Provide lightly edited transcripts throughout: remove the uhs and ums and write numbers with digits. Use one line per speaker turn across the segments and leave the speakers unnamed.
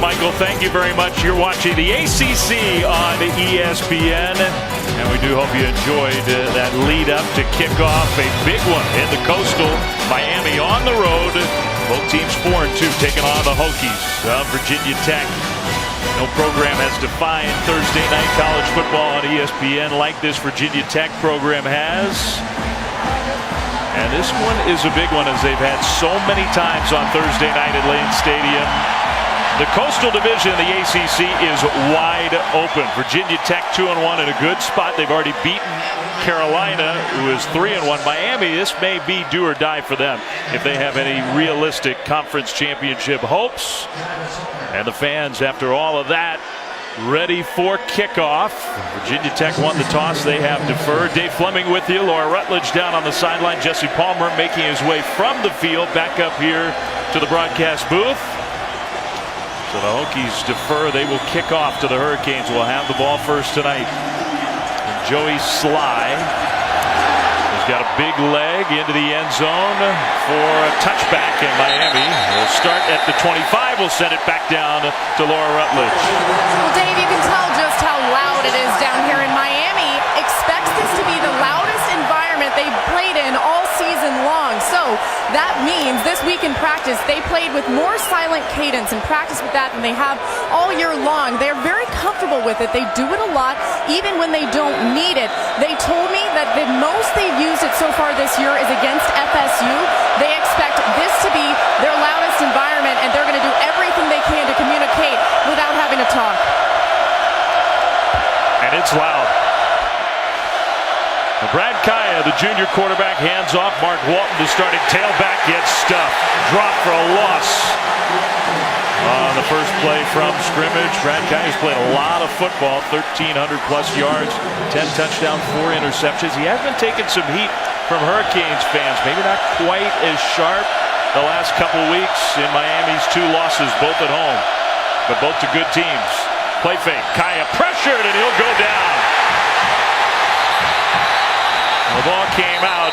Michael. Thank you very much. You're watching the ACC on ESPN, and we do hope you enjoyed that lead up to kick off a big one in the Coastal. Miami on the road. Both teams 4-2 taking on the Hokies of Virginia Tech. No program has defined Thursday night college football on ESPN like this Virginia Tech program has. And this one is a big one, as they've had so many times on Thursday night at Lane Stadium. The Coastal Division in the ACC is wide open. Virginia Tech 2-1 in a good spot. They've already beaten Carolina, who is 3-1. Miami, this may be do or die for them if they have any realistic conference championship hopes. And the fans, after all of that, ready for kickoff. Virginia Tech won the toss. They have deferred. Dave Fleming with you. Laura Rutledge down on the sideline. Jesse Palmer making his way from the field back up here to the broadcast booth. So the Hokies defer. They will kick off to the Hurricanes. Will have the ball first tonight. And Joey Sly has got a big leg into the end zone for a touchback in Miami. We'll start at the 25. We'll send it back down to Laura Rutledge.
Well, Dave, you can tell just how loud it is down here in Miami. Expects this to be the loudest environment they've played in all season long. So that means this week in practice, they played with more silent cadence and practice with that than they have all year long. They're very comfortable with it. They do it a lot, even when they don't need it. They told me that the most they've used it so far this year is against FSU. They expect this to be their loudest environment, and they're going to do everything they can to communicate without having to talk.
And it's loud. Brad Kaya, the junior quarterback, hands off. Mark Walton, the starting tailback, gets stuffed. Dropped for a loss on the first play from scrimmage. Brad Kaya's played a lot of football, 1,300 plus yards, 10 touchdowns, 4 interceptions. He has been taking some heat from Hurricanes fans. Maybe not quite as sharp the last couple weeks in Miami's 2 losses, both at home, but both to good teams. Play fake. Kaya pressured, and he'll go down. The ball came out,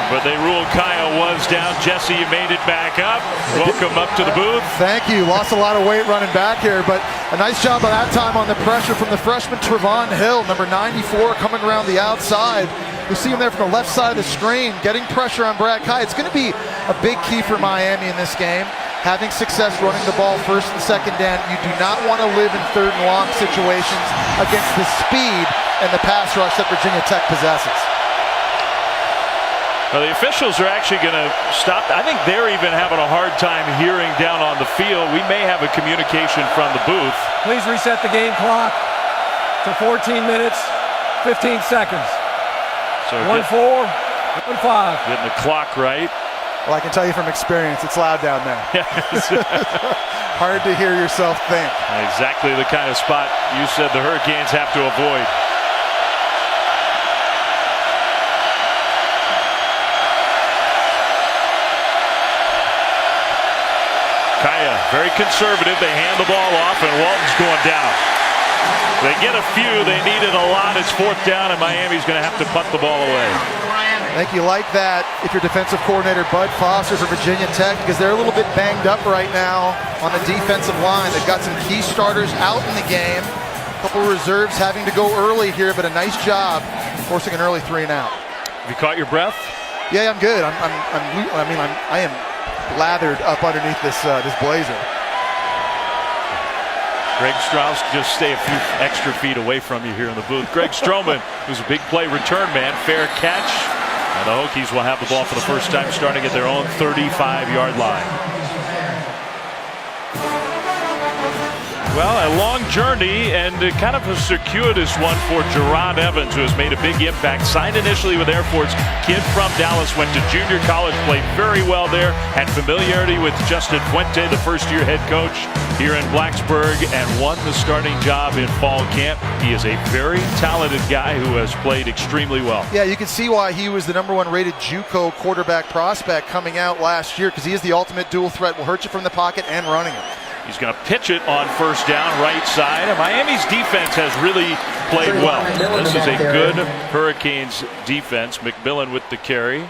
but they ruled Kaya was down. Jesse, you made it back up. Welcome up to the booth.
Thank you. Lost a lot of weight running back here, but a nice job by that time on the pressure from the freshman Trevon Hill, number 94, coming around the outside. You see him there from the left side of the screen, getting pressure on Brad Kaya. It's going to be a big key for Miami in this game. Having success running the ball first and second down. You do not want to live in third and long situations against the speed and the pass rush that Virginia Tech possesses.
Well, the officials are actually going to stop. I think they're even having a hard time hearing down on the field. We may have a communication from the booth.
Please reset the game clock to 14 minutes, 15 seconds.
So
1-4, 1-5.
Getting the clock right.
Well, I can tell you from experience, it's loud down there. Hard to hear yourself think.
Exactly the kind of spot you said the Hurricanes have to avoid. Kaya, very conservative. They hand the ball off, and Walton's going down. They get a few. They needed a lot. It's 4th down, and Miami's going to have to punt the ball away.
I think you like that if you're defensive coordinator Bud Foster for Virginia Tech, because they're a little bit banged up right now on the defensive line. They've got some key starters out in the game. A couple of reserves having to go early here, but a nice job forcing an early 3 and out.
Have you caught your breath?
Yeah, I'm good. I am lathered up underneath this blazer.
Greg Strauss, just stay a few extra feet away from you here in the booth. Greg Stroman, who's a big play return man, fair catch. And the Hokies will have the ball for the first time starting at their own 35-yard line. Well, a long journey and kind of a circuitous one for Gerard Evans, who has made a big impact. Signed initially with Air Force, kid from Dallas, went to junior college, played very well there, had familiarity with Justin Fuente, the first-year head coach here in Blacksburg, and won the starting job in fall camp. He is a very talented guy who has played extremely well.
Yeah, you can see why he was the #1 rated JUCO quarterback prospect coming out last year, because he is the ultimate dual threat. Will hurt you from the pocket and running it.
He's going to pitch it on first down, right side. And Miami's defense has really played well. This is a good Hurricanes defense. McMillan with the carry.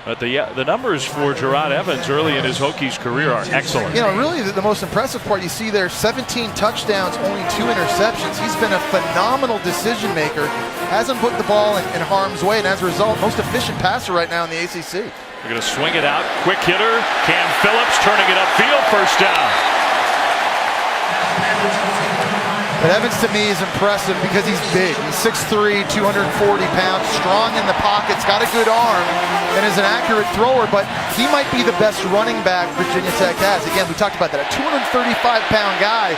But the numbers for Jerod Evans early in his Hokies career are excellent.
You know, really the most impressive part you see there, 17 touchdowns, only 2 interceptions. He's been a phenomenal decision maker. Hasn't put the ball in harm's way, and as a result, most efficient passer right now in the ACC.
They're going to swing it out. Quick hitter. Cam Phillips turning it upfield. First down.
But Evans to me is impressive because he's big. He's 6'3", 240 pounds, strong in the pockets, got a good arm, and is an accurate thrower, but he might be the best running back Virginia Tech has. Again, we talked about that. A 235-pound guy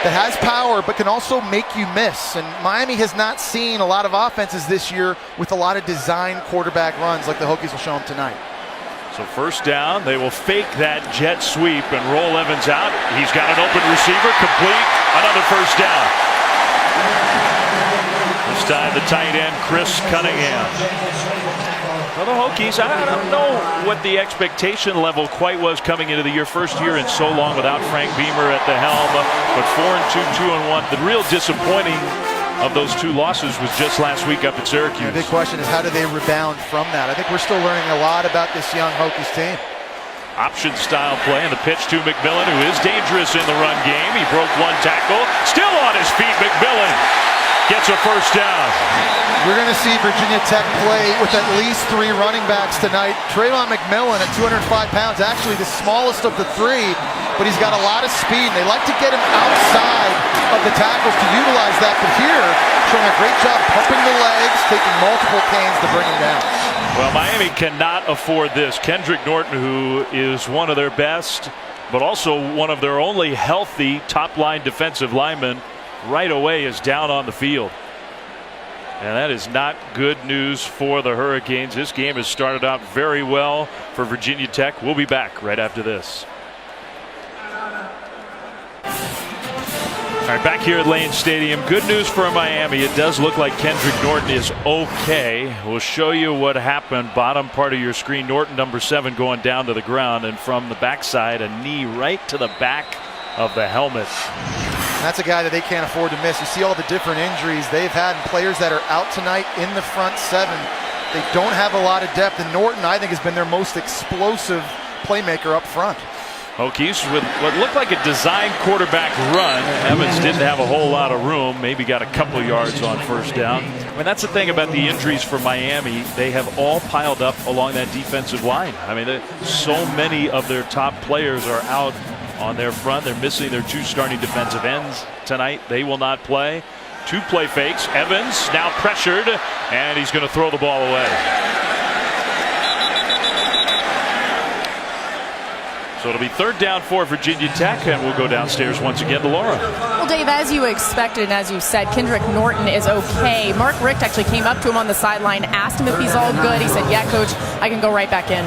that has power but can also make you miss. And Miami has not seen a lot of offenses this year with a lot of design quarterback runs like the Hokies will show them tonight.
So first down, they will fake that jet sweep and roll Evans out. He's got an open receiver, complete, another first down. This time the tight end, Chris Cunningham. Well, the Hokies, I don't know what the expectation level quite was coming into the year. First year in so long without Frank Beamer at the helm, but 4-2, 2-1. The real disappointing of those 2 losses was just last week up at Syracuse.
The big question is, how do they rebound from that? I think we're still learning a lot about this young Hokies team.
Option style play, and the pitch to McMillan, who is dangerous in the run game. He broke 1 tackle, still on his feet. McMillan gets a first down.
We're going to see Virginia Tech play with at least 3 running backs tonight. Trayvon McMillan at 205 pounds, actually the smallest of the 3, but he's got a lot of speed. They like to get him outside of the tackles to utilize that, but here, showing a great job pumping the legs, taking multiple canes to bring him down.
Well, Miami cannot afford this. Kendrick Norton, who is one of their best, but also one of their only healthy top-line defensive linemen, right away is down on the field. And that is not good news for the Hurricanes. This game has started out very well for Virginia Tech. We'll be back right after this. All right, back here at Lane Stadium. Good news for Miami. It does look like Kendrick Norton is okay. We'll show you what happened. Bottom part of your screen, Norton, number 7, going down to the ground, and from the backside, a knee right to the back of the helmet.
That's a guy that they can't afford to miss. You see all the different injuries they've had, and players that are out tonight in the front 7. They don't have a lot of depth, and Norton, I think, has been their most explosive playmaker up front.
Hokies with what looked like a design quarterback run. Evans didn't have a whole lot of room, maybe got a couple yards on first down. I mean, that's the thing about the injuries for Miami. They have all piled up along that defensive line. I mean, so many of their top players are out on their front. They're missing their 2 starting defensive ends tonight. They will not play. 2 play fakes. Evans now pressured, and he's going to throw the ball away. So it'll be third down for Virginia Tech, and we'll go downstairs once again to Laura.
Well, Dave, as you expected and as you said, Kendrick Norton is okay. Mark Richt actually came up to him on the sideline, asked him if he's all good. He said, yeah, coach, I can go right back in.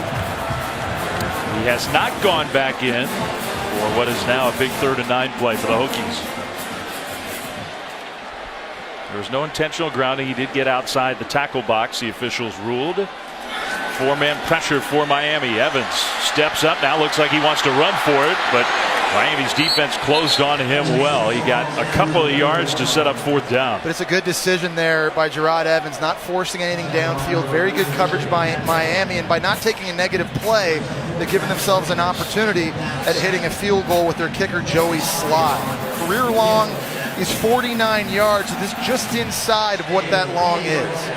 He has not gone back in for what is now a big 3rd and 9 play for the Hokies. There was no intentional grounding. He did get outside the tackle box, the officials ruled. 4-man pressure for Miami. Evans steps up, now looks like he wants to run for it, but Miami's defense closed on him well. He got a couple of yards to set up 4th down.
But it's a good decision there by Jerod Evans, not forcing anything downfield. Very good coverage by Miami, and by not taking a negative play, they're giving themselves an opportunity at hitting a field goal with their kicker, Joey Slye. Career long is 49 yards, so this is just inside of what that long is.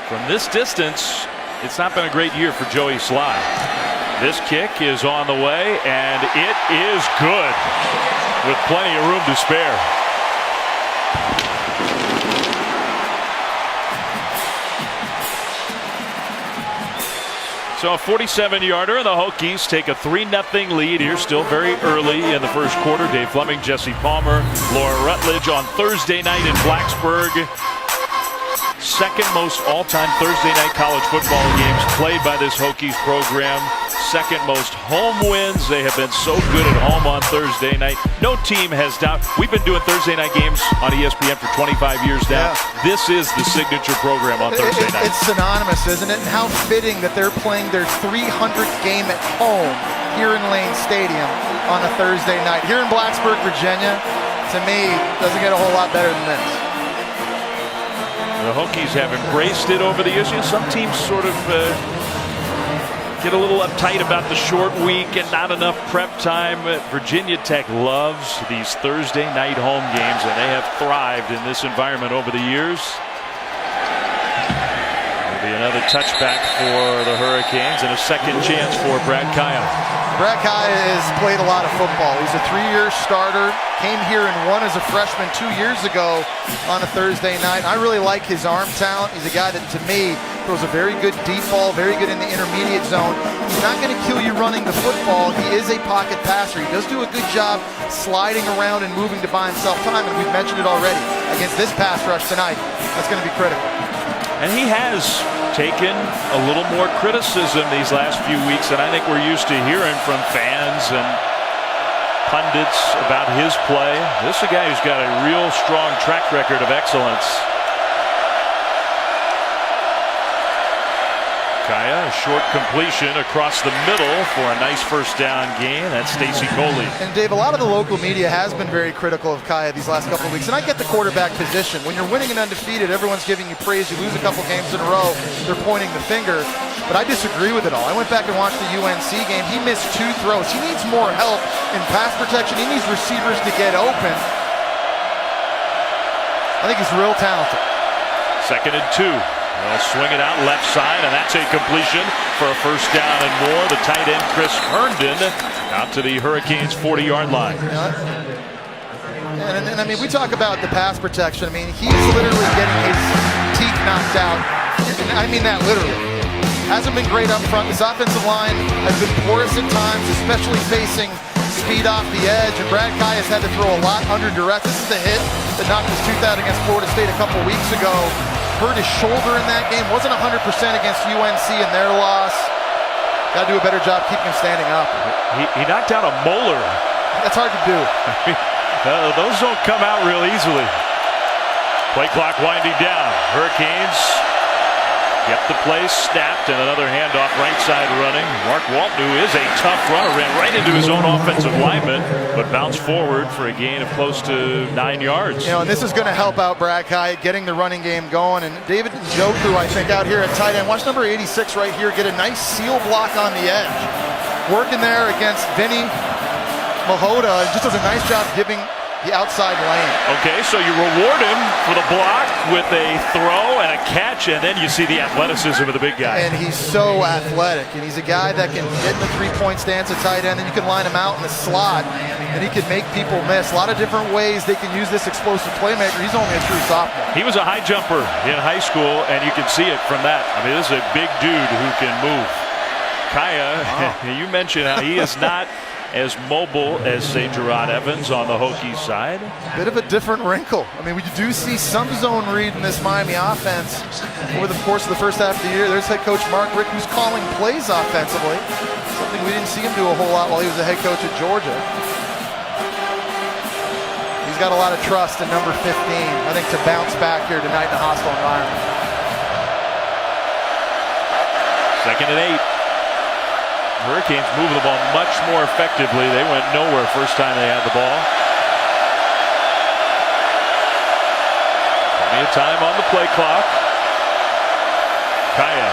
From this distance, it's not been a great year for Joey Slye. This kick is on the way, and it is good with plenty of room to spare. So a 47-yarder, and the Hokies take a 3-0 lead here, still very early in the first quarter. Dave Fleming, Jesse Palmer, Laura Rutledge on Thursday night in Blacksburg. Second most all-time Thursday night college football games played by this Hokies program. Second most home wins. They have been so good at home on Thursday night. No team has doubt. We've been doing Thursday night games on ESPN for 25 years now. Yeah. This is the signature program on Thursday night.
It's synonymous, isn't it? And how fitting that they're playing their 300th game at home here in Lane Stadium on a Thursday night. Here in Blacksburg, Virginia, to me, doesn't get a whole lot better than this.
The Hokies have embraced it over the years. Some teams sort of get a little uptight about the short week and not enough prep time. Virginia Tech loves these Thursday night home games, and they have thrived in this environment over the years. There'll be another touchback for the Hurricanes and a second chance for Brad Kaaya.
Brad Kaaya has played a lot of football. He's a 3-year starter. Came here and won as a freshman 2 years ago on a Thursday night. I really like his arm talent. He's a guy that, to me, throws a very good deep ball, very good in the intermediate zone. He's not going to kill you running the football. He is a pocket passer. He does do a good job sliding around and moving to buy himself time, and we've mentioned it already. Against this pass rush tonight, that's going to be critical.
And he has taken a little more criticism these last few weeks than I think we're used to hearing from fans and pundits about his play. This is a guy who's got a real strong track record of excellence. Kaaya, a short completion across the middle for a nice first down gain. That's Stacy Coley.
And Dave, a lot of the local media has been very critical of Kaaya these last couple of weeks, and I get the quarterback position. When you're winning and undefeated, everyone's giving you praise. You lose a couple games in a row, they're pointing the finger. But I disagree with it all. I went back and watched the UNC game. He missed 2 throws. He needs more help in pass protection. He needs receivers to get open. I think he's real talented.
2nd and 2. They'll swing it out left side, and that's a completion for a first down and more. The tight end, Chris Herndon, out to the Hurricanes' 40-yard line.
And I mean, we talk about the pass protection. I mean, he's literally getting his teeth knocked out. And I mean that literally. Hasn't been great up front. This offensive line has been porous at times, especially facing speed off the edge. And Brad Kaaya has had to throw a lot under duress. This is the hit that knocked his tooth out against Florida State a couple weeks ago. Hurt his shoulder in that game. Wasn't 100% against UNC in their loss. Got to do a better job keeping him standing up.
He knocked out a molar.
That's hard to do.
Those don't come out real easily. Play clock winding down. Hurricanes get the play snapped, and another handoff right side running. Mark Walton, who is a tough runner, ran right into his own offensive lineman, but bounced forward for a gain of close to 9 yards.
You know, and this is going to help out Brad Kaaya getting the running game going. And David Njoku, I think, out here at tight end. Watch number 86 right here get a nice seal block on the edge. Working there against Vinny Mahota, and just does a nice job giving the outside lane.
Okay, so you reward him for the block with a throw and a catch, and then you see the athleticism of the big guy.
And he's so athletic, and he's a guy that can get in the three-point stance at tight end, and you can line him out in the slot, and he can make people miss. A lot of different ways they can use this explosive playmaker. He's only a true sophomore.
He was a high jumper in high school, and you can see it from that. I mean, this is a big dude who can move. Kaaya, you mentioned how he is not as mobile as, say, Gerard Evans on the Hokies side.
Bit of a different wrinkle. I mean, we do see some zone read in this Miami offense over the course of the first half of the year. There's head coach Mark Richt, who's calling plays offensively, something we didn't see him do a whole lot while he was the head coach at Georgia. He's got a lot of trust in number 15, I think, to bounce back here tonight in a hostile environment.
2nd and 8. Hurricanes moving the ball much more effectively. They went nowhere first time they had the ball. Plenty of time on the play clock. Kaaya,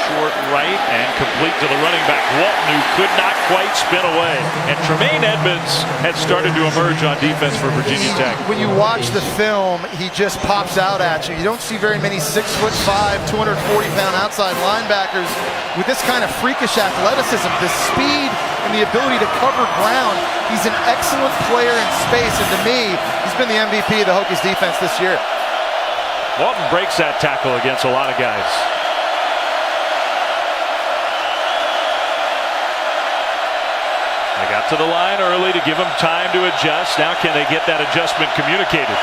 short right and complete to the running back Walton, who could not quite spin away. And Tremaine Edmonds had started to emerge on defense for Virginia Tech.
When you watch the film, he just pops out at you. You don't see very many 6'5", 240-pound outside linebackers with this kind of freakish athleticism, the speed and the ability to cover ground. He's an excellent player in space, and to me, he's been the MVP of the Hokies defense this year.
Walton breaks that tackle against a lot of guys. They got to the line early to give him time to adjust. Now can they get that adjustment communicated?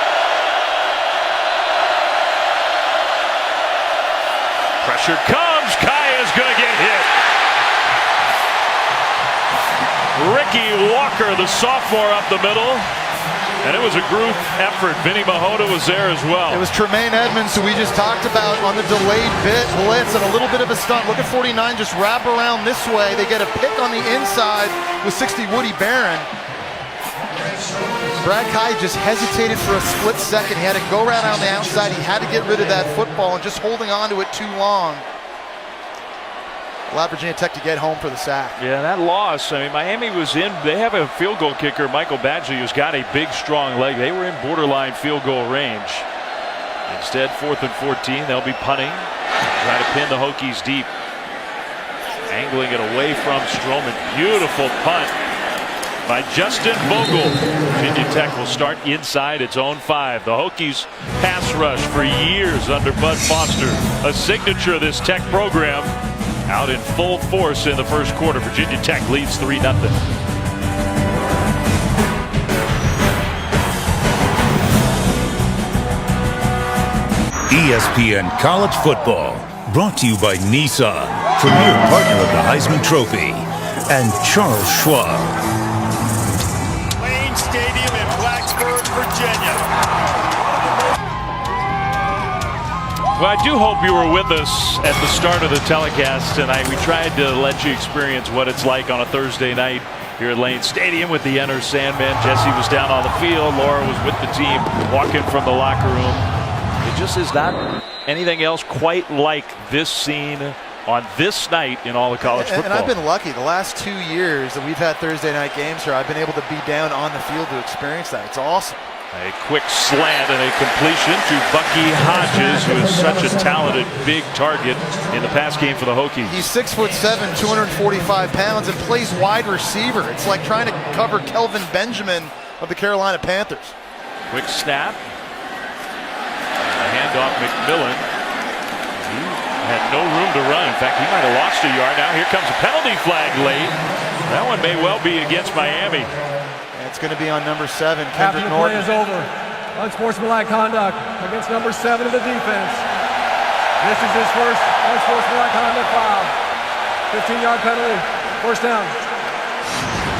Pressure comes. Kaaya's going to get hit. Ricky Walker, the sophomore, up the middle. And it was a group effort. Vinny Mahota was there as well.
It was Tremaine Edmonds, who we just talked about, on the delayed blitz and a little bit of a stunt. Look at 49 just wrap around this way. They get a pick on the inside with 60 Woody Barron. Brad Kaaya just hesitated for a split second. He had to go around on the outside. He had to get rid of that football, and just holding on to it too long allowed Virginia Tech to get home for the sack.
Yeah, that loss, I mean, Miami was in, they have a field goal kicker, Michael Badgley, who's got a big, strong leg. They were in borderline field goal range. Instead, 4th and 14, they'll be punting. Try to pin the Hokies deep. Angling it away from Stroman. Beautiful punt by Justin Vogel. Virginia Tech will start inside its own 5. The Hokies pass rush for years under Bud Foster, a signature of this Tech program, out in full force in the first quarter. Virginia Tech leads 3-0.
ESPN College Football, brought to you by Nissan, premier partner of the Heisman Trophy, and Charles Schwab.
Lane Stadium in Blacksburg, Virginia.
Well, I do hope you were with us at the start of the telecast tonight. We tried to let you experience what it's like on a Thursday night here at Lane Stadium with the Enter Sandman. Jesse was down on the field. Laura was with the team, walking from the locker room. It just is not anything else quite like this scene on this night in all of college football.
And I've been lucky. The last 2 years that we've had Thursday night games here, I've been able to be down on the field to experience that. It's awesome.
A quick slant and a completion to Bucky Hodges, who is such a talented big target in the pass game for the Hokies.
He's 6'7", 245 pounds, and plays wide receiver. It's like trying to cover Kelvin Benjamin of the Carolina Panthers.
Quick snap. A handoff McMillan. He had no room to run. In fact, he might have lost a yard. Now here comes a penalty flag late. That one may well be against Miami.
It's going to be on number 7,
After
Kendrick
the play
Norton.
is over, unsportsmanlike conduct against number 7 of the defense. This is his first unsportsmanlike conduct foul. 15-yard penalty, first down.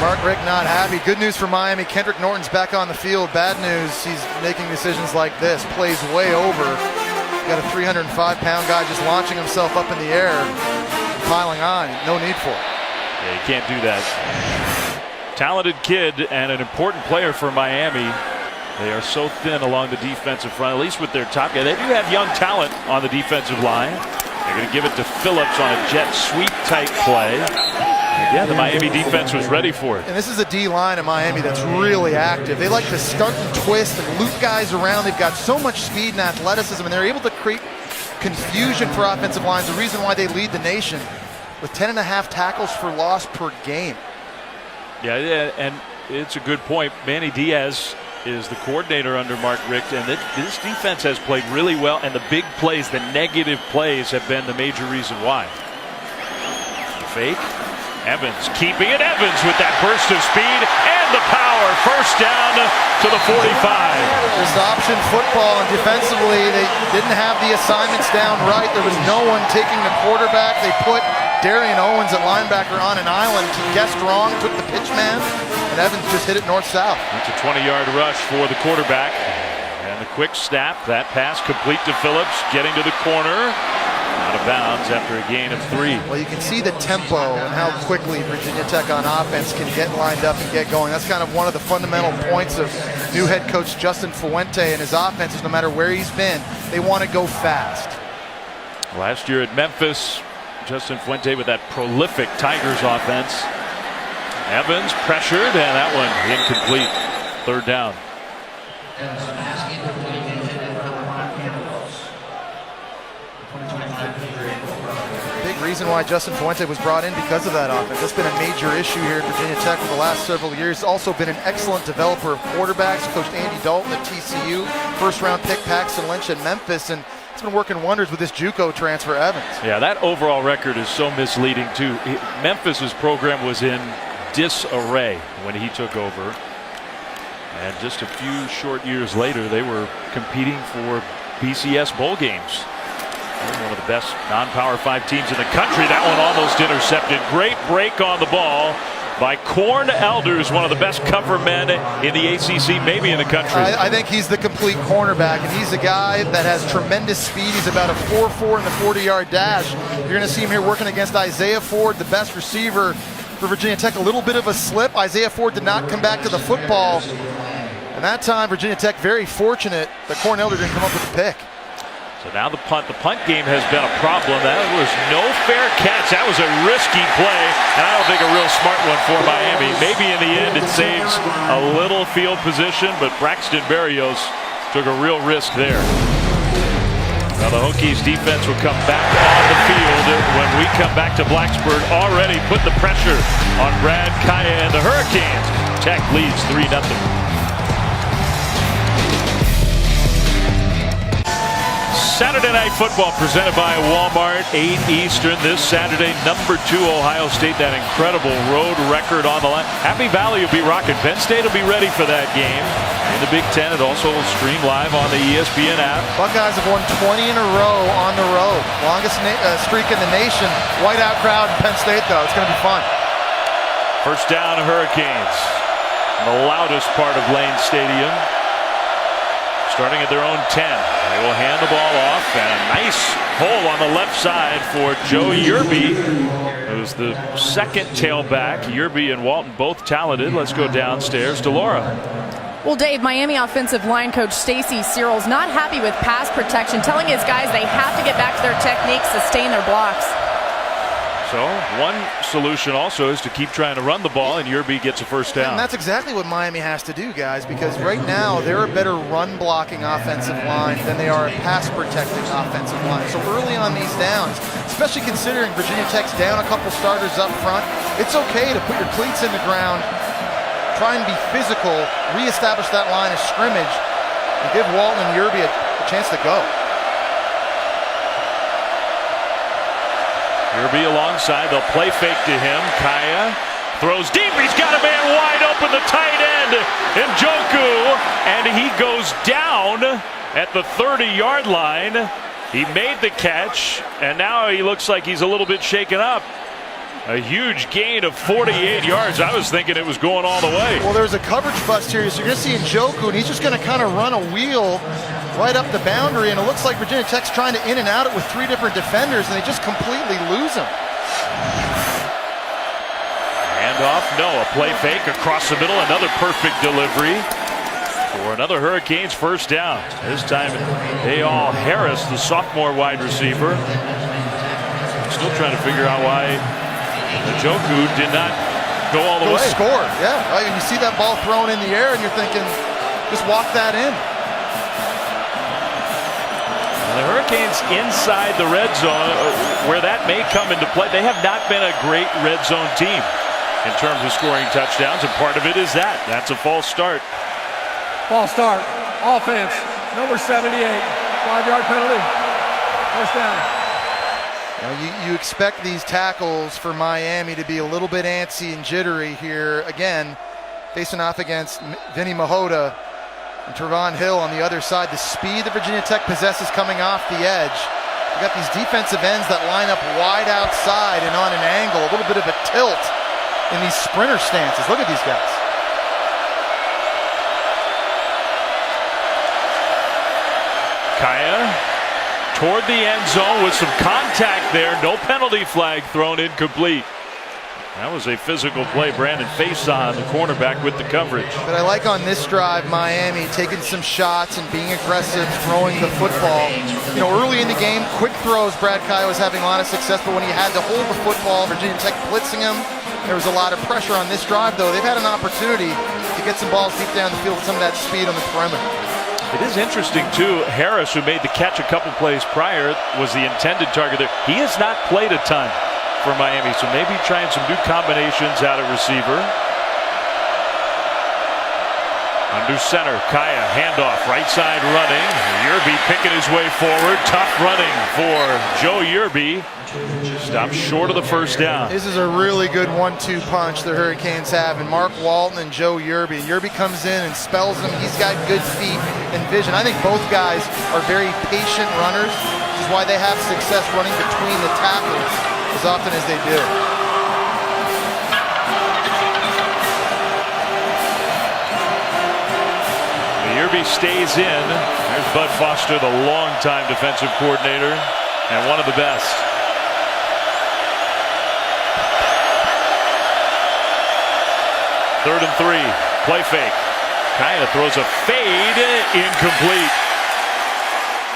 Mark Richt not happy. Good news for Miami. Kendrick Norton's back on the field. Bad news, he's making decisions like this. Plays way over. Got a 305-pound guy just launching himself up in the air, piling on. No need for it.
Yeah, you can't do that. Talented kid and an important player for Miami. They are so thin along the defensive front, at least with their top guy. They do have young talent on the defensive line. They're going to give it to Phillips on a jet sweep type play. Yeah, the Miami defense was ready for it.
And this is a D-line in Miami that's really active. They like to stunt and twist and loop guys around. They've got so much speed and athleticism, and they're able to create confusion for offensive lines. The reason why they lead the nation with 10.5 tackles for loss per game.
Yeah, and it's a good point. Manny Diaz is the coordinator under Mark Richt, and this defense has played really well, and the big plays, the negative plays, have been the major reason why. The fake. Evans keeping it. Evans with that burst of speed and the power. First down to the 45.
This option football, and defensively, they didn't have the assignments down right. There was no one taking the quarterback. They put Darian Owens at linebacker on an island. He guessed wrong, took the pitch man, and Evans just hit it north-south.
It's a 20-yard rush for the quarterback. And the quick snap, that pass complete to Phillips, getting to the corner. Out of bounds after a gain of 3.
Well, you can see the tempo and how quickly Virginia Tech on offense can get lined up and get going. That's kind of one of the fundamental points of new head coach Justin Fuente and his offenses. No matter where he's been, they want to go fast.
Last year at Memphis, Justin Fuente with that prolific Tigers offense. Evans pressured, and that one incomplete. Third down.
Big reason why Justin Fuente was brought in because of that offense. That's been a major issue here at Virginia Tech for the last several years. Also been an excellent developer of quarterbacks. Coached Andy Dalton at TCU, first-round pick Paxton Lynch at Memphis, and it's been working wonders with this JUCO transfer Evans.
Yeah, that overall record is so misleading too. Memphis's program was in disarray when he took over, and just a few short years later, they were competing for BCS bowl games. One of the best non-Power 5 teams in the country. That one almost intercepted. Great break on the ball by Corn Elders, one of the best cover men in the ACC, maybe in the country.
I think he's the complete cornerback, and he's a guy that has tremendous speed. He's about a 4.4 in the 40-yard dash. You're going to see him here working against Isaiah Ford, the best receiver for Virginia Tech. A little bit of a slip. Isaiah Ford did not come back to the football. And that time, Virginia Tech very fortunate that Cornell didn't come up with the pick.
So now the punt game has been a problem. That was no fair catch. That was a risky play, and I don't think a real smart one for Miami. Maybe in the end it saves a little field position, but Braxton Berrios took a real risk there. Now the Hokies defense will come back on the field when we come back to Blacksburg. Already put the pressure on Brad Kaaya and the Hurricanes. Tech leads 3-0. Saturday Night Football presented by Walmart, 8 Eastern this Saturday. Number 2 Ohio State, that incredible road record on the line. Happy Valley will be rocking. Penn State will be ready for that game. In the Big Ten, it also will stream live on the ESPN app.
Buckeyes have won 20 in a row on the road. Longest streak in the nation. Whiteout crowd in Penn State, though. It's going to be fun.
First down, Hurricanes. In the loudest part of Lane Stadium. Starting at their own 10. They will hand the ball off, and a nice hole on the left side for Joe Yerby, who's the second tailback. Yerby and Walton both talented. Let's go downstairs to Laura.
Well, Dave, Miami offensive line coach Stacy Searles not happy with pass protection, telling his guys they have to get back to their techniques, sustain their blocks.
So one solution also is to keep trying to run the ball, and Yerby gets a first down.
And that's exactly what Miami has to do, guys, because right now they're a better run-blocking offensive line than they are a pass-protecting offensive line. So early on these downs, especially considering Virginia Tech's down a couple starters up front, it's okay to put your cleats in the ground, try and be physical, reestablish that line of scrimmage, and give Walton and Yerby a chance to go.
Yerby alongside, they'll play fake to him. Kaaya throws deep, he's got a man wide open, the tight end, Njoku, and he goes down at the 30-yard line. He made the catch, and now he looks like he's a little bit shaken up. A huge gain of 48 yards. I was thinking it was going all the way.
Well, there's a coverage bust here, so you're going to see Njoku, and he's just going to kind of run a wheel right up the boundary, and it looks like Virginia Tech's trying to in and out it with 3 different defenders, and they just completely lose him.
Handoff, no, a play fake across the middle, another perfect delivery for another Hurricanes first down. This time, Dayal Harris, the sophomore wide receiver. Still trying to figure out why Njoku did not go all the way.
Scored, yeah. You see that ball thrown in the air, and you're thinking, just walk that in.
The Hurricanes inside the red zone, where that may come into play. They have not been a great red zone team in terms of scoring touchdowns, and part of it is that. That's a false start.
False start. Offense, number 78. 5-yard penalty. First down.
You expect these tackles for Miami to be a little bit antsy and jittery here. Again, facing off against Vinny Mahota and Trevon Hill on the other side. The speed that Virginia Tech possesses coming off the edge. You got these defensive ends that line up wide outside and on an angle, a little bit of a tilt in these sprinter stances. Look at these guys.
Kaaya toward the end zone with some contact there. No penalty flag thrown, incomplete. That was a physical play. Brandon Faison, the cornerback, with the coverage.
But I like on this drive, Miami taking some shots and being aggressive, throwing the football. You know, early in the game, quick throws, Brad Kaaya was having a lot of success, but when he had to hold the football, Virginia Tech blitzing him, there was a lot of pressure on this drive, though. They've had an opportunity to get some balls deep down the field with some of that speed on the perimeter.
It is interesting, too. Harris, who made the catch a couple plays prior, was the intended target there. He has not played a ton for Miami, so maybe trying some new combinations out of receiver. Under center, Kaaya, handoff, right side running. Yerby picking his way forward. Tough running for Joe Yerby. Stopped short of the first down.
This is a really good 1-2 punch the Hurricanes have, and Mark Walton and Joe Yerby. Yerby comes in and spells him. He's got good feet and vision. I think both guys are very patient runners, which is why they have success running between the tackles as often as they do.
Yerby stays in. There's Bud Foster, the longtime defensive coordinator and one of the best. 3rd and 3. Play fake. Kind of throws a fade. Incomplete.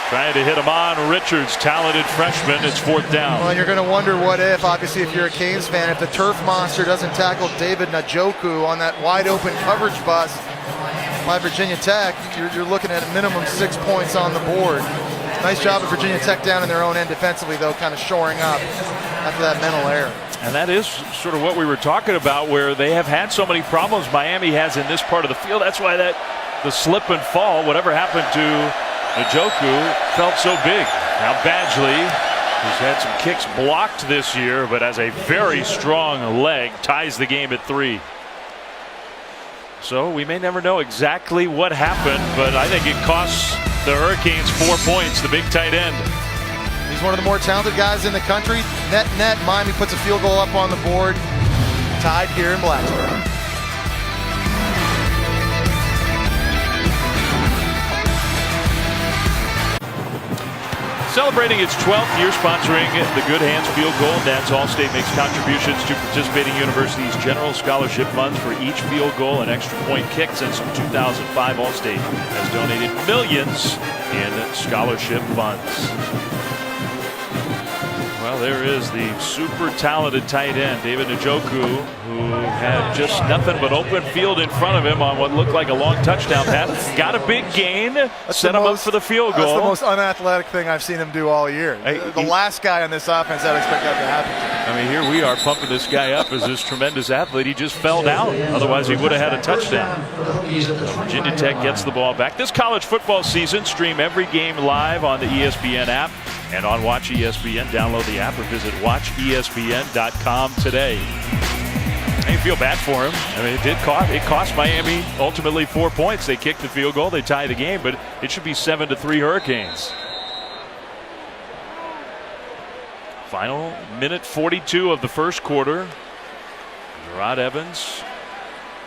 Trying to hit him on Richards, talented freshman. It's 4th down.
Well, you're going to wonder what if, obviously, if you're a Canes fan, if the turf monster doesn't tackle David Njoku on that wide open coverage bust by Virginia Tech, you're looking at a minimum 6 points on the board. Nice job of Virginia Tech down in their own end defensively, though, kind of shoring up after that mental error.
And that is sort of what we were talking about, where they have had so many problems Miami has in this part of the field. That's why the slip and fall, whatever happened to Njoku, felt so big. Now Badgley, who's had some kicks blocked this year, but has a very strong leg, ties the game at 3. So we may never know exactly what happened, but I think it costs the Hurricanes 4 points, the big tight end.
He's one of the more talented guys in the country. Net, Miami puts a field goal up on the board. Tied here in Blacksburg.
Celebrating its 12th year sponsoring the Good Hands Field Goal Nets, Allstate makes contributions to participating universities' general scholarship funds for each field goal and extra point kick. Since 2005, Allstate has donated millions in scholarship funds. Well, there is the super talented tight end, David Njoku, who had just nothing but open field in front of him on what looked like a long touchdown pass. Got a big gain, set him up for the field goal.
That's the most unathletic thing I've seen him do all year. The last guy on this offense I would expect that to happen to.
I mean, here we are pumping this guy up as this tremendous athlete. He just fell down. Otherwise, he would have had a touchdown. Virginia Tech gets the ball back. This college football season, stream every game live on the ESPN app and on Watch ESPN. Download the app or visit watchespn.com today. I didn't feel bad for him. I mean, it cost Miami ultimately 4 points. They kicked the field goal, they tie the game, but it should be 7-3 Hurricanes. Final minute 42 of the first quarter. Gerard Evans,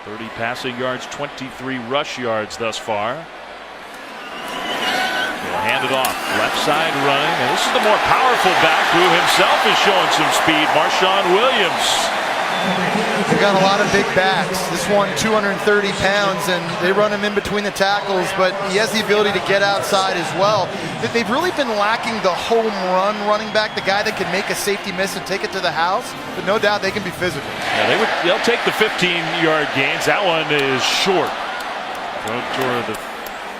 30 passing yards, 23 rush yards thus far. He'll hand it off, left side running, and this is the more powerful back who himself is showing some speed, Marshawn Williams.
They've got a lot of big backs. This one 230 pounds, and they run him in between the tackles, but he has the ability to get outside as well. They've really been lacking the home run running back, the guy that can make a safety miss and take it to the house, but no doubt they can be physical.
Yeah, they'll take the 15-yard gains. That one is short. Go toward the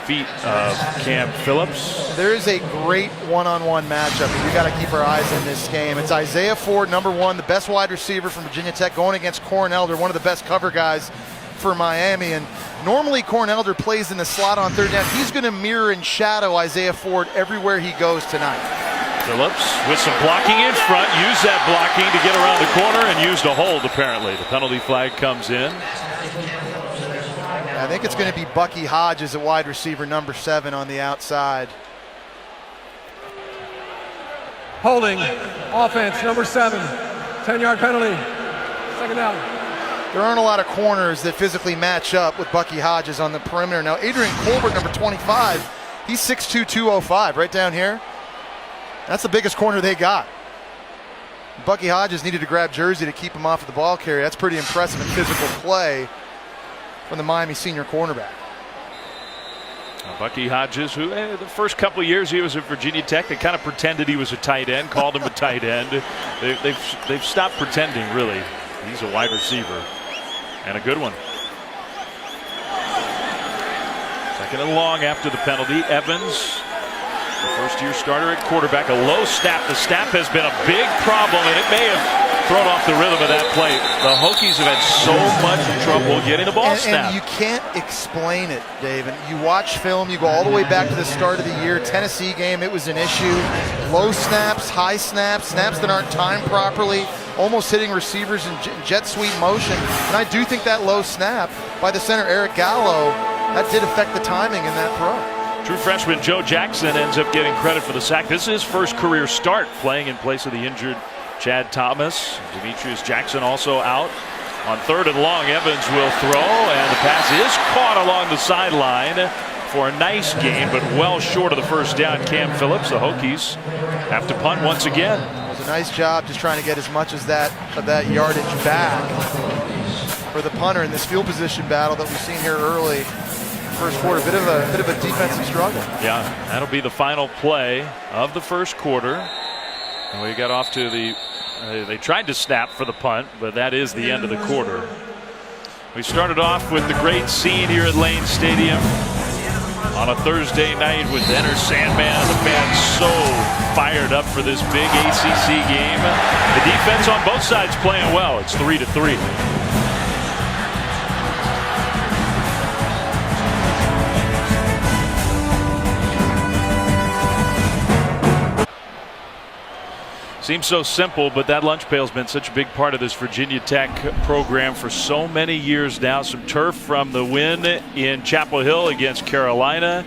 feet of Cam Phillips.
There is a great one-on-one matchup, and we got to keep our eyes in this game. It's Isaiah Ford, number 1, the best wide receiver from Virginia Tech, going against Corn Elder, one of the best cover guys for Miami. And normally Corn Elder plays in the slot on 3rd down. He's going to mirror and shadow Isaiah Ford everywhere he goes tonight.
Phillips with some blocking in front, used that blocking to get around the corner and used a hold apparently. The penalty flag comes in.
I think it's going to be Bucky Hodges at wide receiver number 7 on the outside.
Holding, offense, number 7, 10-yard penalty, 2nd down.
There aren't a lot of corners that physically match up with Bucky Hodges on the perimeter. Now, Adrian Colbert, number 25, he's 6'2", 205, right down here. That's the biggest corner they got. Bucky Hodges needed to grab Jersey to keep him off of the ball carrier. That's pretty impressive in physical play from the Miami senior cornerback.
Bucky Hodges, who the first couple of years he was at Virginia Tech, they kind of pretended he was a tight end, called him a tight end. They've stopped pretending, really. He's a wide receiver, and a good one. 2nd and long after the penalty. Evans, the first-year starter at quarterback, a low snap. The snap has been a big problem, and it may have thrown off the rhythm of that play. The Hokies have had so much trouble getting the ball snapped.
And you can't explain it, Dave. And you watch film, you go all the way back to the start of the year, Tennessee game, it was an issue. Low snaps, high snaps, snaps that aren't timed properly, almost hitting receivers in jet sweep motion. And I do think that low snap by the center, Eric Gallo, that did affect the timing in that throw.
True freshman Joe Jackson ends up getting credit for the sack. This is his first career start, playing in place of the injured Chad Thomas. Demetrius Jackson also out. On 3rd and long, Evans will throw, and the pass is caught along the sideline for a nice gain, but well short of the 1st down. Cam Phillips, the Hokies, have to punt once again.
It was a nice job just trying to get as much as that of that yardage back. for the punter in this field position battle that we've seen here early. First quarter, bit of a defensive struggle.
Yeah, that'll be the final play of the first quarter. And we got off to the. They tried to snap for the punt, but that is the end of the quarter. We started off with the great scene here at Lane Stadium on a Thursday night with Enter Sandman. The fans so fired up for this big ACC game. The defense on both sides playing well. It's 3-3. Seems so simple, but that lunch pail's been such a big part of this Virginia Tech program for so many years now. Some turf from the win in Chapel Hill against Carolina.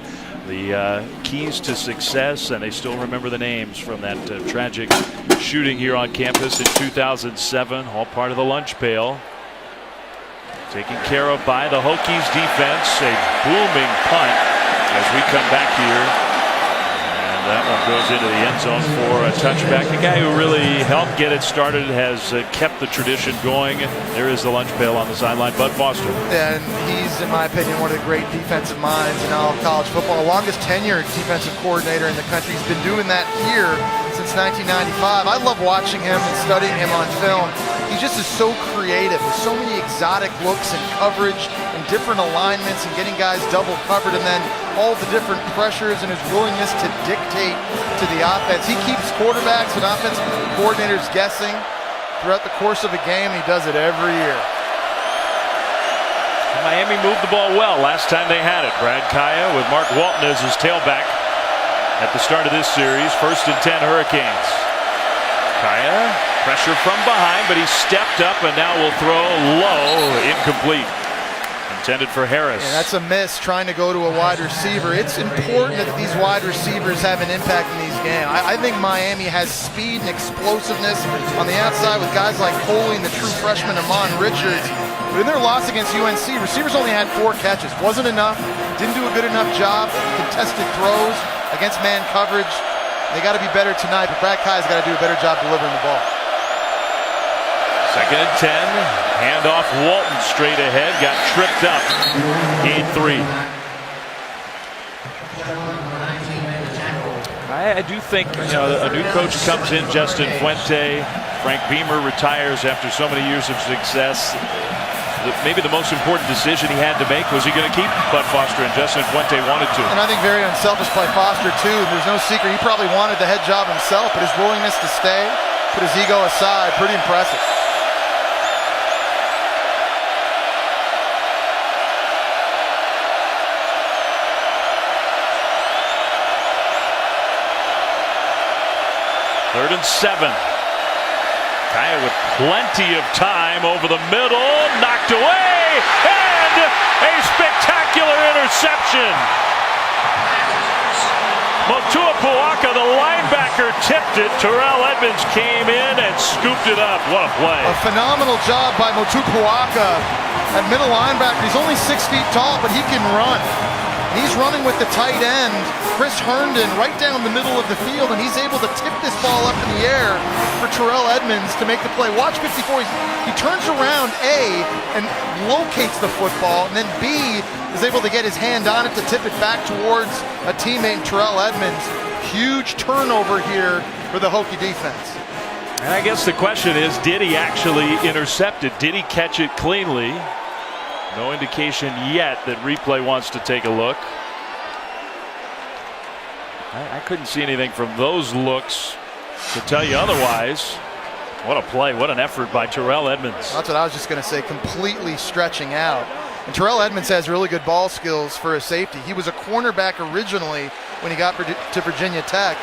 The keys to success, and they still remember the names from that tragic shooting here on campus in 2007. All part of the lunch pail. Taken care of by the Hokies defense. A booming punt as we come back here. That one goes into the end zone for a touchback. The guy who really helped get it started has kept the tradition going. There is the lunch pail on the sideline, Bud Foster.
And he's, in my opinion, one of the great defensive minds in all of college football. Longest tenured defensive coordinator in the country. He's been doing that here since 1995. I love watching him and studying him on film. He just is so creative with so many exotic looks and coverage and different alignments and getting guys double covered, and then all the different pressures and his willingness to dictate to the offense. He keeps quarterbacks and offensive coordinators guessing throughout the course of a game. He does it every year.
Miami moved the ball well last time they had it. Brad Kaya with Mark Walton as his tailback at the start of this series. 1st and 10 Hurricanes. Kaya, pressure from behind, but he stepped up and now will throw low, incomplete. Intended for Harris.
Yeah, that's a miss, trying to go to a wide receiver. It's important that these wide receivers have an impact in these games. I think Miami has speed and explosiveness on the outside with guys like Coley and the true freshman Amon Richards. But in their loss against UNC, receivers only had 4 catches. Wasn't enough. Didn't do a good enough job. Contested throws against man coverage. They got to be better tonight, but Brad Kai's got to do a better job delivering the ball.
2nd and 10. Handoff Walton straight ahead. Got tripped up. Gain 3. I do think, a new coach comes in, Justin Fuente. Frank Beamer retires after so many years of success. Maybe the most important decision he had to make was he going to keep Bud Foster, and Justin Fuente wanted to.
And I think very unselfish by Foster too. There's no secret. He probably wanted the head job himself, but his willingness to stay, put his ego aside, pretty impressive.
Third and 7. Kaya with plenty of time over the middle, knocked away, and a spectacular interception. Motua Puaka, the linebacker, tipped it. Terrell Edmonds came in and scooped it up. What a play.
A phenomenal job by Motua Puaka at middle linebacker. He's only 6 feet tall, but he can run. He's running with the tight end, Chris Herndon, right down the middle of the field, and he's able to tip this ball up in the air for Terrell Edmonds to make the play. Watch 54. He turns around, A, and locates the football, and then B, is able to get his hand on it to tip it back towards a teammate, Terrell Edmonds. Huge turnover here for the Hokie defense.
And I guess the question is, did he actually intercept it? Did he catch it cleanly? No indication yet that replay wants to take a look. I couldn't see anything from those looks to tell you otherwise. What a play, what an effort by Terrell Edmonds.
That's what I was just going to say, completely stretching out. And Terrell Edmonds has really good ball skills for a safety. He was a cornerback originally when he got to Virginia Tech.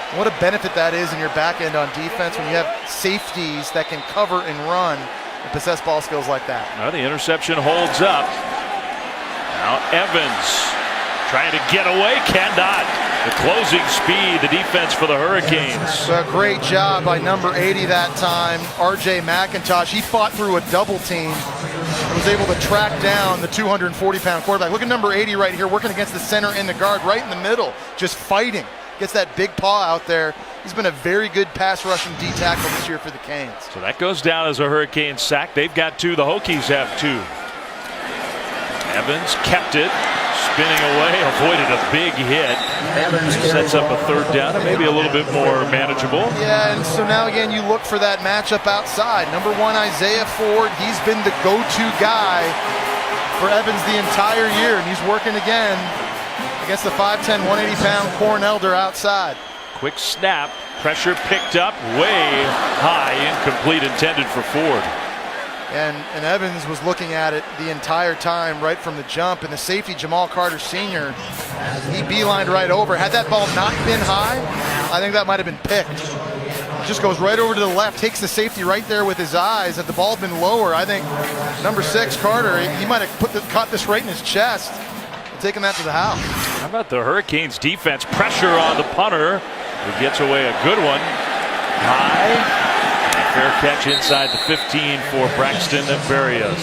And what a benefit that is in your back end on defense when you have safeties that can cover and run and possess ball skills like that.
Well, the interception holds up. Now Evans trying to get away, cannot. The closing speed, the defense for the Hurricanes.
So a great job by number 80 that time, RJ McIntosh. He fought through a double team and was able to track down the 240-pound quarterback. Look at number 80 right here, working against the center and the guard right in the middle, just fighting. Gets that big paw out there He's been a very good pass rushing D tackle this year for the Canes.
So that goes down as a Hurricane sack. They've got 2. The Hokies have 2. Evans kept it, spinning away, avoided a big hit. Sets up a 3rd down and maybe a little bit more manageable.
Yeah, and so now again you look for that matchup outside. Number 1, Isaiah Ford. He's been the go-to guy for Evans the entire year, and he's working again against the 5'10", 180-pound Corn Elder outside.
Quick snap, pressure picked up, way high, incomplete, intended for Ford.
And Evans was looking at it the entire time right from the jump, and the safety, Jamal Carter Sr., he beelined right over. Had that ball not been high, I think that might have been picked. Just goes right over to the left, takes the safety right there with his eyes. Had the ball been lower, I think number 6, Carter, he might have caught this right in his chest and taken that to the house.
How about the Hurricanes defense? Pressure on the punter, who gets away a good one. High. Fair catch inside the 15 for Braxton Berrios.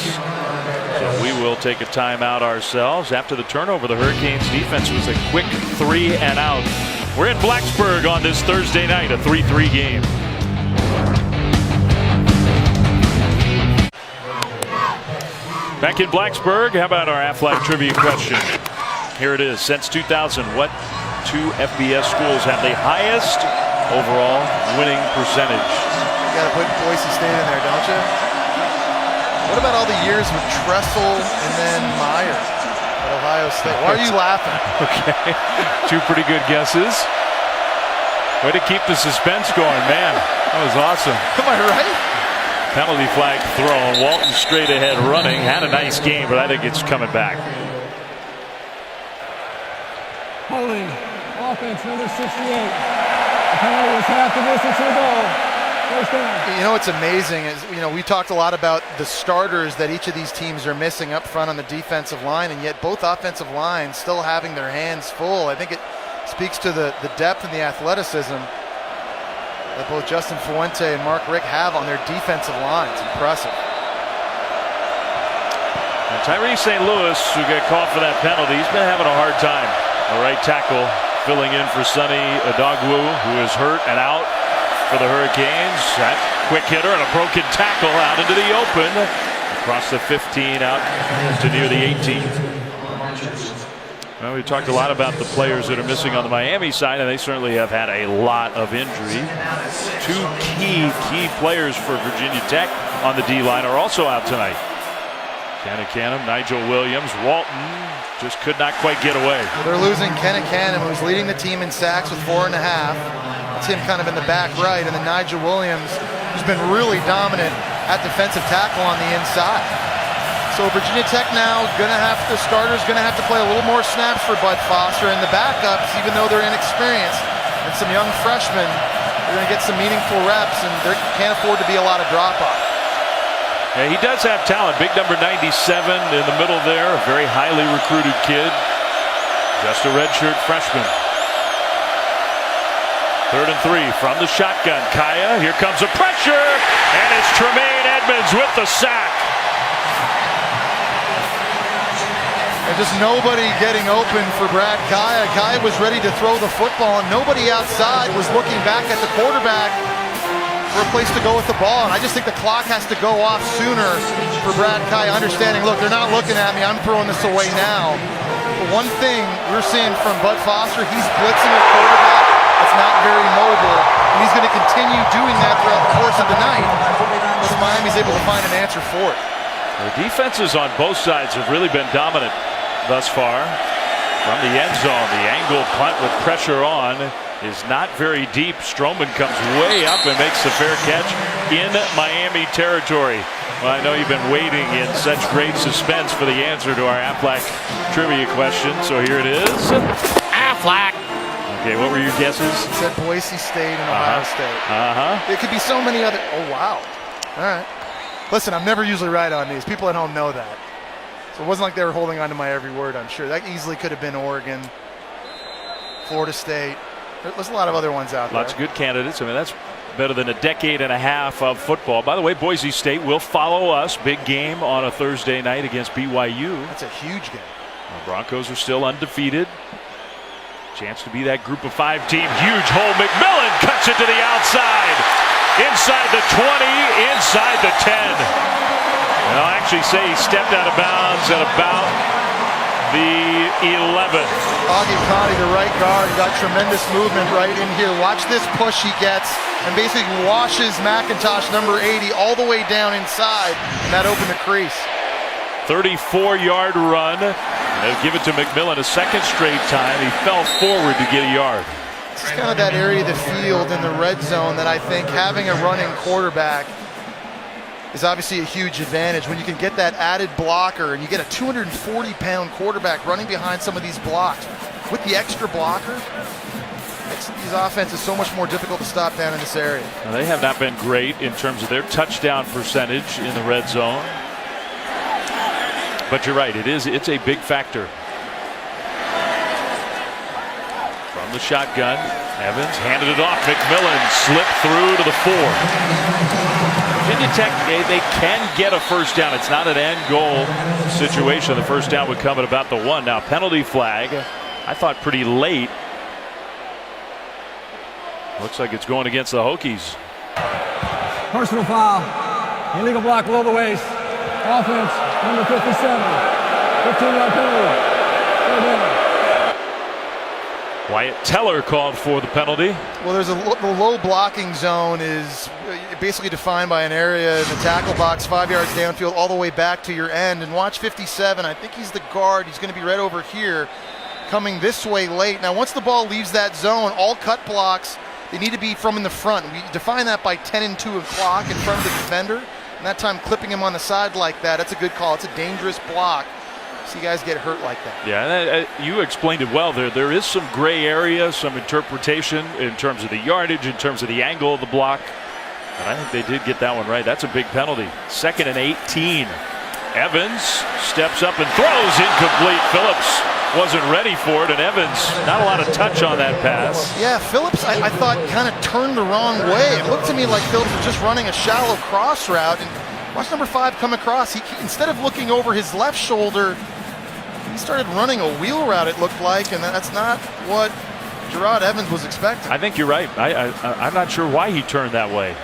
So we will take a timeout ourselves. After the turnover, the Hurricanes defense was a quick 3 and out. We're in Blacksburg on this Thursday night, a 3-3 game. Back in Blacksburg, how about our Aflac trivia question? Here it is. Since 2000, what 2 FBS schools have the highest overall winning percentage?
You got to put Boise State in there, don't you? What about all the years with Tressel and then Meyer at Ohio State? Why are you laughing?
Okay, 2 pretty good guesses. Way to keep the suspense going, man. That was awesome.
Am I right?
Penalty flag thrown. Walton straight ahead running. Had a nice game, but I think it's coming back.
Holding offense number 68. The penalty was half the distance to the goal. First down.
You know what's amazing is, we talked a lot about the starters that each of these teams are missing up front on the defensive line, and yet both offensive lines still having their hands full. I think it speaks to the depth and the athleticism that both Justin Fuente and Mark Richt have on their defensive lines. Impressive.
And Tyree St. Louis, who got caught for that penalty, he's been having a hard time. The right tackle filling in for Sonny Adogwu, who is hurt and out for the Hurricanes. That quick hitter and a broken tackle out into the open. Across the 15 out to near the 18. Well, we talked a lot about the players that are missing on the Miami side, and they certainly have had a lot of injury. 2 key players for Virginia Tech on the D-line are also out tonight. Cannon, Nigel Williams, Walton just could not quite get away.
They're losing Cannon, who's leading the team in sacks with 4.5. That's him kind of in the back right, and then Nigel Williams, who's been really dominant at defensive tackle on the inside. So Virginia Tech now the starters gonna have to play a little more snaps for Bud Foster, and the backups, even though they're inexperienced, and some young freshmen, they're gonna get some meaningful reps, and they can't afford to be a lot of drop-off.
Yeah, he does have talent. Big number 97 in the middle there, a very highly recruited kid. Just a redshirt freshman. 3rd and 3 from the shotgun. Kaya, here comes the pressure, and it's Tremaine Edmonds with the sack.
And just nobody getting open for Brad Kaya. Kaya was ready to throw the football, and nobody outside was looking back at the quarterback for a place to go with the ball. And I just think the clock has to go off sooner for Brad Kaya, understanding, look, they're not looking at me, I'm throwing this away now. But one thing we're seeing from Bud Foster, he's blitzing a quarterback that's not very mobile, and he's going to continue doing that throughout the course of the night. So Miami's able to find an answer for it.
The defenses on both sides have really been dominant thus far. From the end zone, the angled punt with pressure on is not very deep. Stroman comes way up and makes the fair catch in Miami territory. Well, I know you've been waiting in such great suspense for the answer to our Aflac trivia question, so here it is. Aflac. Okay, what were your guesses?
It said Boise State and Ohio State. It could be so many other. Oh, wow. All right. Listen, I'm never usually right on these. People at home know that. So it wasn't like they were holding on to my every word, I'm sure. That easily could have been Oregon, Florida State. There's a lot of other ones out there.
Lots of good candidates. I mean, that's better than a decade and a half of football. By the way, Boise State will follow us. Big game on a Thursday night against BYU.
That's a huge game.
The Broncos are still undefeated. Chance to be that group of 5 team. Huge hole. McMillan cuts it to the outside. Inside the 20, inside the 10. And I'll actually say he stepped out of bounds at about the 11th.
Augie Conti, the right guard, got tremendous movement right in here. Watch this push he gets and basically washes McIntosh, number 80, all the way down inside, and that opened the crease.
34-yard run. They'll give it to McMillan a second straight time. He fell forward to get a yard.
It's kind of that area of the field in the red zone that I think having a running quarterback is obviously a huge advantage. When you can get that added blocker and you get a 240-pound quarterback running behind some of these blocks with the extra blocker, makes these offenses so much more difficult to stop down in this area.
Now, they have not been great in terms of their touchdown percentage in the red zone. But you're right, it's a big factor. From the shotgun, Evans handed it off. McMillan slipped through to the 4. Virginia Tech, they can get a first down. It's not an end goal situation. The first down would come at about the 1. Now penalty flag, I thought pretty late. Looks like it's going against the Hokies.
Personal foul. Illegal block below the waist. Offense, number 57. 15-yard penalty. Third down.
Wyatt Teller called for the penalty.
Well, there's the low blocking zone is basically defined by an area in the tackle box 5 yards downfield all the way back to your end. And watch 57. I think he's the guard. He's going to be right over here coming this way late. Now, once the ball leaves that zone, all cut blocks, they need to be from in the front. We define that by 10 and 2 o'clock in front of the defender. And that time clipping him on the side like that, that's a good call. It's a dangerous block. See guys get hurt like that.
Yeah, you explained it well there. There is some gray area, some interpretation in terms of the yardage, in terms of the angle of the block. And I think they did get that one right. That's a big penalty. 2nd and 18. Evans steps up and throws incomplete. Phillips wasn't ready for it, and Evans, not a lot of touch on that pass.
Yeah, Phillips, I thought kind of turned the wrong way. It looked to me like Phillips was just running a shallow cross route. And watch number 5 come across. He instead of looking over his left shoulder, he started running a wheel route, it looked like, and that's not what Gerard Evans was expecting.
I think you're right. I'm not sure why he turned that way.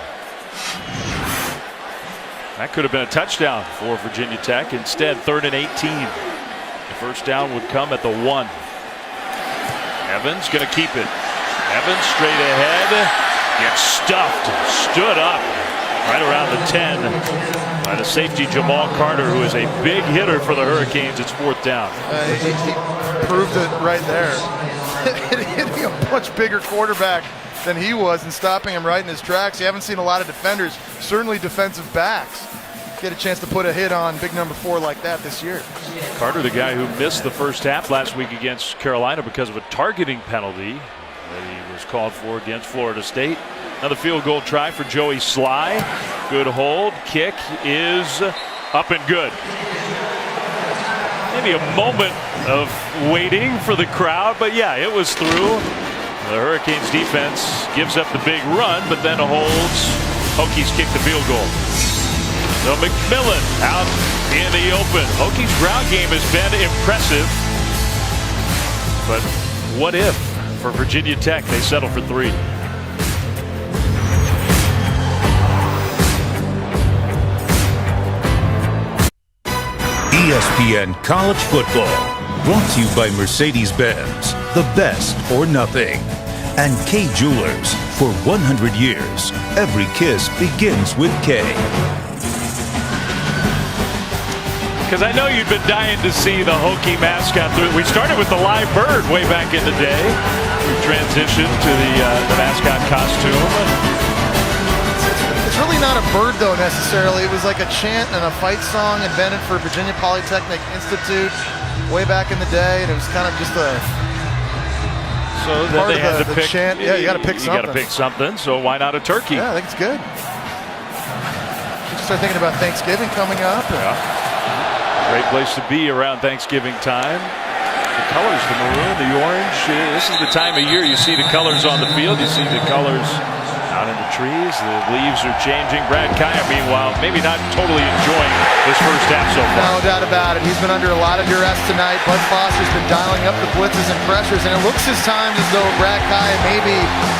That could have been a touchdown for Virginia Tech. Instead, 3rd and 18. The first down would come at the 1. Evans going to keep it. Evans straight ahead. Gets stuffed. Stood up right around the 10 by the safety Jamal Carter, who is a big hitter for the Hurricanes. It's 4th down.
He proved it right there. Hitting a much bigger quarterback than he was and stopping him right in his tracks. You haven't seen a lot of defenders, certainly defensive backs, get a chance to put a hit on big number 4 like that this year.
Carter, the guy who missed the first half last week against Carolina because of a targeting penalty that he was called for against Florida State. Another field goal try for Joey Sly. Good hold. Kick is up and good. Maybe a moment of waiting for the crowd, but yeah, it was through. The Hurricanes defense gives up the big run, but then holds. Hokies kick the field goal. So McMillan out in the open. Hokies ground game has been impressive, but what if for Virginia Tech they settle for 3?
ESPN College Football, brought to you by Mercedes-Benz, the best or nothing. And Kay Jewelers, for 100 years, every kiss begins with Kay.
Because I know you've been dying to see the Hokie mascot through. We started with the live bird way back in the day. We transitioned to the mascot costume.
It's really not a bird, though, necessarily. It was like a chant and a fight song invented for Virginia Polytechnic Institute way back in the day, and it was kind of just a
so then they had to pick.
Chant. Yeah, you got to pick something.
You got to pick something. So why not a turkey?
Yeah, I think it's good. You start thinking about Thanksgiving coming up.
Yeah. Great place to be around Thanksgiving time. The colors, the maroon, the orange. This is the time of year you see the colors on the field. You see the colors Out in the trees, the leaves are changing. Brad Kaaya, meanwhile, maybe not totally enjoying this first half so far.
No doubt about it. He's been under a lot of duress tonight. Bud Foster's been dialing up the blitzes and pressures, and it looks at times as though Brad Kaaya maybe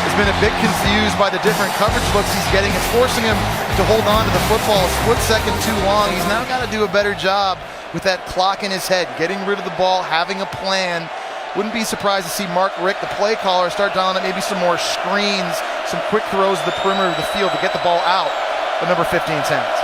has been a bit confused by the different coverage looks he's getting. It's forcing him to hold on to the football a split second too long. He's now got to do a better job with that clock in his head, getting rid of the ball, having a plan. Wouldn't be surprised to see Mark Richt, the play caller, start dialing up maybe some more screens, some quick throws to the perimeter of the field to get the ball out of number 15's hands.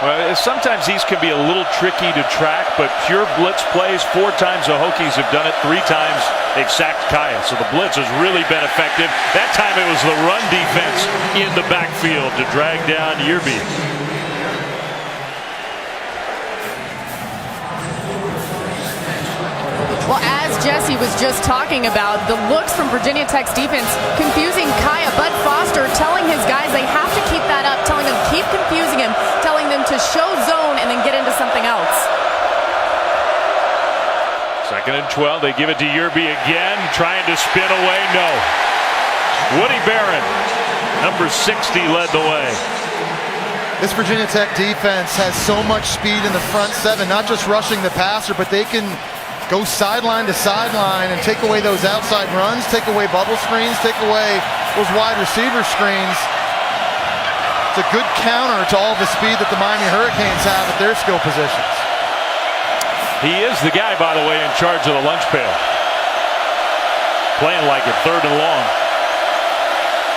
Well, sometimes these can be a little tricky to track, but pure blitz plays, 4 times the Hokies have done it, 3 times they've sacked Kaaya. So the blitz has really been effective. That time it was the run defense in the backfield to drag down Yerby.
Well, as Jesse was just talking about, the looks from Virginia Tech's defense confusing Kaaya. Bud Foster telling his guys they have to keep that up, telling them keep confusing him, telling them to show zone and then get into something else.
2nd and 12, they give it to Yerby again, trying to spin away, no. Woody Barron, number 60, led the way.
This Virginia Tech defense has so much speed in the front 7, not just rushing the passer, but they can go sideline to sideline and take away those outside runs, take away bubble screens, take away those wide receiver screens. It's a good counter to all the speed that the Miami Hurricanes have at their skill positions.
He is the guy, by the way, in charge of the lunch pail. Playing like it, 3rd and long.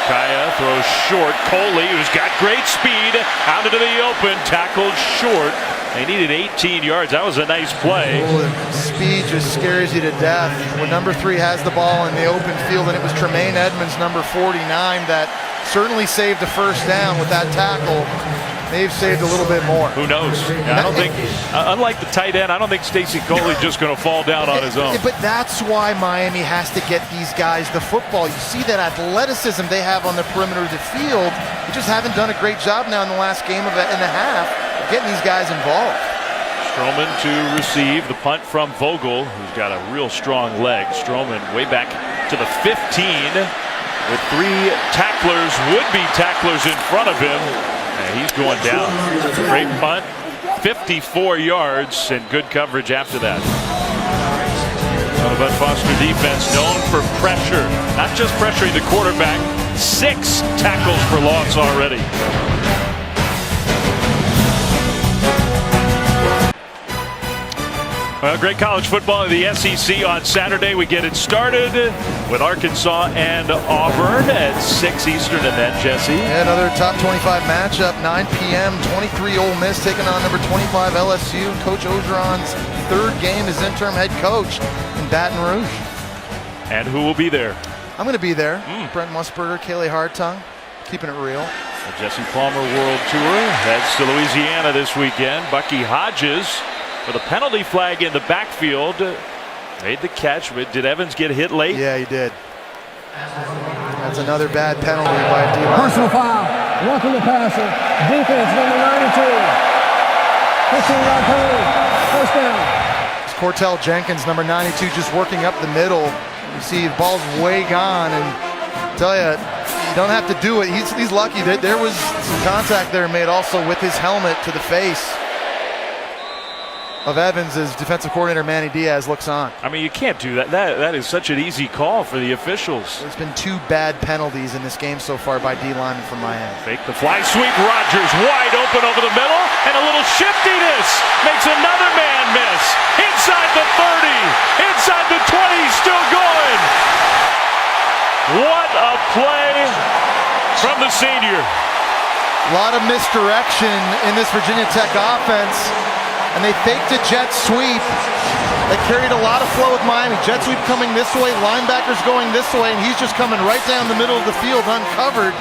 Kaaya throws short. Coley, who's got great speed, out into the open, tackled short. They needed 18 yards. That was a nice play.
Oh, speed just scares you to death. When number 3 has the ball in the open field, and it was Tremaine Edmonds, number 49, that certainly saved the first down with that tackle. They've saved a little bit more.
Who knows? I don't think, unlike the tight end, I don't think Stacy Coley's just going to fall down on his own.
But that's why Miami has to get these guys the football. You see that athleticism they have on the perimeter of the field. They just haven't done a great job now in the last game and a half of getting these guys involved.
Stroman to receive the punt from Vogel, who's got a real strong leg. Stroman way back to the 15 with 3 tacklers, would-be tacklers in front of him. And he's going down. Great punt, 54 yards, and good coverage after that. So the Bud Foster defense known for pressure, not just pressuring the quarterback, 6 tackles for loss already. Well, great college football in the SEC on Saturday. We get it started with Arkansas and Auburn at 6 Eastern, and then Jesse.
Yeah, another top 25 matchup, 9 p.m. 23 Ole Miss taking on number 25 LSU. Coach Orgeron's 3rd game as interim head coach in Baton Rouge.
And who will be there?
I'm going to be there. Brent Musburger, Kaylee Hartung, keeping it real.
The Jesse Palmer World Tour heads to Louisiana this weekend. Bucky Hodges with a penalty flag in the backfield. Made the catch, but did Evans get hit late?
Yeah, he did. That's another bad penalty by D-line.
Personal foul. Roughing the passer. Defense number 92. 15-yard penalty. First down.
It's Cortell Jenkins, number 92, just working up the middle. You see the ball's way gone, and I tell you, you don't have to do it. He's lucky that there was some contact there made also with his helmet to the face of Evans as defensive coordinator Manny Diaz looks on.
I mean, you can't do that. That is such an easy call for the officials.
There's been 2 bad penalties in this game so far by D-linemen from Miami.
Fake the fly sweep. Rodgers wide open over the middle, and a little shiftiness makes another man miss. Inside the 30, inside the 20, still going. What a play from the senior.
A lot of misdirection in this Virginia Tech offense. And they faked a jet sweep that carried a lot of flow with Miami. Jet sweep coming this way, linebackers going this way, and he's just coming right down the middle of the field uncovered.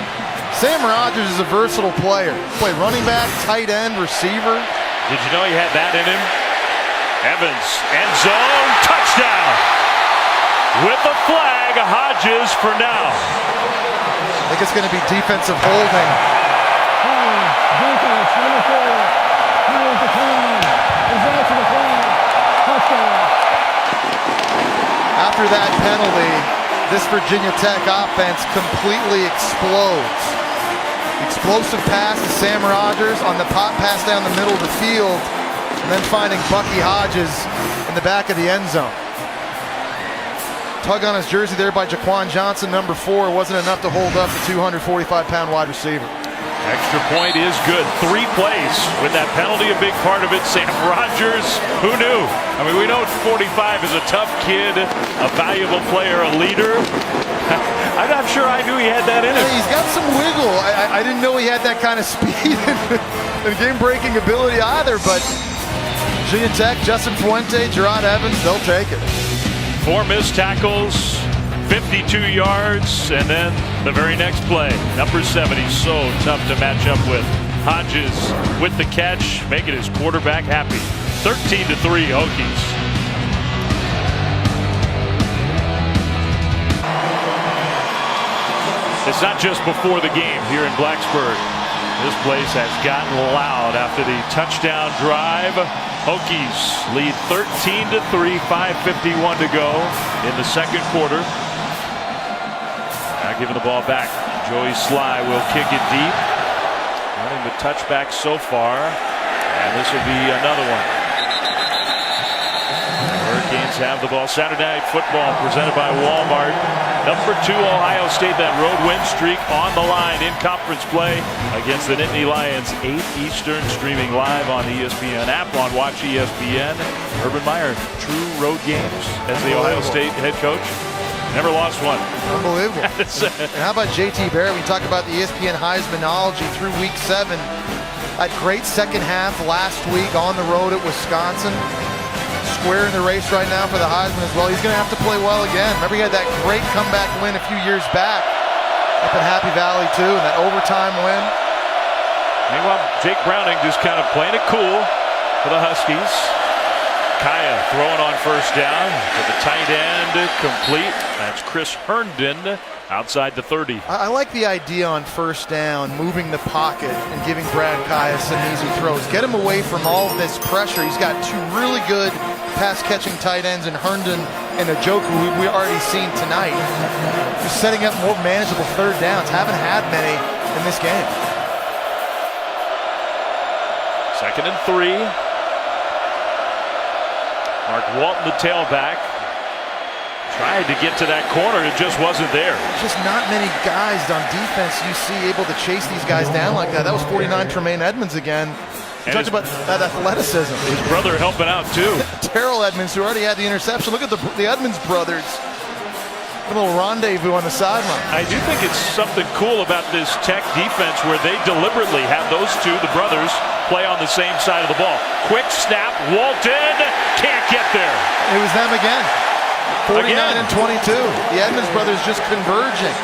Sam Rodgers is a versatile player. Play running back, tight end, receiver.
Did you know he had that in him? Evans, end zone, touchdown. With the flag, Hodges for now.
I think it's going to be defensive holding.
Defense number 4. Holland to climb. Results of the flag. Touchdown.
After that penalty, this Virginia Tech offense completely explodes. Explosive pass to Sam Rogers on the pop pass down the middle of the field, and then finding Bucky Hodges in the back of the end zone. Tug on his jersey there by Jaquan Johnson, number 4, wasn't enough to hold up the 245-pound wide receiver.
Extra point is good. 3 plays with that penalty, a big part of it. Sam Rogers, who knew? I mean, we know 45 is a tough kid, a valuable player, a leader. I'm not sure I knew he had that in him.
He's got some wiggle. I didn't know he had that kind of speed and game-breaking ability either, but Virginia Tech, Justin Fuente, Gerard Evans, they'll take it.
4 missed tackles, 52 yards, and then the very next play, number 70, so tough to match up with. Hodges with the catch, making his quarterback happy. 13-3 Hokies. It's not just before the game here in Blacksburg. This place has gotten loud after the touchdown drive. Hokies lead 13-3, 5:51 to go in the second quarter. Now giving the ball back. Joey Sly will kick it deep. Running the touchback so far. And this will be another one. Hurricanes have the ball. Saturday Night Football presented by Walmart. Number 2 Ohio State, that road win streak on the line in conference play against the Nittany Lions. 8 Eastern, streaming live on the ESPN app on Watch ESPN. Urban Meyer, true road games as the Ohio State head coach. Never lost one.
Unbelievable. And how about JT Barrett? We talk about the ESPN Heismanology through week 7. That great second half last week on the road at Wisconsin. Square in the race right now for the Heisman as well. He's going to have to play well again. Remember, he had that great comeback win a few years back up in Happy Valley too, and that overtime win.
Meanwhile, Jake Browning just kind of playing it cool for the Huskies. Kaya throwing on first down to the tight end, complete. That's Chris Herndon outside the 30.
I like the idea on first down, moving the pocket and giving Brad Kaya some easy throws. Get him away from all of this pressure. He's got 2 really good pass-catching tight ends in Herndon and Njoku, who we already seen tonight. Just setting up more manageable third downs. Haven't had many in this game.
2nd and 3. Mark Walton, the tailback, tried to get to that corner. It just wasn't there.
Just not many guys on defense you see able to chase these guys down like that. That was 49 Tremaine Edmonds again. You talked about that athleticism.
His brother helping out too.
Terrell Edmonds, who already had the interception. Look at the Edmonds brothers. A little rendezvous on the sideline.
I do think it's something cool about this Tech defense where they deliberately have those two, the brothers, play on the same side of the ball. Quick snap, Walton can't get there.
It was them again. 49 and 22. The Edmonds brothers just converging.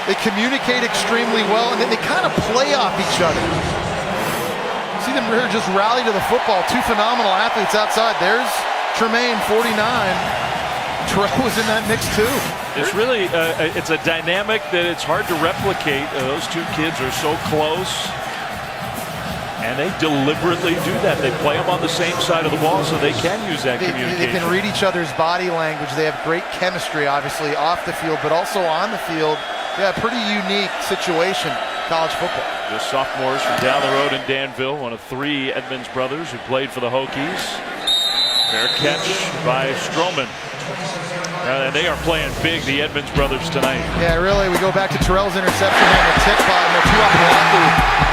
They communicate extremely well, and then they kind of play off each other. See them here just rally to the football. 2 phenomenal athletes outside. There's Tremaine, 49. Terrell was in that mix too.
It's really, it's a dynamic that it's hard to replicate. Those 2 kids are so close. And they deliberately do that. They play them on the same side of the ball so they can use that communication.
They can read each other's body language. They have great chemistry, obviously, off the field, but also on the field. Yeah, pretty unique situation, college football.
Just sophomores from down the road in Danville, one of 3 Edmonds brothers who played for the Hokies. Fair catch by Stroman. And they are playing big, the Edmonds brothers, tonight.
Yeah, really, we go back to Terrell's interception on the tip bottom. They're 2 off the locker.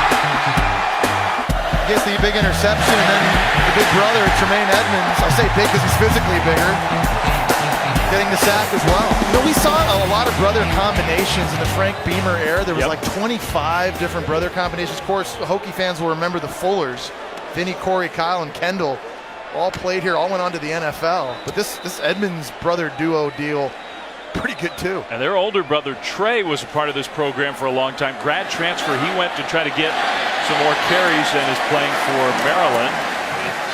Gets the big interception, and then the big brother, Tremaine Edmonds. I say big because he's physically bigger, getting the sack as well. You know, we saw a lot of brother combinations in the Frank Beamer era. There was like 25 different brother combinations. Of course, Hokie fans will remember the Fullers. Vinny, Corey, Kyle, and Kendall all played here, all went on to the NFL. But this Edmonds brother duo deal, pretty good too.
And their older brother Trey was a part of this program for a long time. Grad transfer, he went to try to get some more carries and is playing for Maryland.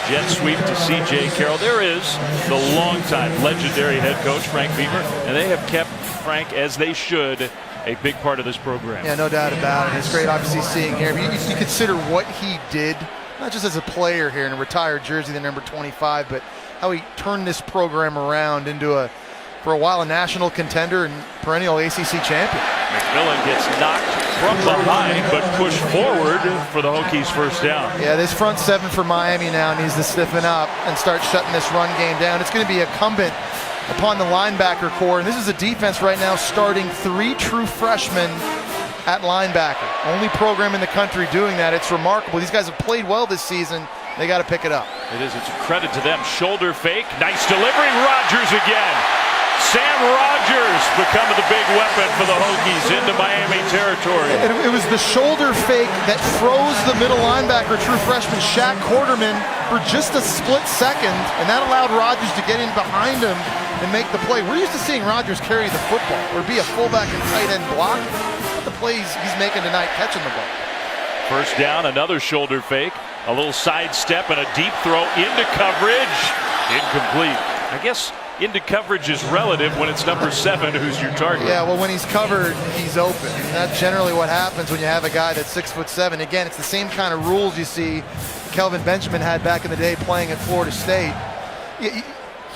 Jet sweep to C.J. Carroll. There is the longtime legendary head coach Frank Beamer, and they have kept Frank, as they should, a big part of this program.
Yeah, no doubt about it. It's great obviously seeing here. You consider what he did, not just as a player here in a retired jersey, the number 25, but how he turned this program around into a for a while a national contender and perennial ACC champion.
McMillan gets knocked from behind, but pushed forward for the Hokies first down.
Yeah, this front seven for Miami now needs to stiffen up and start shutting this run game down. It's going to be incumbent upon the linebacker core, and this is a defense right now starting 3 true freshmen at linebacker. Only program in the country doing that. It's remarkable. These guys have played well this season. They got to pick it up.
It is. It's a credit to them. Shoulder fake. Nice delivery. Rodgers again. Sam Rodgers becoming the big weapon for the Hokies into Miami territory.
It was the shoulder fake that froze the middle linebacker, true freshman Shaq Quarterman, for just a split second, and that allowed Rodgers to get in behind him and make the play. We're used to seeing Rodgers carry the football or be a fullback and tight end block. Not the plays he's making tonight catching the ball.
First down, another shoulder fake, a little sidestep and a deep throw into coverage. Incomplete. I guess into coverage is relative when it's number 7 who's your target.
Yeah, well, when he's covered, he's open. And that's generally what happens when you have a guy that's 6'7". Again, it's the same kind of rules you see Kelvin Benjamin had back in the day playing at Florida State.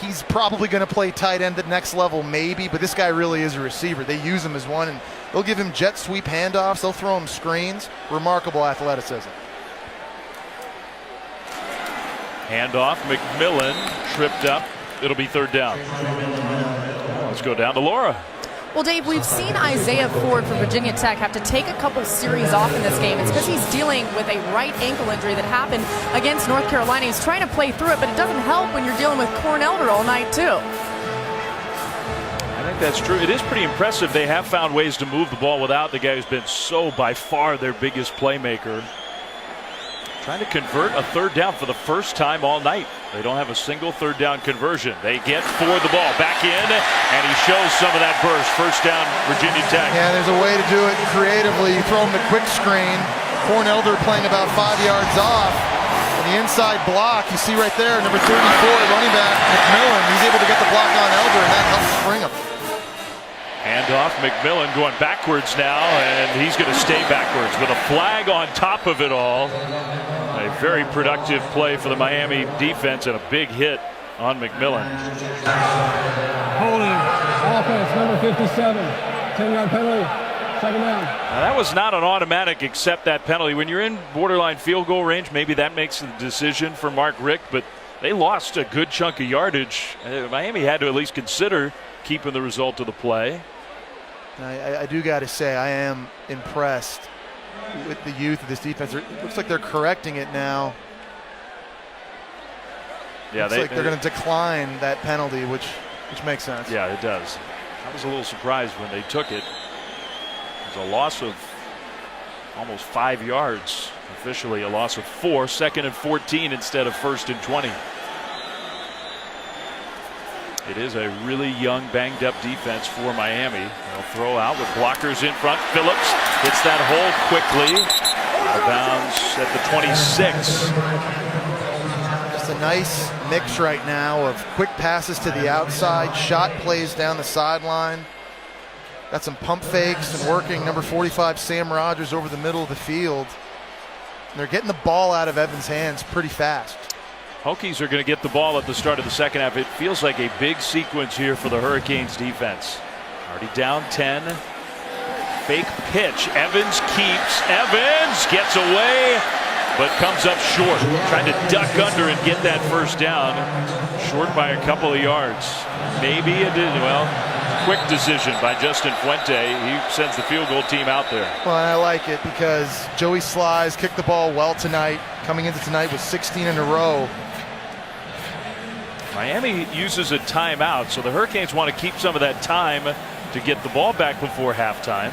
He's probably going to play tight end at next level, maybe, but this guy really is a receiver. They use him as one, and they'll give him jet sweep handoffs. They'll throw him screens. Remarkable athleticism.
Handoff, McMillan tripped up. It'll be third down. Let's go down to Laura.
Well, Dave, we've seen Isaiah Ford for Virginia Tech have to take a couple series off in this game. It's because he's dealing with a right ankle injury that happened against North Carolina. He's trying to play through it, but it doesn't help when you're dealing with Corn Elder all night, too.
I think that's true. It is pretty impressive. They have found ways to move the ball without the guy who's been so by far their biggest playmaker. Trying to convert a third down for the first time all night. They don't have a single third down conversion. They get Ford the ball back in, and he shows some of that burst. First down, Virginia Tech.
Yeah, there's a way to do it creatively. You throw him the quick screen. Corn Elder playing about 5 yards off. And the inside block, you see right there, number 34, running back McMillan. He's able to get the block on Elder, and that helps spring him.
Handoff, McMillan going backwards now, and he's going to stay backwards with a flag on top of it all. A very productive play for the Miami defense and a big hit on McMillan.
Holding, offense, number 57, 10-yard penalty, second down.
Now that was not an automatic accept that penalty. When you're in borderline field goal range, maybe that makes the decision for Mark Richt, but they lost a good chunk of yardage. Miami had to at least consider keeping the result of the play.
I do got to say, I am impressed with the youth of this defense. It looks like they're correcting it now.
Yeah,
they're going to decline that penalty, which makes sense.
Yeah, it does. I was a little surprised when they took it. It was a loss of almost 5 yards. Officially a loss of 4, 2nd and 14 instead of 1st and 20. It is a really young, banged-up defense for Miami. They'll throw out with blockers in front. Phillips hits that hole quickly. Out of bounds at the 26.
Just a nice mix right now of quick passes to the outside, shot plays down the sideline. Got some pump fakes and working number 45, Sam Rodgers, over the middle of the field. And they're getting the ball out of Evans' hands pretty fast.
Hokies are going to get the ball at the start of the second half. It feels like a big sequence here for the Hurricanes defense. Already down 10. Fake pitch. Evans keeps. Evans gets away, but comes up short. Trying to duck under and get that first down. Short by a couple of yards. Maybe it did. Well, quick decision by Justin Fuente. He sends the field goal team out there.
Well, and I like it because Joey Slies kicked the ball well tonight. Coming into tonight with 16 in a row.
Miami uses a timeout, so the Hurricanes want to keep some of that time to get the ball back before halftime.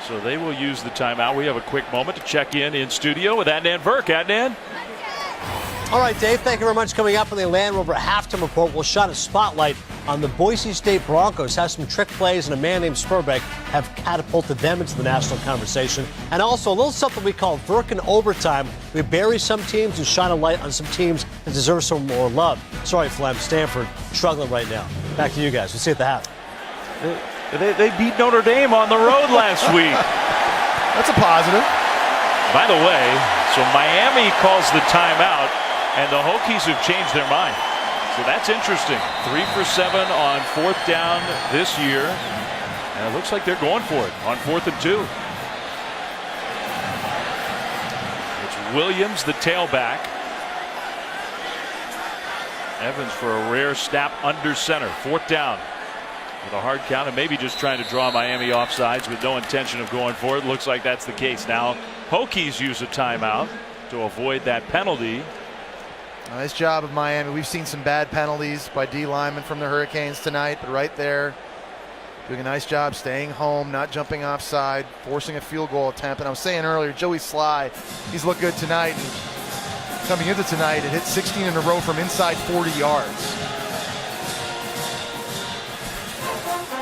So they will use the timeout. We have a quick moment to check in studio with Adnan Virk. Adnan?
All right, Dave, thank you very much. Coming up on the Land Rover halftime report, we'll shine a spotlight on the Boise State Broncos. How some trick plays and a man named Spurbeck have catapulted them into the national conversation. And also a little something we call Virk in Overtime. We bury some teams and shine a light on some teams that deserve some more love. Sorry, Flem, Stanford struggling right now. Back to you guys. We'll see you at the half.
They beat Notre Dame on the road last week.
That's a positive.
By the way, so Miami calls the timeout, and the Hokies have changed their mind. So that's interesting. 3 for 7 on 4th down this year. And it looks like they're going for it on 4th and 2. It's Williams, the tailback. Evans for a rare snap under center. 4th down with a hard count, and maybe just trying to draw Miami offsides with no intention of going for it. Looks like that's the case. Now Hokies use a timeout to avoid that penalty.
Nice job of Miami. We've seen some bad penalties by D linemen from the Hurricanes tonight, but right there doing a nice job staying home, not jumping offside, forcing a field goal attempt. And I was saying earlier, Joey Sly, he's looked good tonight. And coming into tonight, it hit 16 in a row from inside 40 yards.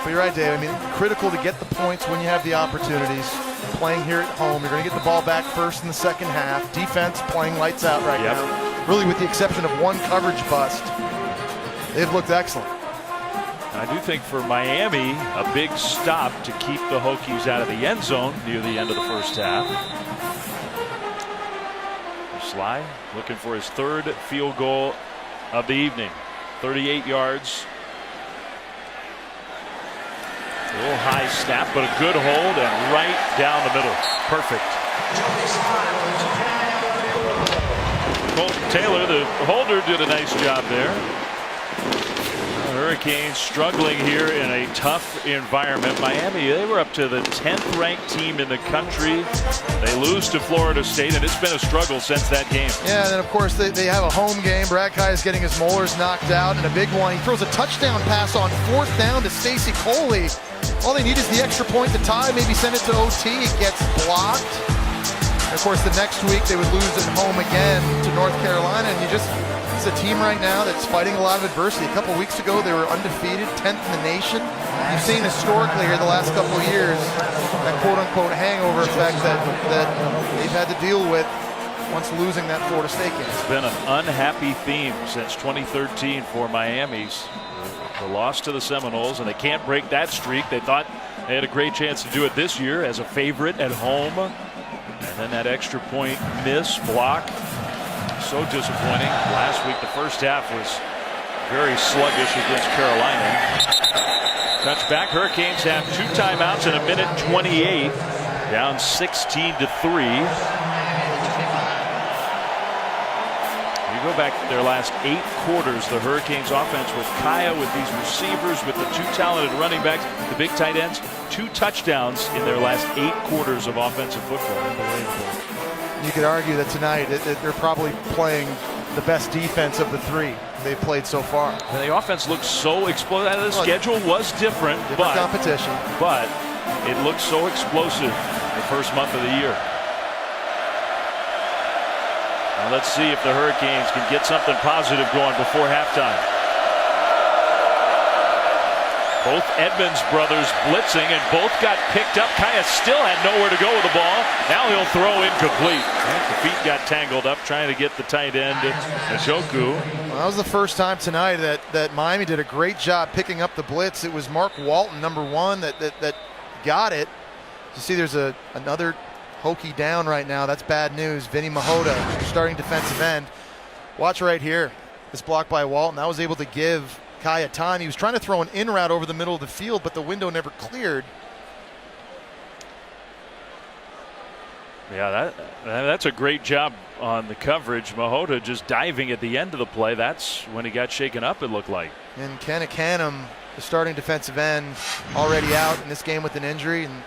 But you're right, Dave. I mean, critical to get the points when you have the opportunities. Playing here at home, you're going to get the ball back first in the second half. Defense playing lights out right now. Really, with the exception of one coverage bust, they've looked excellent.
I do think for Miami, a big stop to keep the Hokies out of the end zone near the end of the first half. Sly looking for his 3rd field goal of the evening. 38 yards. A little high snap, but a good hold and right down the middle. Perfect. Colton Taylor, the holder, did a nice job there. The Hurricanes struggling here in a tough environment. Miami, they were up to the 10th ranked team in the country. They lose to Florida State, and it's been a struggle since that game.
Yeah, and then of course they have a home game. Brad Kai is getting his molars knocked out, and a big one. He throws a touchdown pass on 4th down to Stacy Coley. All they need is the extra point to tie, maybe send it to OT. It gets blocked. And of course, the next week they would lose at home again to North Carolina, and it's a team right now that's fighting a lot of adversity. A couple weeks ago, they were undefeated, 10th in the nation. You've seen historically here the last couple of years that quote-unquote hangover effect that they've had to deal with once losing that Florida State game.
It's been an unhappy theme since 2013 for Miami's. The loss to the Seminoles, and they can't break that streak. They thought they had a great chance to do it this year as a favorite at home. And then that extra point miss, block. So disappointing. Last week, the first half was very sluggish against Carolina. Touchback. Hurricanes have 2 timeouts in 1:28. Down 16-3. You go back to their last 8 quarters, the Hurricanes offense with Kaya, with these receivers, with the 2 talented running backs, the big tight ends, 2 touchdowns in their last 8 quarters of offensive football. Unbelievable.
You could argue that tonight they're probably playing the best defense of the 3 they've played so far.
And the offense looks so explosive. The schedule was different, but
competition.
But it looks so explosive the first month of the year. Now let's see if the Hurricanes can get something positive going before halftime. Both Edmonds brothers blitzing, and both got picked up. Kaya still had nowhere to go with the ball. Now he'll throw incomplete. The feet got tangled up trying to get the tight end, Njoku.
Well, that was the first time tonight that Miami did a great job picking up the blitz. It was Mark Walton, number 1, that got it. You see there's another Hokie down right now. That's bad news. Vinny Mahota, starting defensive end. Watch right here. This block by Walton. That was able to give Kaya time. He was trying to throw an in route over the middle of the field, but the window never cleared.
Yeah, that's a great job on the coverage. Mahota just diving at the end of the play. That's when he got shaken up, it looked like.
And Kenna Canham, the starting defensive end, already out in this game with an injury. And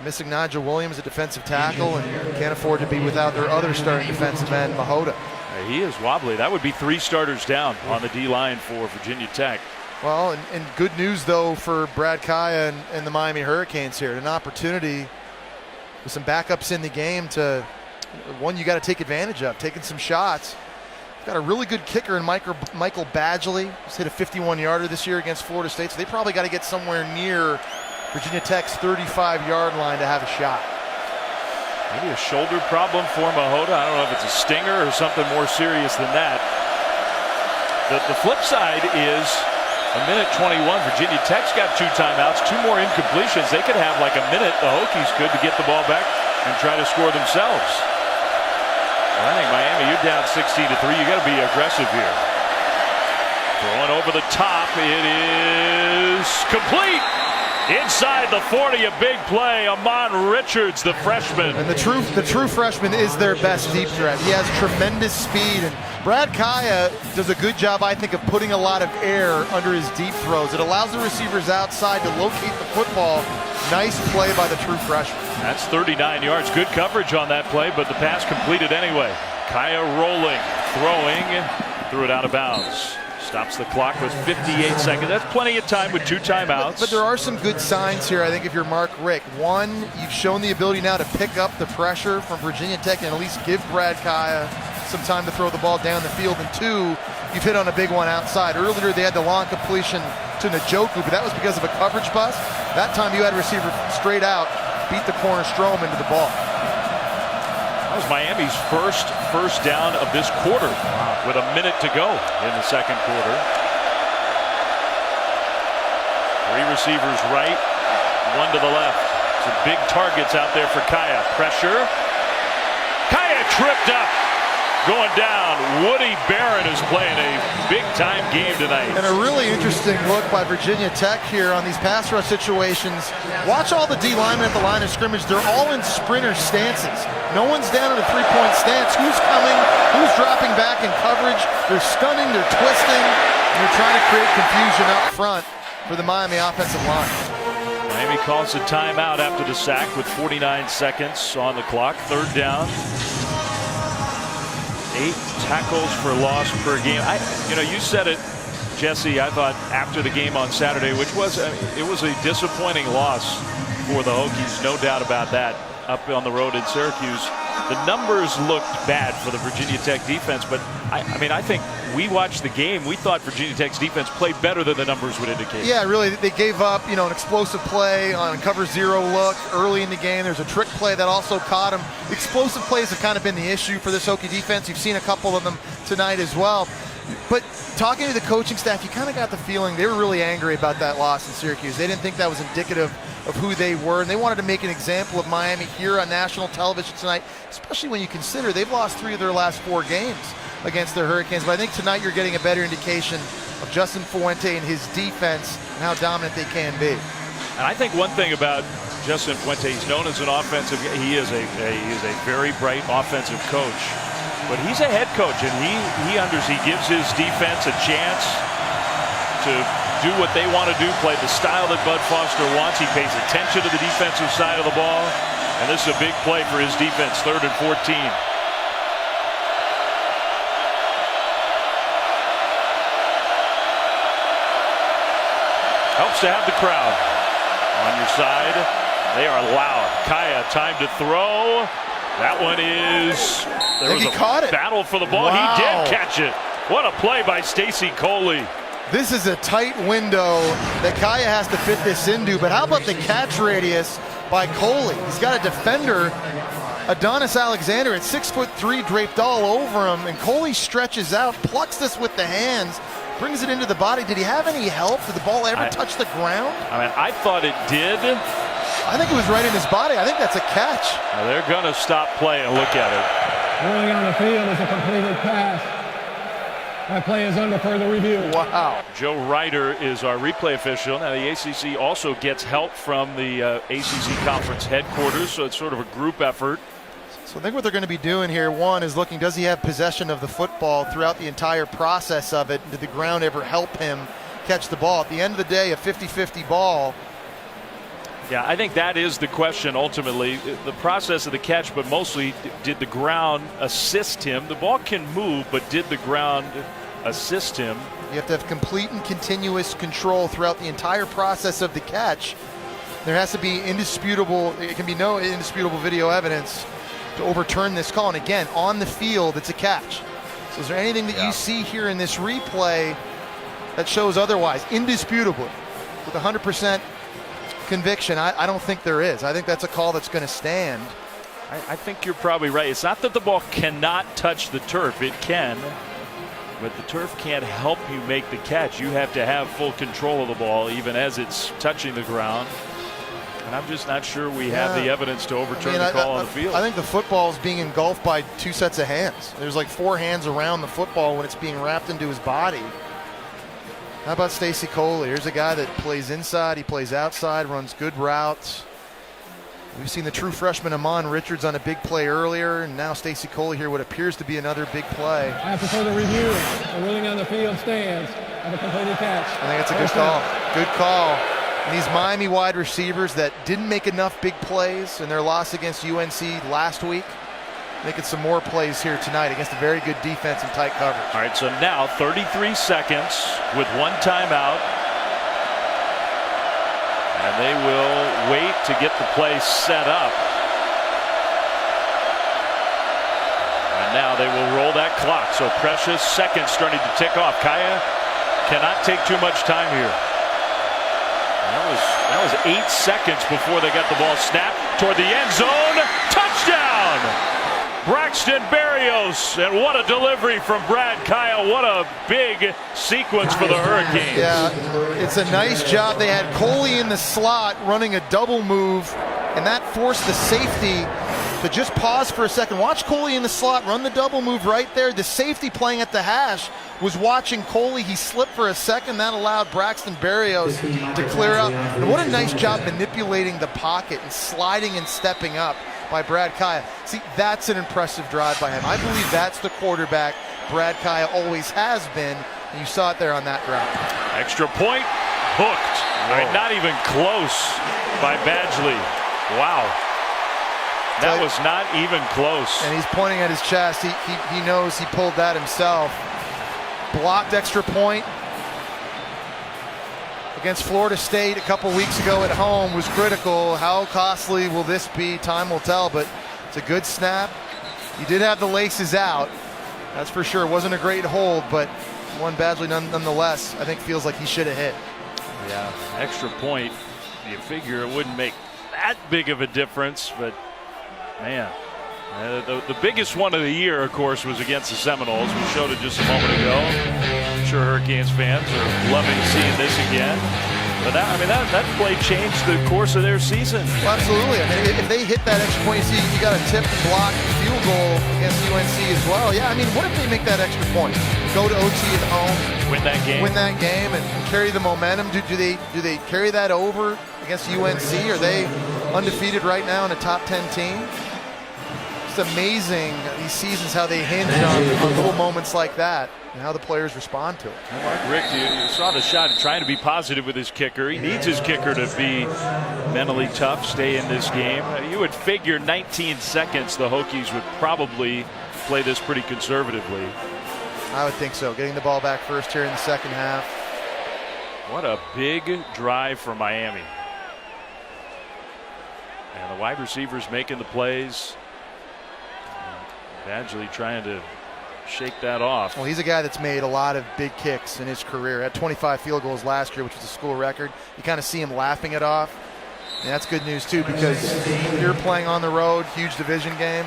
missing Nigel Williams, a defensive tackle, and can't afford to be without their other starting defensive end, Mahota.
He is wobbly. That would be 3 starters down on the D-line for Virginia Tech.
Well, and good news, though, for Brad Kaya and the Miami Hurricanes here. An opportunity with some backups in the game to, one you got to take advantage of, taking some shots. Got a really good kicker in Michael Badgley. He's hit a 51-yarder this year against Florida State, so they probably got to get somewhere near Virginia Tech's 35-yard line to have a shot.
Maybe a shoulder problem for Mahota. I don't know if it's a stinger or something more serious than that. The flip side is 1:21. Virginia Tech's got 2 timeouts, 2 more incompletions. They could have like a minute, the Hokies could, to get the ball back and try to score themselves. Well, I think Miami, you're down 16-3. You got to be aggressive here. Throwing over the top. It is complete. Inside the 40, a big play. Amon Richards, the freshman.
And the true freshman is their best deep threat. He has tremendous speed, and Brad Kaya does a good job, I think, of putting a lot of air under his deep throws. It allows the receivers outside to locate the football. Nice play by the true freshman.
That's 39 yards. Good coverage on that play, but the pass completed anyway. Kaya rolling, throwing, threw it out of bounds. Stops the clock with 58 seconds. That's plenty of time with 2 timeouts.
But there are some good signs here, I think, if you're Mark Richt. One, you've shown the ability now to pick up the pressure from Virginia Tech and at least give Brad Kaya some time to throw the ball down the field. And 2, you've hit on a big one outside. Earlier, they had the long completion to Njoku, but that was because of a coverage bust. That time, you had a receiver straight out, beat the corner Strom into the ball.
That was Miami's first down of this quarter with a minute to go in the second quarter. 3 receivers right, 1 to the left. Some big targets out there for Kaya. Pressure. Kaya tripped up. Going down. Woody Barron is playing a big-time game tonight.
And a really interesting look by Virginia Tech here on these pass rush situations. Watch all the D linemen at the line of scrimmage. They're all in sprinter stances. No one's down in a 3-point stance. Who's coming? Who's dropping back in coverage? They're stunning. They're twisting. And they're trying to create confusion up front for the Miami offensive line.
Miami calls a timeout after the sack with 49 seconds on the clock. 3rd down. 8 tackles for loss per game. You said it, Jesse. I thought after the game on Saturday, which was it was a disappointing loss for the Hokies, no doubt about that. Up on the road in Syracuse, the numbers looked bad for the Virginia Tech defense, but I think we watched the game. We thought Virginia Tech's defense played better than the numbers would indicate.
Yeah, really, they gave up, an explosive play on a cover 0 look early in the game. There's a trick play that also caught them. Explosive plays have kind of been the issue for this Hokie defense. You've seen a couple of them tonight as well. But talking to the coaching staff, you kind of got the feeling they were really angry about that loss in Syracuse. They didn't think that was indicative of who they were, and they wanted to make an example of Miami here on national television tonight, especially when you consider they've lost 3 of their last 4 games against the Hurricanes. But I think tonight you're getting a better indication of Justin Fuente and his defense and how dominant they can be.
And I think one thing about Justin Fuente, he's known as an offensive, he is a very bright offensive coach, but he's a head coach, and he gives his defense a chance to do what they want to do, play the style that Bud Foster wants. He pays attention to the defensive side of the ball, and this is a big play for his defense. 3rd and 14. Helps to have the crowd on your side. They are loud. Kaya, time to throw. That one is. There was a battle for the ball. Wow. He did catch it. What a play by Stacy Coley.
This is a tight window that Kaya has to fit this into, but how about the catch radius by Coley? He's got a defender, Adonis Alexander, at 6'3", draped all over him, and Coley stretches out, plucks this with the hands, brings it into the body. Did he have any help? Did the ball ever touch the ground?
I thought it did.
I think it was right in his body. I think that's a catch.
Now they're going to stop play and look at it.
Ruling on the field is a completed pass. That play is under further review.
Wow.
Joe Ryder is our replay official. Now the ACC also gets help from the ACC conference headquarters, so it's sort of a group effort.
So I think what they're going to be doing here, one, is looking, does he have possession of the football throughout the entire process of it? Did the ground ever help him catch the ball? At the end of the day, a 50-50 ball.
Yeah, I think that is the question ultimately. The process of the catch, but mostly did the ground assist him? The ball can move, but did the ground assist him?
You have to have complete and continuous control throughout the entire process of the catch. There has to be indisputable, it can be no indisputable video evidence to overturn this call. And again, on the field, it's a catch. So is there anything that you see here in this replay that shows otherwise? Indisputably, with 100% conviction, I don't think there is. I think that's a call that's going to stand.
I think you're probably right. It's not that the ball cannot touch the turf. It can, but the turf can't help you make the catch. You have to have full control of the ball even as it's touching the ground. And I'm just not sure we have the evidence to overturn the call on the field.
I think the football is being engulfed by 2 sets of hands. There's like 4 hands around the football when it's being wrapped into his body. How about Stacy Coley? Here's a guy that plays inside, he plays outside, runs good routes. We've seen the true freshman Amon Richards on a big play earlier, and now Stacy Coley here, what appears to be another big play.
After further review, the ruling on the field stands of a completed catch.
I think it's a good call. Good call. And these Miami wide receivers that didn't make enough big plays in their loss against UNC last week, making some more plays here tonight against a very good defense and tight coverage.
All right, so now 33 seconds with one timeout. And they will wait to get the play set up. And now they will roll that clock. So precious seconds starting to tick off. Kaya cannot take too much time here. That was 8 seconds before they got the ball snapped toward the end zone. Touchdown! Braxton Berrios, and what a delivery from Brad Kaya. What a big sequence for the Hurricanes.
Yeah, it's a nice job. They had Coley in the slot running a double move, and that forced the safety to just pause for a second. Watch Coley in the slot run the double move right there. The safety playing at the hash was watching Coley. He slipped for a second. That allowed Braxton Berrios to clear up. And what a nice job manipulating the pocket and sliding and stepping up by Brad Kaya. See, that's an impressive drive by him. I believe that's the quarterback Brad Kaya always has been, and you saw it there on that drive.
Extra point, hooked. Right, not even close by Badgley. Wow. That was not even close.
And he's pointing at his chest. He knows he pulled that himself. Blocked extra point against Florida State a couple weeks ago at home was critical. How costly will this be? Time will tell, but it's a good snap. He did have the laces out. That's for sure. It wasn't a great hold, but one Badgley nonetheless, I think feels like he should have hit.
Yeah, extra point. You figure it wouldn't make that big of a difference, but man, the biggest one of the year, of course, was against the Seminoles. We showed it just a moment ago. I'm sure Hurricanes fans are loving seeing this again. But that play changed the course of their season.
Well, absolutely. I mean, if they hit that extra point, you got a tip and block field goal against UNC as well. Yeah, I mean, what if they make that extra point? Go to OT at home,
win that game,
and carry the momentum. Do they carry that over against UNC? Are they undefeated right now and a top 10 team? It's amazing these seasons how they hinge on little moments like that and how the players respond to it.
Mark Richt, you saw the shot trying to be positive with his kicker. He needs his kicker to be mentally tough, stay in this game. You would figure 19 seconds the Hokies would probably play this pretty conservatively.
I would think so. Getting the ball back first here in the second half.
What a big drive for Miami. And the wide receivers making the plays. Badgley trying to shake that off.
Well, he's a guy that's made a lot of big kicks in his career. Had 25 field goals last year, which was a school record. You kind of see him laughing it off. And that's good news, too, because if you're playing on the road, huge division game,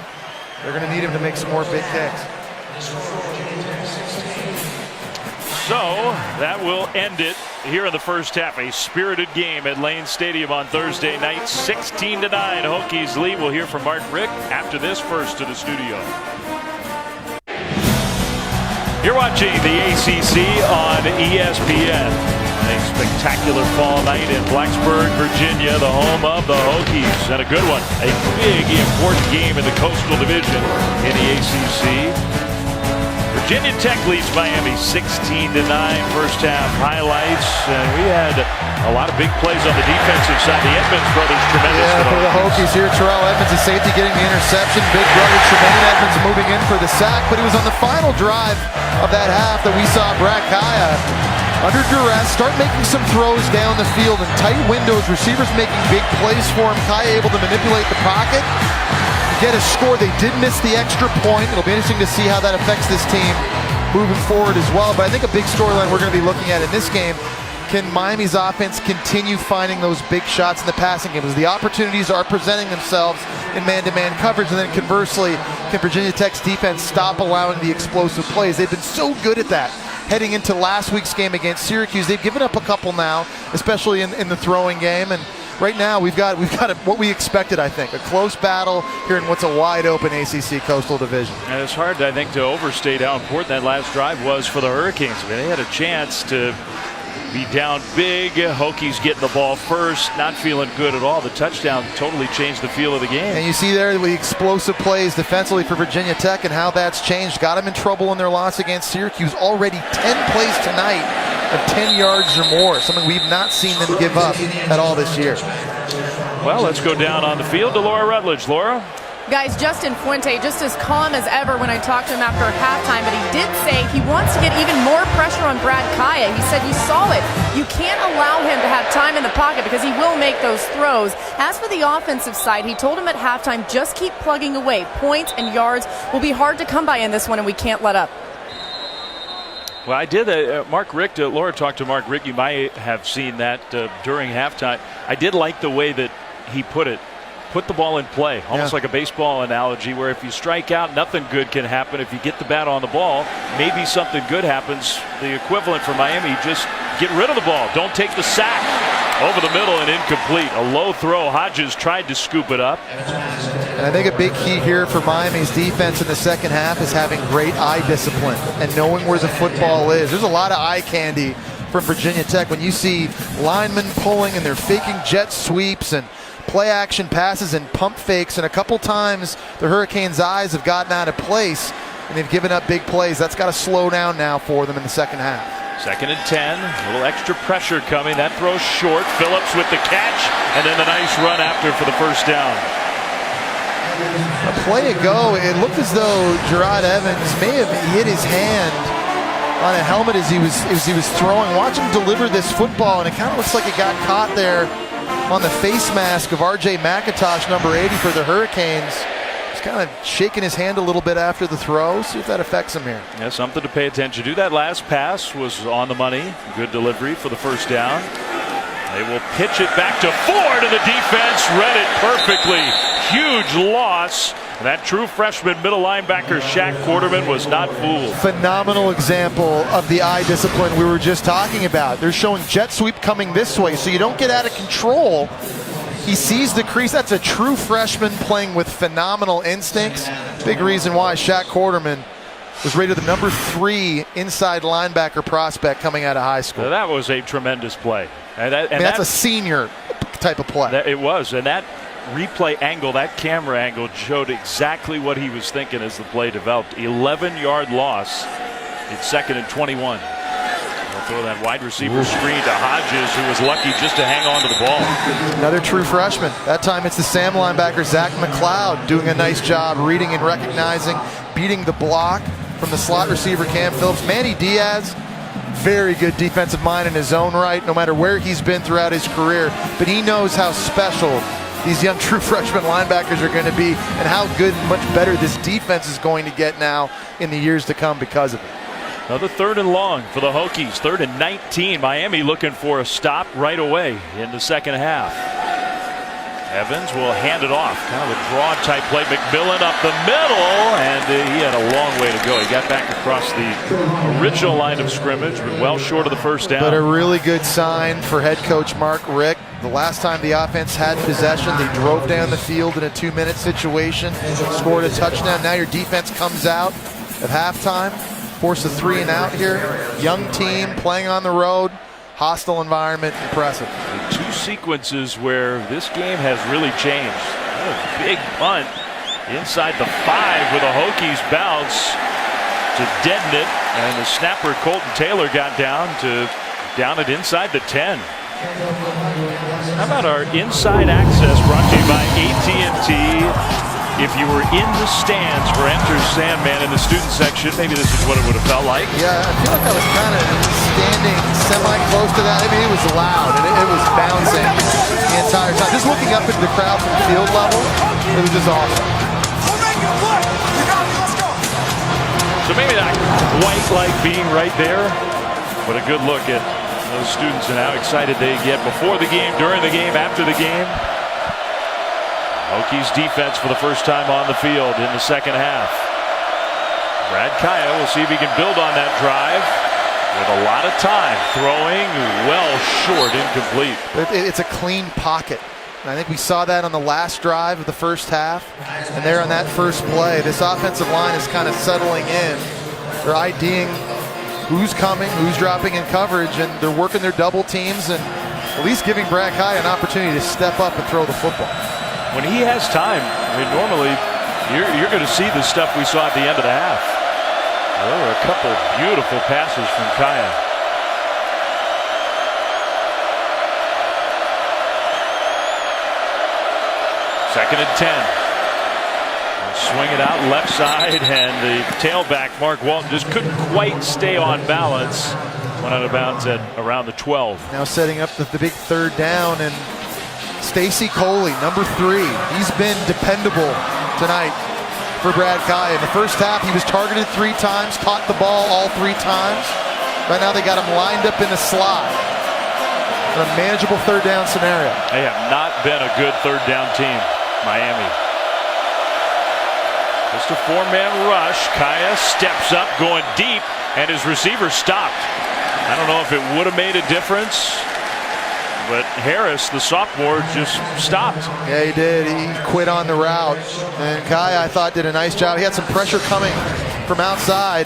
they're going to need him to make some more big kicks.
So that will end it here in the first half. A spirited game at Lane Stadium on Thursday night, 16-9. Hokies lead. We'll hear from Mark Richt after this. First to the studio. You're watching the ACC on ESPN. A spectacular fall night in Blacksburg, Virginia, the home of the Hokies. And a good one. A big, important game in the Coastal Division in the ACC. Virginia Tech leads Miami 16-9. First half highlights. And we had a lot of big plays on the defensive side. The Edmonds brothers tremendous.
Yeah, for the Hokies here. Terrell Edmonds, the safety, getting the interception. Big brother Tremaine Edmonds moving in for the sack. But it was on the final drive of that half that we saw Brad Kaya under duress start making some throws down the field in tight windows. Receivers making big plays for him. Kaya able to manipulate the pocket. Get a score. They did miss the extra point. It'll be interesting to see how that affects this team moving forward as well. But I think a big storyline we're going to be looking at in this game, can Miami's offense continue finding those big shots in the passing game? As the opportunities are presenting themselves in man-to-man coverage, and then conversely, can Virginia Tech's defense stop allowing the explosive plays? They've been so good at that. Heading into last week's game against Syracuse, they've given up a couple now, especially in the throwing game. And right now, we've got what we expected, I think. A close battle here in what's a wide-open ACC Coastal Division.
And it's hard, I think, to overstate how important that last drive was for the Hurricanes. I mean, they had a chance to be down big. Hokies getting the ball first, not feeling good at all. The touchdown totally changed the feel of the game.
And you see there the explosive plays defensively for Virginia Tech and how that's changed. Got them in trouble in their loss against Syracuse. Already 10 plays tonight of 10 yards or more, something we've not seen them give up at all this year.
Well, let's go down on the field to Laura Rutledge. Laura?
Guys, Justin Fuente, just as calm as ever when I talked to him after halftime, but he did say he wants to get even more pressure on Brad Kaya. He said you saw it. You can't allow him to have time in the pocket because he will make those throws. As for the offensive side, he told him at halftime, just keep plugging away. Points and yards will be hard to come by in this one, and we can't let up.
Well, I did. Mark Richt, Laura talked to Mark Richt. You might have seen that during halftime. I did like the way that he put it. Put the ball in play, almost like a baseball analogy, where if you strike out, nothing good can happen. If you get the bat on the ball, maybe something good happens. The equivalent for Miami, just get rid of the ball. Don't take the sack. Over the middle and incomplete. A low throw. Hodges tried to scoop it up.
And I think a big key here for Miami's defense in the second half is having great eye discipline and knowing where the football is. There's a lot of eye candy from Virginia Tech when you see linemen pulling and they're faking jet sweeps and play action passes and pump fakes, and a couple times the Hurricanes' eyes have gotten out of place and they've given up big plays. That's got to slow down now for them in the second half.
2nd and 10, a little extra pressure coming. That throw short. Phillips with the catch, and then the nice run after for the first down.
A play ago, it looked as though Gerard Evans may have hit his hand on a helmet as he was throwing. Watch him deliver this football, and it kind of looks like it got caught there on the face mask of R.J. McIntosh, number 80 for the Hurricanes. He's kind of shaking his hand a little bit after the throw. See if that affects him here.
Yeah, something to pay attention to. That last pass was on the money. Good delivery for the first down. They will pitch it back to Ford, and the defense read it perfectly. Huge loss. That true freshman middle linebacker Shaq Quarterman was not fooled.
Phenomenal example of the eye discipline we were just talking about. They're showing jet sweep coming this way, so you don't get out of control. He sees the crease. That's a true freshman playing with phenomenal instincts. Big reason why Shaq Quarterman was rated the number 3 inside linebacker prospect coming out of high school.
That was a tremendous play.
That's a senior type of play.
It was, and that replay angle, that camera angle, showed exactly what he was thinking as the play developed. 11-yard loss. It's 2nd and 21. They'll throw that wide receiver screen to Hodges, who was lucky just to hang on to the ball.
Another true freshman. That time it's the Sam linebacker, Zach McLeod, doing a nice job reading and recognizing, beating the block from the slot receiver Cam Phillips. Manny Diaz, very good defensive mind in his own right, no matter where he's been throughout his career. But he knows how special these young true freshman linebackers are going to be and how good and much better this defense is going to get now in the years to come because of it.
Another 3rd and long for the Hokies. 3rd and 19. Miami looking for a stop right away in the second half. Evans will hand it off. Kind of a draw type play. McMillan up the middle, and he had a long way to go. He got back across the original line of scrimmage, but well short of the first down.
But a really good sign for head coach Mark Richt. The last time the offense had possession, they drove down the field in a 2-minute situation, scored a touchdown. Now your defense comes out at halftime, force a 3 and out here. Young team playing on the road, hostile environment, impressive.
2 sequences where this game has really changed. A big punt inside the 5 with a Hokies bounce to deaden it, and the snapper Colton Taylor got down it inside the 10. How about our inside access brought to you by AT&T? If you were in the stands for Enter Sandman in the student section, maybe this is what it would have felt like.
Yeah, I feel like I was kind of standing semi-close to that. I mean, it was loud, and it was bouncing the entire time. Just looking up at the crowd from field level, it was just awesome.
So maybe not quite like being right there, but a good look at those students and how excited they get before the game, during the game, after the game. Hokies defense for the first time on the field in the second half. Brad Kaya will see if he can build on that drive with a lot of time. Throwing well short, incomplete.
It's a clean pocket. And I think we saw that on the last drive of the first half. And there on that first play, this offensive line is kind of settling in. They're IDing who's coming, who's dropping in coverage, and they're working their double teams and at least giving Brad Kaaya an opportunity to step up and throw the football.
When he has time, I mean, normally you're going to see the stuff we saw at the end of the half. There were a couple beautiful passes from Kaaya. Second and 10. Swing it out left side, and the tailback Mark Walton just couldn't quite stay on balance. Went out of bounds at around the 12.
Now setting up the big third down, and Stacy Coley, number 3. He's been dependable tonight for Brad Kaaya. In the first half, he was targeted 3 times, caught the ball all 3 times. Right now, they got him lined up in a slot. In a manageable third down scenario.
They have not been a good third down team, Miami. Just a 4-man rush. Kaaya steps up, going deep, and his receiver stopped. I don't know if it would have made a difference, but Harris, the sophomore, just stopped.
Yeah, he did. He quit on the route. And Kaaya, I thought, did a nice job. He had some pressure coming from outside.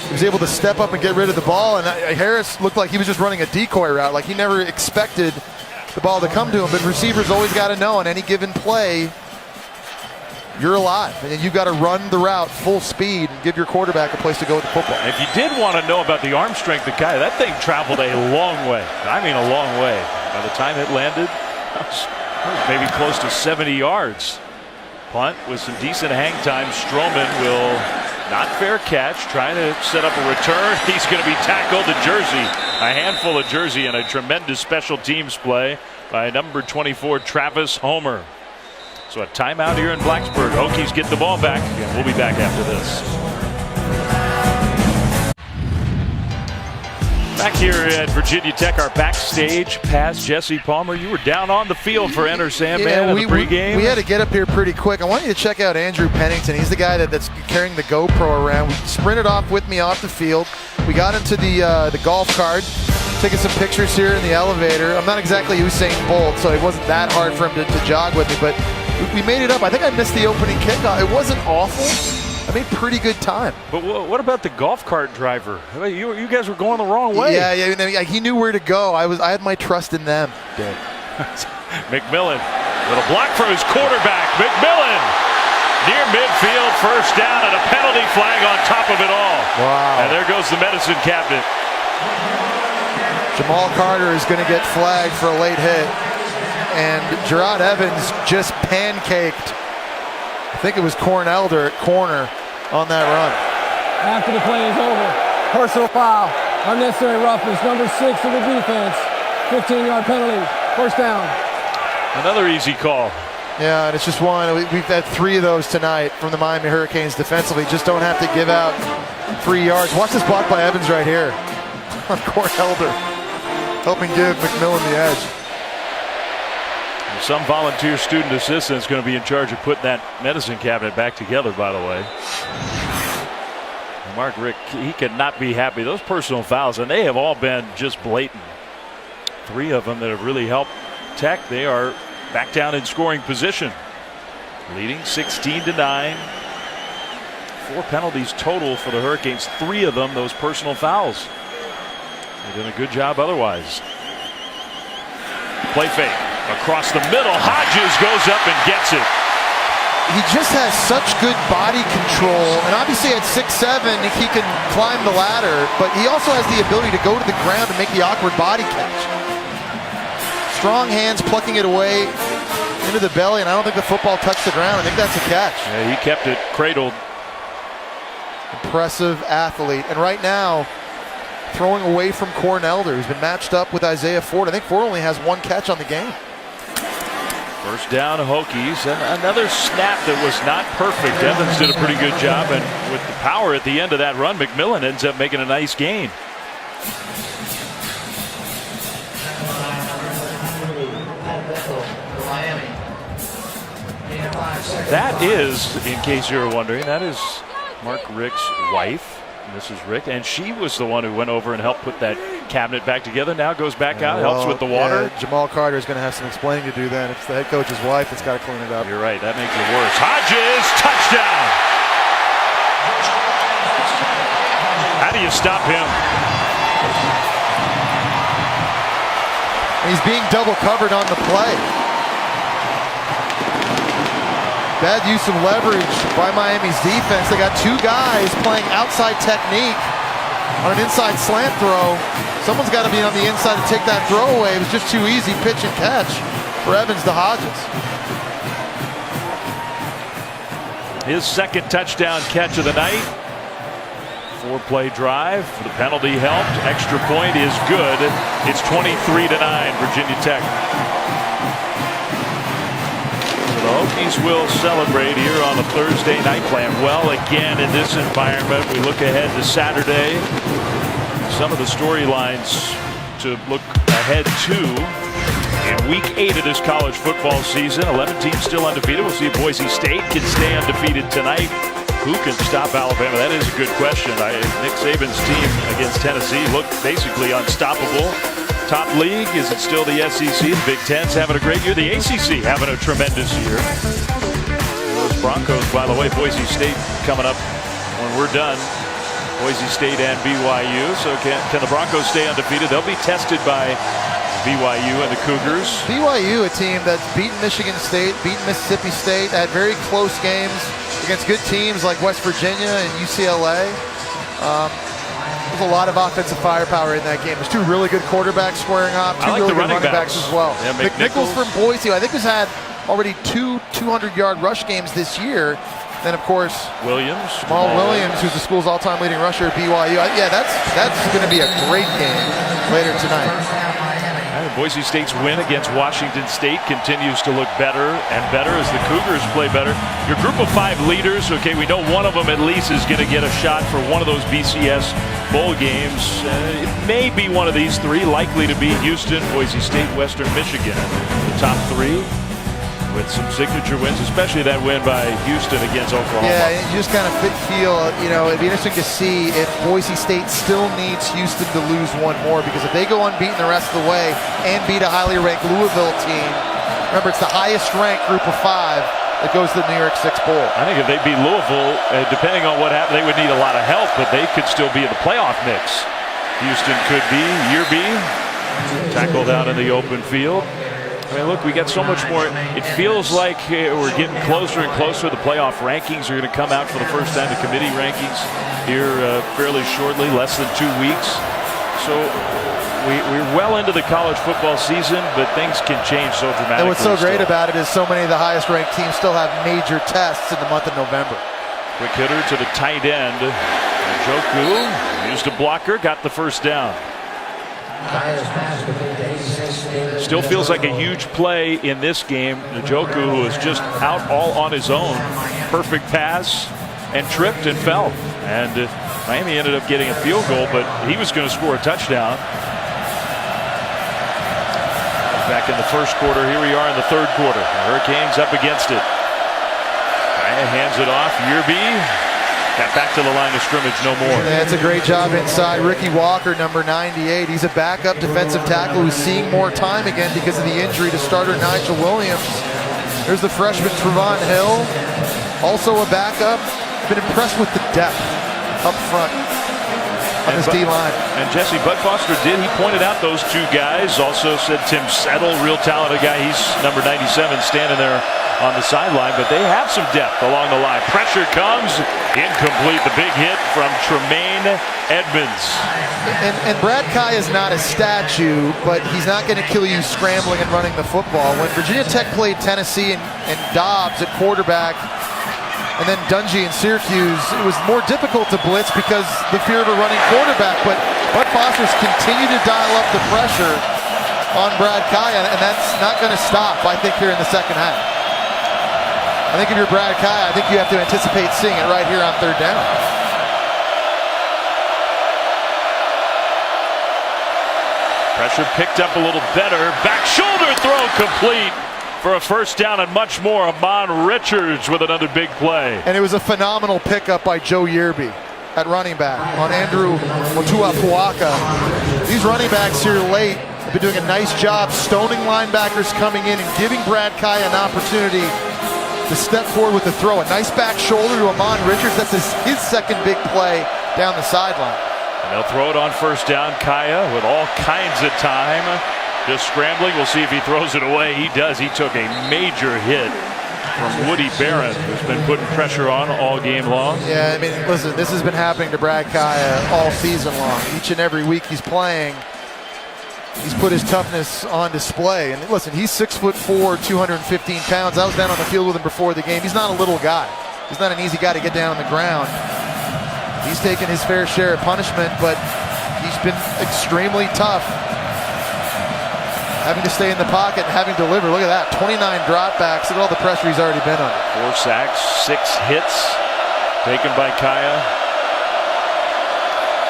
He was able to step up and get rid of the ball, and Harris looked like he was just running a decoy route. Like he never expected the ball to come to him. But receivers always got to know on any given play, you're alive, and you've got to run the route full speed and give your quarterback a place to go with the football.
If you did want to know about the arm strength of Kaaya, that thing traveled a long way. I mean, a long way. By the time it landed, it was maybe close to 70 yards. Punt with some decent hang time. Stroman will not fair catch, trying to set up a return. He's going to be tackled to Jersey. A handful of Jersey, and a tremendous special teams play by number 24, Travis Homer. So a timeout here in Blacksburg. Hokies get the ball back, and we'll be back after this. Back here at Virginia Tech, our backstage pass. Jesse Palmer, you were down on the field for Enter Sandman in the pregame.
We had to get up here pretty quick. I want you to check out Andrew Pennington. He's the guy that's carrying the GoPro around. He sprinted off with me off the field. We got into the golf cart, taking some pictures here in the elevator. I'm not exactly Usain Bolt, so it wasn't that hard for him to jog with me, but we made it up. I think I missed the opening kickoff. It wasn't awful. I made pretty good time.
But what about the golf cart driver? You guys were going the wrong way.
Yeah, he knew where to go. I had my trust in them.
McMillan, little block from his quarterback. McMillan near midfield, first down, and a penalty flag on top of it all.
Wow.
And there goes the medicine cabinet.
Jamal Carter is going to get flagged for a late hit. And Gerard Evans just pancaked, I think it was Cornelder at corner on that run.
After the play is over, personal foul, unnecessary roughness, number 6 of the defense, 15-yard penalty, first down.
Another easy call.
Yeah, and it's just one. We've had 3 of those tonight from the Miami Hurricanes defensively. Just don't have to give out 3 yards. Watch this block by Evans right here on Cornelder, helping give McMillan the edge.
Some volunteer student assistant is going to be in charge of putting that medicine cabinet back together, by the way. Mark Richt, he could not be happy. Those personal fouls, and they have all been just blatant. 3 of them that have really helped Tech. They are back down in scoring position, leading 16-9. 4 penalties total for the Hurricanes. 3 of them, those personal fouls. They've done a good job otherwise. Play fake. Across the middle, Hodges goes up and gets it.
He just has such good body control, and obviously at 6'7", he can climb the ladder, but he also has the ability to go to the ground and make the awkward body catch. Strong hands plucking it away into the belly, and I don't think the football touched the ground. I think that's a catch.
Yeah, he kept it cradled.
Impressive athlete, and right now, throwing away from Cornelder, who's been matched up with Isaiah Ford. I think Ford only has 1 catch on the game.
First down, Hokies, and another snap that was not perfect. Evans did a pretty good job, and with the power at the end of that run, McMillan ends up making a nice gain. That is, in case you were wondering, that is Mark Richt's wife, Mrs. Richt, and she was the one who went over and helped put that cabinet back together. Now goes back out, helps with the water.
Yeah, Jamal Carter is going to have some explaining to do then. If it's the head coach's wife, it's got to clean it up.
You're right, that makes it worse. Hodges, touchdown! At do you stop him?
He's being double covered on the play. Bad use of leverage by Miami's defense. They got two guys playing outside technique on an inside slant throw. Someone's got to be on the inside to take that throw away. It was just too easy pitch and catch for Evans to Hodges.
His second touchdown catch of the night. 4-play drive. The penalty helped. Extra point is good. It's 23-9, Virginia Tech. So the Hokies will celebrate here on a Thursday night, playing well again in this environment. We look ahead to Saturday. Some of the storylines to look ahead to in week 8 of this college football season. 11 teams still undefeated. We'll see if Boise State can stay undefeated tonight. Who can stop Alabama? That is a good question. Nick Saban's team against Tennessee looked basically unstoppable. Top league, is it still the SEC? The Big Ten's having a great year. The ACC having a tremendous year. Those Broncos, by the way, Boise State coming up when we're done. Boise State and BYU. So can the Broncos stay undefeated? They'll be tested by BYU and the Cougars.
BYU, a team that's beaten Michigan State, beaten Mississippi State, had very close games against good teams like West Virginia and UCLA. There's a lot of offensive firepower in that game. There's two really good quarterbacks squaring off, two really good running backs as well.
Yeah,
McNichols from Boise, I think, has had already two 200-yard rush games this year. Then, of course, Jamal Williams, who's the school's all-time leading rusher at BYU. Yeah, that's going to be a great game later tonight.
Boise State's win against Washington State continues to look better and better as the Cougars play better. Your group of 5 leaders, okay, we know one of them at least is going to get a shot for one of those BCS bowl games. It may be one of these 3, likely to be Houston, Boise State, Western Michigan. The top 3 with some signature wins, especially that win by Houston against Oklahoma.
Yeah, you just kind of feel, it'd be interesting to see if Boise State still needs Houston to lose one more, because if they go unbeaten the rest of the way and beat a highly ranked Louisville team, remember it's the highest ranked group of 5 that goes to the New York Six Bowl.
I think if they beat Louisville, depending on what happened, they would need a lot of help, but they could still be in the playoff mix. Houston could be. Yearby tackled out in the open field. I mean, look, we got so much more. It feels like we're getting closer and closer. The playoff rankings are going to come out for the first time. The committee rankings here fairly shortly, less than 2 weeks. So we're well into the college football season, but things can change so dramatically.
And what's so great about it is so many of the highest ranked teams still have major tests in the month of November.
Quick hitter to the tight end. Njoku used a blocker, got the first down. Still feels like a huge play in this game. Njoku, who was just out all on his own. Perfect pass and tripped and fell. And Miami ended up getting a field goal, but he was going to score a touchdown. Back in the first quarter, here we are in the third quarter. The Hurricanes up against it. Hands it off. Yearby got back to the line of scrimmage, no more.
That's a great job inside. Ricky Walker, number 98. He's a backup defensive tackle who's seeing more time again because of the injury to starter Nigel Williams. There's the freshman Trevon Hill, also a backup. Been impressed with the depth up front on this D-line.
And Jesse Bud Foster did. He pointed out those 2 guys. Also said Tim Settle, real talented guy. He's number 97, standing there on the sideline, but they have some depth along the line. Pressure comes, incomplete. The big hit from Tremaine Edmonds.
And Brad Kai is not a statue, but he's not going to kill you scrambling and running the football. When Virginia Tech played Tennessee and Dobbs at quarterback, and then Dungy in Syracuse, it was more difficult to blitz because the fear of a running quarterback, but Bud Foster's continued to dial up the pressure on Brad Kai, and that's not going to stop, I think, here in the second half. I think if you're Brad Kai, I think you have to anticipate seeing it right here on third down.
Pressure picked up a little better. Back shoulder throw complete for a first down and much more. Amon Richards with another big play.
And it was a phenomenal pickup by Joe Yearby at running back on Andrew Motuapuaka. These running backs here late have been doing a nice job stoning linebackers coming in and giving Brad Kai an opportunity to step forward with the throw. A nice back shoulder to Amon Richards. That's his second big play down the sideline.
And they'll throw it on first down. Kaya with all kinds of time. Just scrambling. We'll see if he throws it away. He does. He took a major hit from Woody Barron, who's been putting pressure on all game long.
Yeah, I mean, listen, this has been happening to Brad Kaya all season long. Each and every week he's playing, he's put his toughness on display. And listen, he's 6'4", 215 pounds. I was down on the field with him before the game. He's not a little guy. He's not an easy guy to get down on the ground. He's taken his fair share of punishment, but he's been extremely tough, having to stay in the pocket and having to deliver. Look at that, 29 dropbacks. Look at all the pressure he's already been under.
4 sacks, 6 hits taken by Kaya.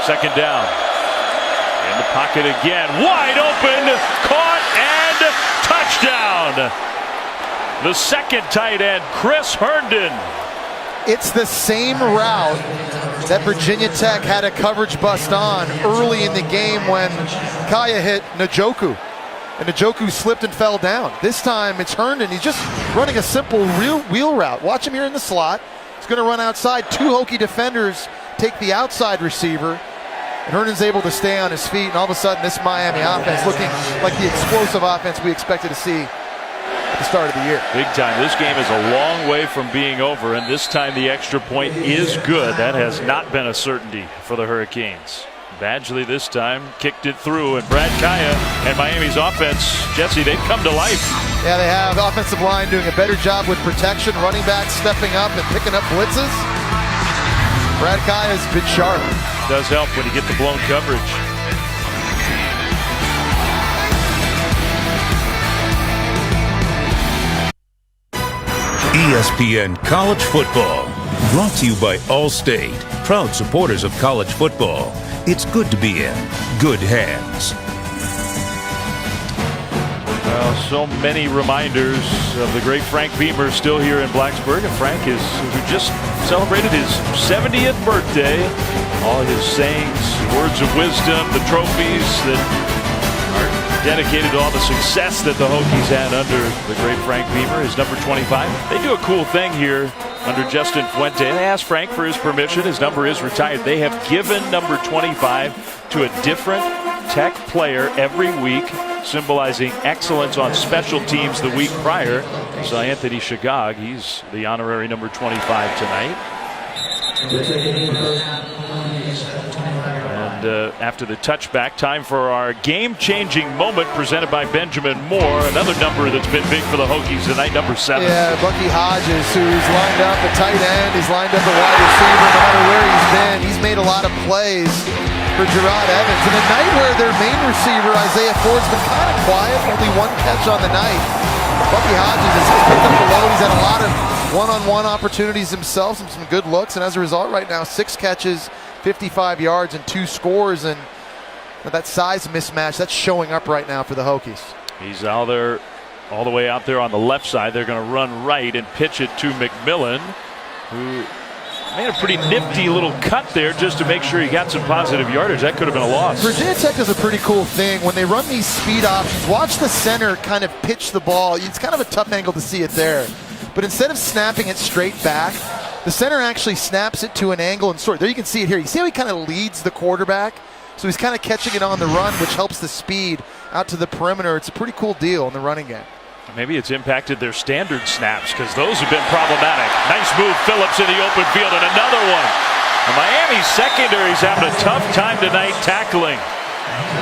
Second down. In the pocket again, wide open, caught, and touchdown. The second tight end, Chris Herndon.
It's the same route that Virginia Tech had a coverage bust on early in the game when Kaya hit Njoku. And Njoku slipped and fell down. This time it's Herndon. He's just running a simple wheel route. Watch him here in the slot. He's going to run outside. 2 Hokie defenders take the outside receiver. And Herndon's able to stay on his feet. And all of a sudden this Miami offense looking like the explosive offense we expected to see at the start of the year.
Big time. This game is a long way from being over, and this time the extra point is good. That has not been a certainty for the Hurricanes. Badgley this time kicked it through, and Brad Kaya and Miami's offense, Jesse, they've come to life.
Yeah, they have. Offensive line doing a better job with protection, running backs stepping up and picking up blitzes. Brad Kaya's been sharp.
Does help when you get the blown coverage.
ESPN College Football, brought to you by Allstate, proud supporters of college football. It's good to be in good hands.
Well, so many reminders of the great Frank Beamer still here in Blacksburg, and Frank who just celebrated his 70th birthday. All his sayings, words of wisdom, the trophies that are dedicated to all the success that the Hokies had under the great Frank Beamer, his number 25. They do a cool thing here under Justin Fuente. They asked Frank for his permission. His number is retired. They have given number 25 to a different Tech player every week, symbolizing excellence on special teams the week prior. So Anthony Shagag, he's the honorary number 25 tonight. And after the touchback, time for our game-changing moment presented by Benjamin Moore. Another number that's been big for the Hokies tonight, number 7.
Yeah, Bucky Hodges, who's lined up a tight end. He's lined up a wide receiver. No matter where he's been, he's made a lot of plays for Gerard Evans. And a night where their main receiver, Isaiah Ford's been kind of quiet, only 1 catch on the night. Bucky Hodges has picked up the load. He's had a lot of one-on-one opportunities himself, some good looks, and as a result right now, 6 catches, 55 yards, and 2 scores, and that size mismatch, that's showing up right now for the Hokies.
He's out there, all the way out there on the left side. They're going to run right and pitch it to McMillan, who made a pretty nifty little cut there just to make sure he got some positive yardage. That could have been a loss.
Virginia Tech does a pretty cool thing. When they run these speed options, watch the center kind of pitch the ball. It's kind of a tough angle to see it there. But instead of snapping it straight back, the center actually snaps it to an angle and sort. There you can see it here. You see how he kind of leads the quarterback? So he's kind of catching it on the run, which helps the speed out to the perimeter. It's a pretty cool deal in the running game.
Maybe it's impacted their standard snaps because those have been problematic. Nice move, Phillips in the open field, and another one. And Miami's secondary's having a tough time tonight tackling.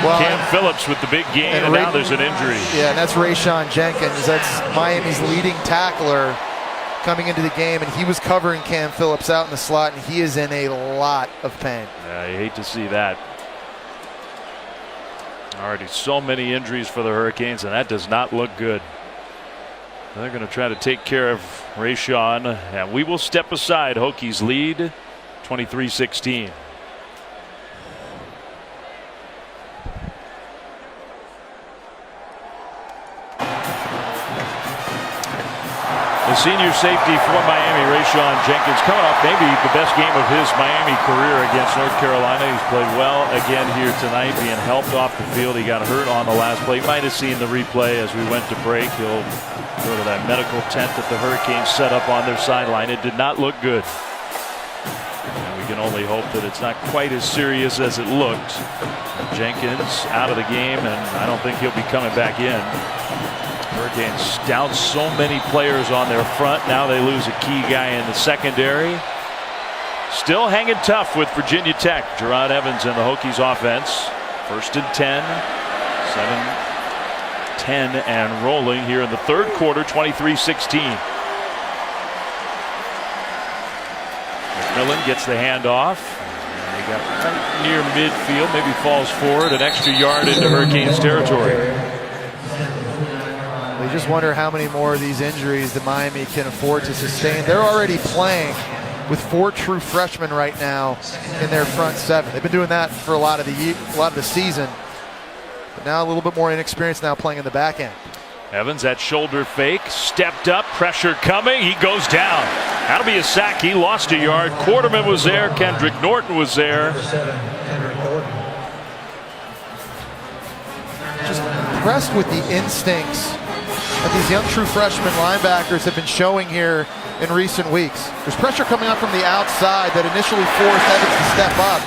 Well, Cam Phillips with the big gain, and now there's an injury.
Yeah, and that's Rayshawn Jenkins. That's Miami's leading tackler coming into the game, and he was covering Cam Phillips out in the slot, and he is in a lot of pain.
Yeah, you hate to see that. Already so many injuries for the Hurricanes, and that does not look good. They're going to try to take care of Rayshawn, and we will step aside. Hokies lead 23-16. The senior safety for Miami, Rayshawn Jenkins, coming off maybe the best game of his Miami career against North Carolina. He's played well again here tonight, being helped off the field. He got hurt on the last play. You might have seen the replay as we went to break. He'll go to that medical tent that the Hurricanes set up on their sideline. It did not look good. And we can only hope that it's not quite as serious as it looked. Jenkins out of the game, and I don't think he'll be coming back in. Hurricanes down so many players on their front. Now they lose a key guy in the secondary. Still hanging tough with Virginia Tech. Gerard Evans and the Hokies offense. 1st and 10. 7-10 and rolling here in the third quarter. 23-16. McMillan gets the handoff. And they got right near midfield. Maybe falls forward an extra yard into Hurricanes territory.
You just wonder how many more of these injuries that Miami can afford to sustain. They're already playing with 4 true freshmen right now in their front 7. They've been doing that for a lot of the season, but now a little bit more inexperienced now playing in the back end.
Evans, that shoulder fake, stepped up, pressure coming, he goes down. That'll be a sack. He lost a yard. Quarterman was there. Kendrick Norton was there.
Just impressed with the instincts that these young true freshman linebackers have been showing here in recent weeks. There's pressure coming up from the outside that initially forced Evans to step up.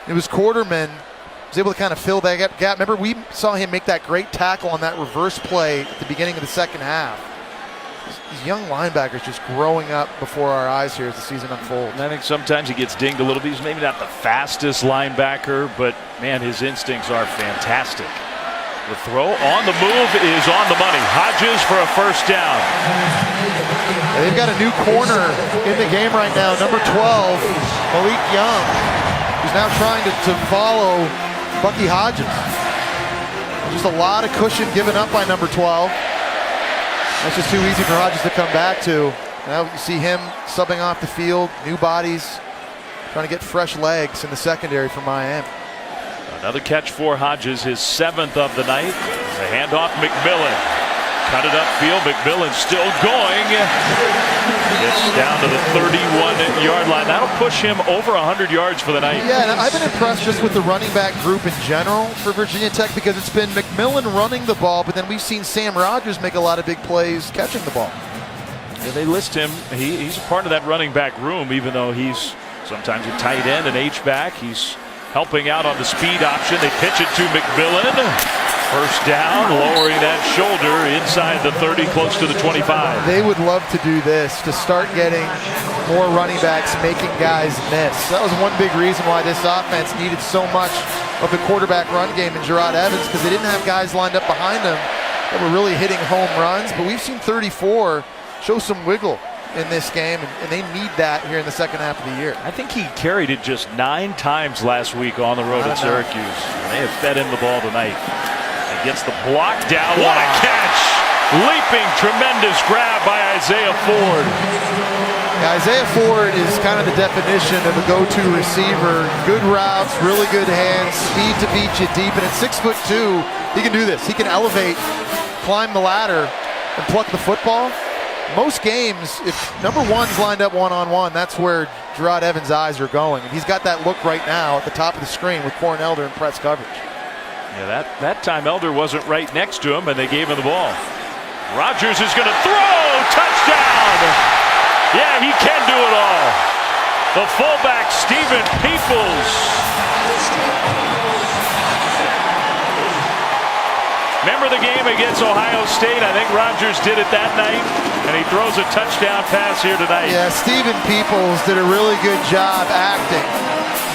It was Quarterman who was able to kind of fill that gap. Remember, we saw him make that great tackle on that reverse play at the beginning of the second half. These young linebackers just growing up before our eyes here as the season unfolds.
And I think sometimes he gets dinged a little bit. He's maybe not the fastest linebacker, but man, his instincts are fantastic. The throw on the move is on the money. Hodges for a first down.
They've got a new corner in the game right now, number 12, Malik Young, who's now trying to follow Bucky Hodges. Just a lot of cushion given up by number 12. That's just too easy for Hodges to come back to. Now you see him subbing off the field, new bodies, trying to get fresh legs in the secondary for Miami.
Another catch for Hodges, his 7th of the night. The handoff, McMillan. Cut it upfield, McMillan still going. Gets down to the 31-yard line. That'll push him over 100 yards for the night.
Yeah, and I've been impressed just with the running back group in general for Virginia Tech because it's been McMillan running the ball, but then we've seen Sam Rogers make a lot of big plays catching the ball.
Yeah, they list him. He's a part of that running back room, even though he's sometimes a tight end, an H-back. He's helping out on the speed option. They pitch it to McMillan. First down, lowering that shoulder inside the 30, close to the 25.
They would love to do this, to start getting more running backs making guys miss. That was one big reason why this offense needed so much of the quarterback run game in Gerard Evans, because they didn't have guys lined up behind them that were really hitting home runs. But we've seen 34 show some wiggle in this game, and they need that here in the second half of the year.
I think he carried it just 9 times last week on the road at Syracuse. They have fed him the ball tonight. He gets the block down. What a catch! Leaping, tremendous grab by Isaiah Ford.
Yeah, Isaiah Ford is kind of the definition of a go-to receiver. Good routes, really good hands, speed to beat you deep, and at 6'2", he can do this. He can elevate, climb the ladder, and pluck the football. Most games, if number 1's lined up one-on-one, that's where Gerard Evans' eyes are going. And he's got that look right now at the top of the screen with Corn Elder in press coverage.
Yeah, that time Elder wasn't right next to him, and they gave him the ball. Rogers is going to throw! Touchdown! Yeah, he can do it all. The fullback, Stephen Peoples. Remember the game against Ohio State? I think Rogers did it that night, and he throws a touchdown pass here tonight.
Yeah, Stephen Peoples did a really good job acting.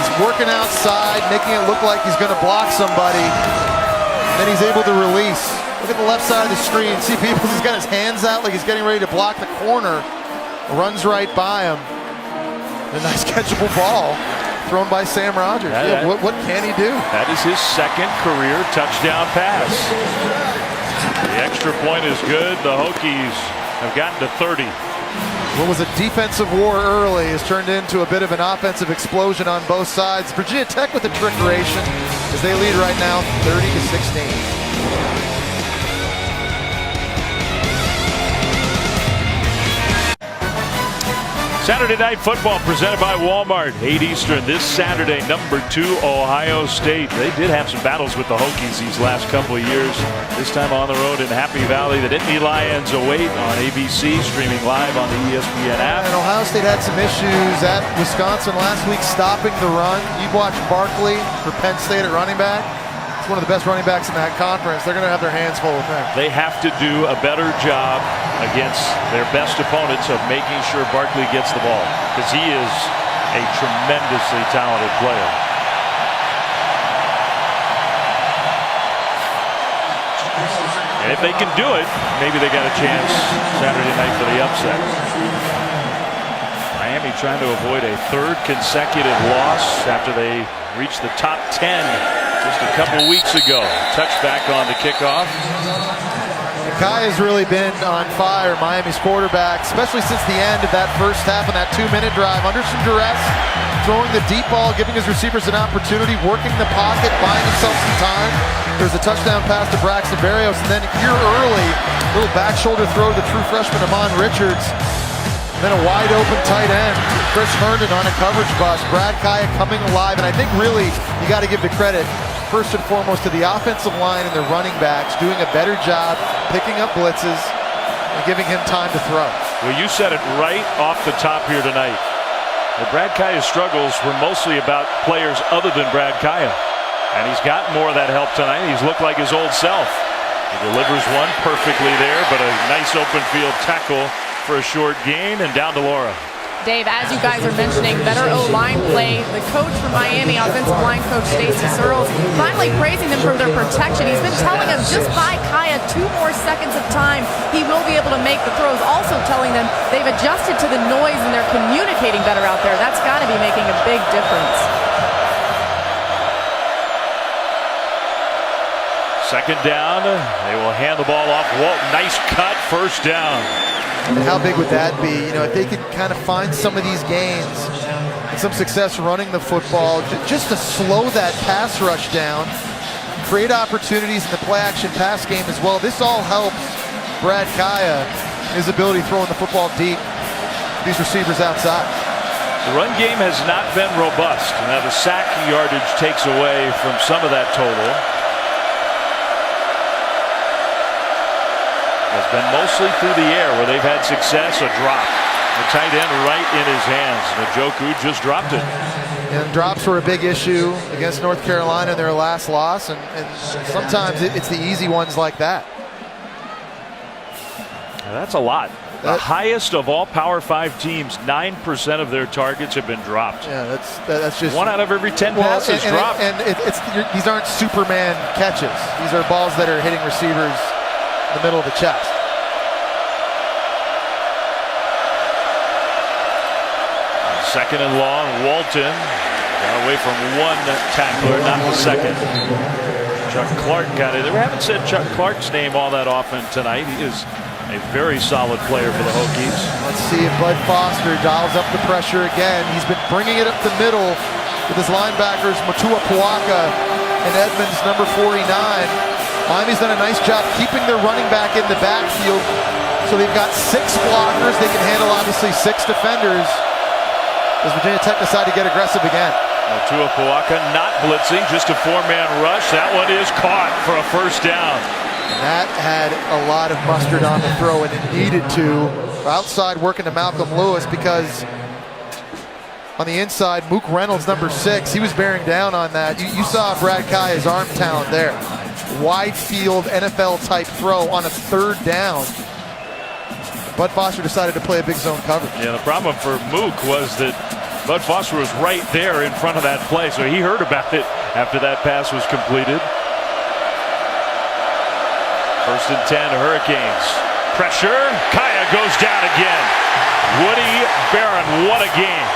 He's working outside, making it look like he's going to block somebody, and then he's able to release. Look at the left side of the screen. See Peoples, he's got his hands out like he's getting ready to block the corner. Runs right by him. A nice catchable ball thrown by Sam Rogers. Yeah, what can he do?
That is his 2nd career touchdown pass. The extra point is good. The Hokies have gotten to 30.
What was a defensive war early has turned into a bit of an offensive explosion on both sides. Virginia Tech with the trickeration as they lead right now 30-16.
Saturday Night Football presented by Walmart. 8 Eastern this Saturday. Number 2, Ohio State. They did have some battles with the Hokies these last couple of years. This time on the road in Happy Valley. The Nittany Lions await on ABC, streaming live on the ESPN app.
And Ohio State had some issues at Wisconsin last week stopping the run. You've watched Barkley for Penn State at running back. It's one of the best running backs in that conference. They're going to have their hands full with him.
They have to do a better job against their best opponents of making sure Barkley gets the ball, because he is a tremendously talented player. And if they can do it, maybe they got a chance Saturday night for the upset. Miami trying to avoid a 3rd consecutive loss after they reached the top 10 just a couple weeks ago. Touchback on the kickoff.
Kai has really been on fire, Miami's quarterback, especially since the end of that first half and that 2-minute drive. Under some duress, throwing the deep ball, giving his receivers an opportunity, working the pocket, buying himself some time. There's a touchdown pass to Braxton Berrios, and then here early, little back shoulder throw to the true freshman Amon Richards. And then a wide open tight end, Chris Herndon on a coverage bust. Brad Kaaya coming alive, and I think really you got to give the credit first and foremost to the offensive line and the running backs doing a better job picking up blitzes and giving him time to throw.
Well, you said it right off the top here tonight. The Brad Kaaya struggles were mostly about players other than Brad Kaaya, and he's got more of that help tonight. He's looked like his old self. He delivers one perfectly there, but a nice open field tackle for a short gain, and down to Laura.
Dave, as you guys are mentioning, better O-line play. The coach from Miami, offensive line coach Stacy Searles, finally praising them for their protection. He's been telling them just buy Kaaya 2 more seconds of time, he will be able to make the throws. Also telling them they've adjusted to the noise and they're communicating better out there. That's got to be making a big difference.
Second down, they will hand the ball off. Walt, nice cut, first down.
How big would that be? You know, if they could kind of find some of these gains and some success running the football, just to slow that pass rush down, create opportunities in the play action pass game as well. This all helps Brad Kaaya, his ability throwing the football deep, these receivers outside.
The run game has not been robust. Now the sack yardage takes away from some of that total. Has been mostly through the air where they've had success. A drop. The tight end right in his hands. Njoku just dropped it.
And drops were a big issue against North Carolina in their last loss, and sometimes it's the easy ones like that.
Now that's a lot. The highest of all Power 5 teams, 9% of their targets have been dropped.
Yeah, that's just
1 out of every 10 passes dropped.
These aren't Superman catches. These are balls that are hitting receivers in the middle of the chest.
Second and long, Walton got away from 1 tackler, not the second. Chuck Clark got it. We haven't said Chuck Clark's name all that often tonight. He is a very solid player for the Hokies.
Let's see if Bud Foster dials up the pressure again. He's been bringing it up the middle with his linebackers, Motua Puaka and Edmonds, number 49. Miami's done a nice job keeping their running back in the backfield. So they've got 6 blockers. They can handle, obviously, 6 defenders. As Virginia Tech decide to get aggressive again.
Motua Puaka not blitzing, just a 4-man rush. That one is caught for a first down.
And that had a lot of mustard on the throw, and it needed to. Outside working to Malcolm Lewis, because on the inside, Mook Reynolds, number 6, he was bearing down on that. You saw Brad Kaaya's arm talent there. Wide field NFL type throw on a 3rd down. Bud Foster decided to play a big zone coverage.
Yeah, the problem for Mook was that Bud Foster was right there in front of that play, so he heard about it after that pass was completed. First and 10, Hurricanes. Pressure, Kaaya goes down again. Woody Barron, what a game.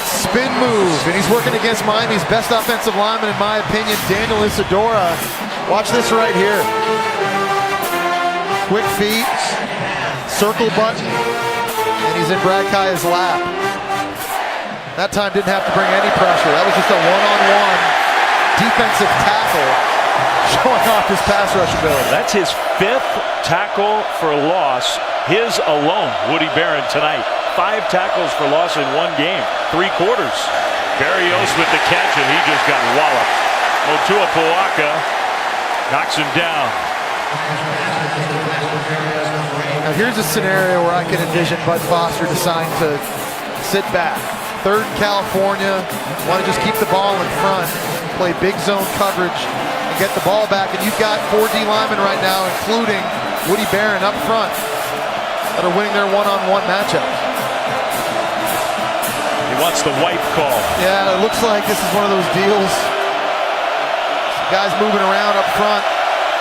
Spin move, and he's working against Miami's best offensive lineman, in my opinion, Daniel Isidora. Watch this right here. Quick feet, circle button, and he's in Brad Kaaya's lap. That time didn't have to bring any pressure. That was just a one-on-one defensive tackle showing off his pass rush ability.
That's his 5th tackle for a loss his alone. Woody Barron tonight. 5 tackles for loss in 1 game. 3 quarters. Berrios with the catch, and he just got walloped. Motua Puaka knocks him down.
Now here's a scenario where I can envision Bud Foster decide to sit back. 3rd California, want to just keep the ball in front, play big zone coverage, and get the ball back. And you've got 4 D linemen right now, including Woody Barron up front, that are winning their one-on-one matchups.
He wants the wipe call.
Yeah, it looks like this is one of those deals. Some guys moving around up front,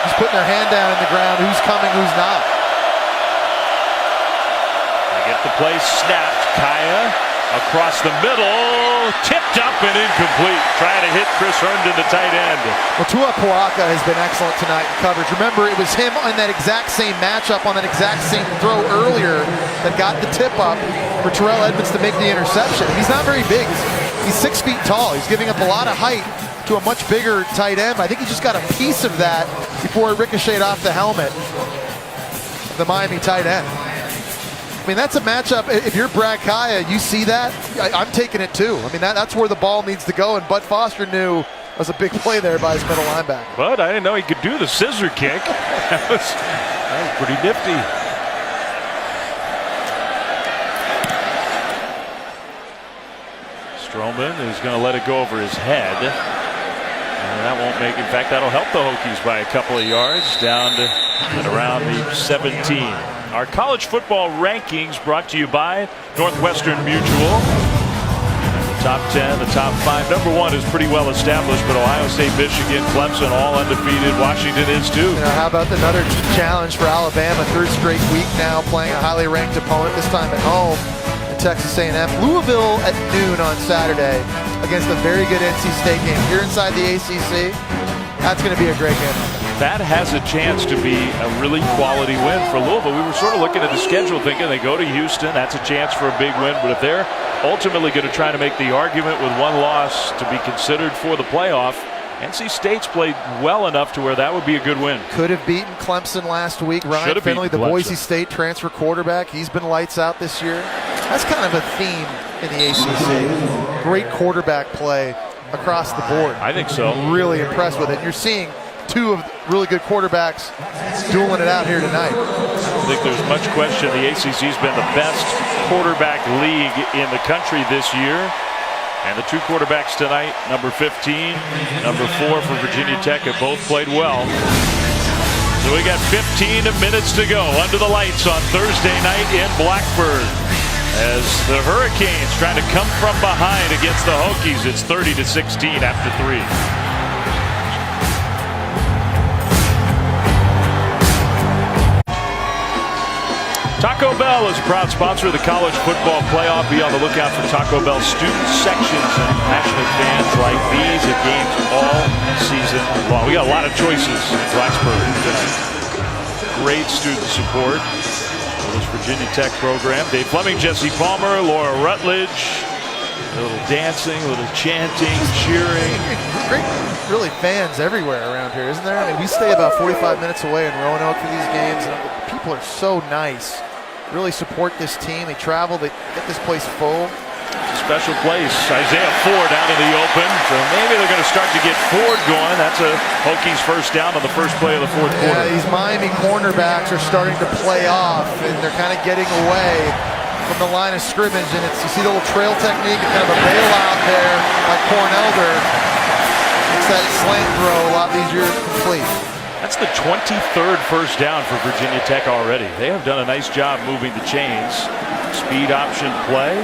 just putting their hand down in the ground. Who's coming, who's not.
They get the play snapped. Kaya across the middle, tipped up and incomplete. Trying to hit Chris Herndon, the tight end.
Motua Puaka has been excellent tonight in coverage. Remember, it was him on that exact same matchup, on that exact same throw earlier, that got the tip up for Terrell Edmonds to make the interception. He's not very big. He's 6 feet tall. He's giving up a lot of height to a much bigger tight end. I think he just got a piece of that before it ricocheted off the helmet of the Miami tight end. I mean, that's a matchup. If you're Brad Kaya, you see that, I'm taking it too. I mean, that's where the ball needs to go, and Bud Foster knew it was a big play there by his middle linebacker.
But I didn't know he could do the scissor kick. That was pretty nifty. Stroman is going to let it go over his head. And that won't make, in fact, that'll help the Hokies by a couple of yards down to at around the 17. Our college football rankings brought to you by Northwestern Mutual. The top 10, the top 5. Number 1 is pretty well established, but Ohio State, Michigan, Clemson, all undefeated. Washington is too.
You know, how about another challenge for Alabama? 3rd straight week now, playing a highly ranked opponent, this time at home in Texas A&M. Louisville at noon on Saturday against a very good NC State game. Here inside the ACC, that's going to be a great game.
That has a chance to be a really quality win for Louisville. We were sort of looking at the schedule thinking they go to Houston, that's a chance for a big win. But if they're ultimately going to try to make the argument with 1 loss to be considered for the playoff, NC State's played well enough to where that would be a good win.
Could have beaten Clemson last week. Ryan Finley, the Boise State transfer quarterback, he's been lights out this year. That's kind of a theme in the ACC. Great quarterback play across the board.
I think so.
Really impressed with it. You're seeing 2 of really good quarterbacks dueling it out here tonight.
I don't think there's much question the ACC's been the best quarterback league in the country this year. And the 2 quarterbacks tonight, number 15, number 4 for Virginia Tech, have both played well. So we got 15 minutes to go under the lights on Thursday night in Blacksburg. As the Hurricanes trying to come from behind against the Hokies, it's 30-16 after 3. Taco Bell is a proud sponsor of the college football playoff. Be on the lookout for Taco Bell student sections and passionate fans like these at games all season long. We got a lot of choices in Blacksburg tonight. Great student support for this Virginia Tech program. Dave Fleming, Jesse Palmer, Laura Rutledge. A little dancing, a little chanting, cheering.
Great, really fans everywhere around here, isn't there? I mean, we stay about 45 minutes away in Roanoke for these games, and the people are so nice. Really support this team. They travel, they get this place full.
Special place. Isaiah Ford out in the open. So maybe they're going to start to get Ford going. That's a Hokies first down on the first play of the 4th quarter.
Yeah, these Miami cornerbacks are starting to play off, and they're kind of getting away from the line of scrimmage. And you see the little trail technique, and kind of a bailout there by Cornelder. It's that slant throw a lot easier to complete.
That's the 23rd first down for Virginia Tech already. They have done a nice job moving the chains. Speed option play.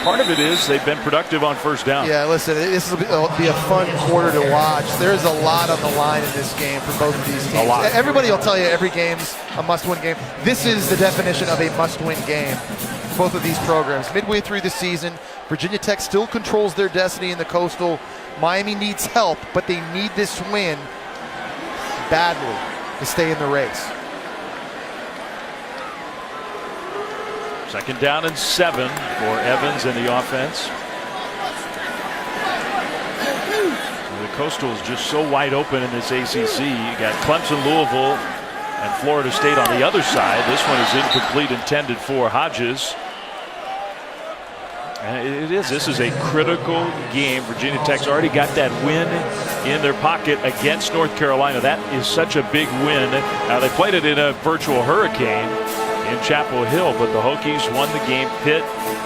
Part of it is they've been productive on first down.
Yeah, listen, this will be a fun quarter to watch. There's a lot on the line in this game for both of these teams.
A lot.
Everybody will tell you every game's a must-win game. This is the definition of a must-win game for both of these programs. Midway through the season, Virginia Tech still controls their destiny in the Coastal. Miami needs help, but they need this win badly to stay in the race.
2nd down and 7 for Evans and the offense. The Coastal is just so wide open in this ACC. You got Clemson, Louisville, and Florida State on the other side. This one is incomplete, intended for Hodges. And this is a critical game. Virginia Tech's already got that win in their pocket against North Carolina. That is such a big win. Now, they played it in a virtual hurricane in Chapel Hill, but the Hokies won the game. Pitt,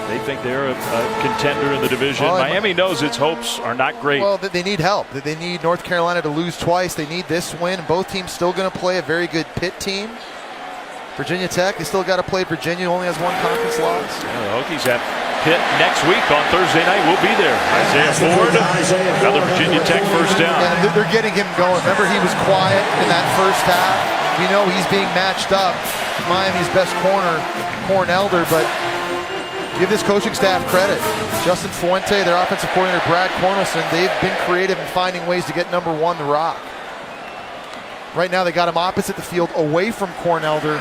they think they're a contender in the division. Miami knows its hopes are not great.
Well, they need help. They need North Carolina to lose twice. They need this win. Both teams still going to play a very good Pitt team. Virginia Tech, they still got to play Virginia, only has one conference loss.
Yeah, the Hokies have Pitt next week on Thursday night. We'll be there. Isaiah Ford, another Virginia Tech first down.
Yeah, they're getting him going. Remember, he was quiet in that first half. We know he's being matched up. Miami's best corner, Corn Elder, but give this coaching staff credit. Justin Fuente, their offensive coordinator, Brad Cornelson, they've been creative in finding ways to get number one, the Rock. Right now, they got him opposite the field, away from Corn Elder.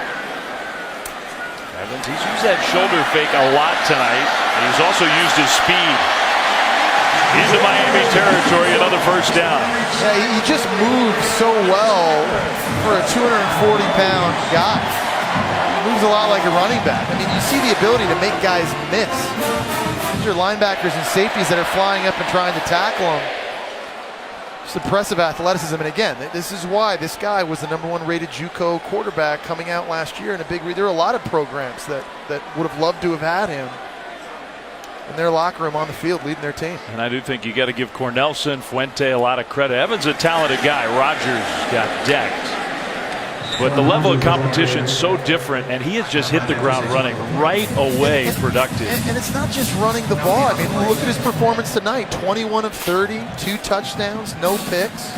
Evans, he's used that shoulder fake a lot tonight, and he's also used his speed. Into Miami territory, another first down.
Yeah, he just moves so well for a 240-pound guy. He moves a lot like a running back. I mean, you see the ability to make guys miss. These are linebackers and safeties that are flying up and trying to tackle him. Just impressive athleticism. And again, this is why this guy was the #1 rated JUCO quarterback coming out last year in a big there are a lot of programs that would have loved to have had him in their locker room on the field leading their team.
And I do think you got to give Cornelson, Fuente a lot of credit. Evans a talented guy. Rogers got decked. But the level of competition is so different, and he has just hit the ground running right away, productive.
And it's not just running the ball. I mean, look at his performance tonight. 21 of 30, 2 touchdowns, no picks.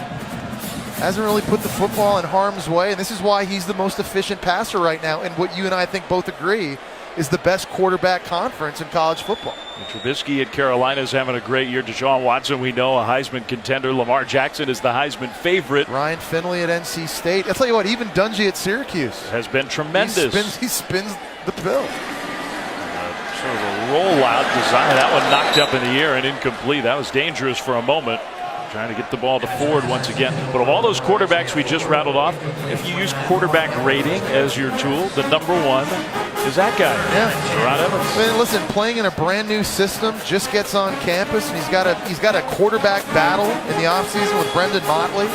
Hasn't really put the football in harm's way, and this is why he's the most efficient passer right now, and what you and I think both agree is the best quarterback conference in college football.
And Trubisky at Carolina is having a great year. Deshaun Watson, we know, a Heisman contender. Lamar Jackson is the Heisman favorite.
Ryan Finley at NC State. I'll tell you what, even Dungy at Syracuse
has been tremendous.
He spins the pill.
Sort of a rollout design. That one knocked up in the air and incomplete. That was dangerous for a moment. Trying to get the ball to Ford once again. But of all those quarterbacks we just rattled off, if you use quarterback rating as your tool, the #1 is that guy.
Yeah,
Jerod Evans.
I mean, listen, playing in a brand new system, just gets on campus, and he's got a quarterback battle in the offseason with Brendan Motley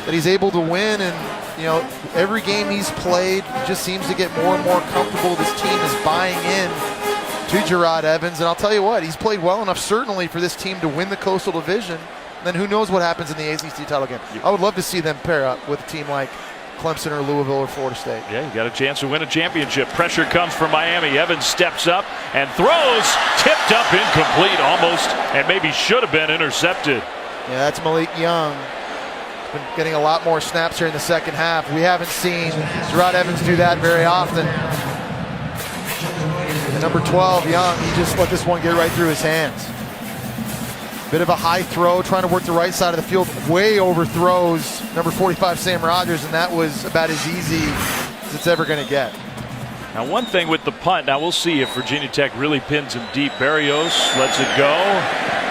that he's able to win. And you know, every game he's played, he just seems to get more and more comfortable. This team is buying in to Jerod Evans, and I'll tell you what, he's played well enough certainly for this team to win the Coastal Division. Then who knows what happens in the ACC title game. I would love to see them pair up with a team like Clemson or Louisville or Florida State.
Yeah, you got a chance to win a championship. Pressure comes from Miami. Evans steps up and throws. Tipped up, incomplete almost, and maybe should have been intercepted.
Yeah, that's Malik Young. Been getting a lot more snaps here in the second half. We haven't seen Jerod Evans do that very often. And number 12, Young, he just let this one get right through his hands. Bit of a high throw, trying to work the right side of the field, way overthrows number 45 Sam Rogers, and that was about as easy as it's ever going to get.
Now, one thing with the punt, now we'll see if Virginia Tech really pins him deep. Barrios lets it go,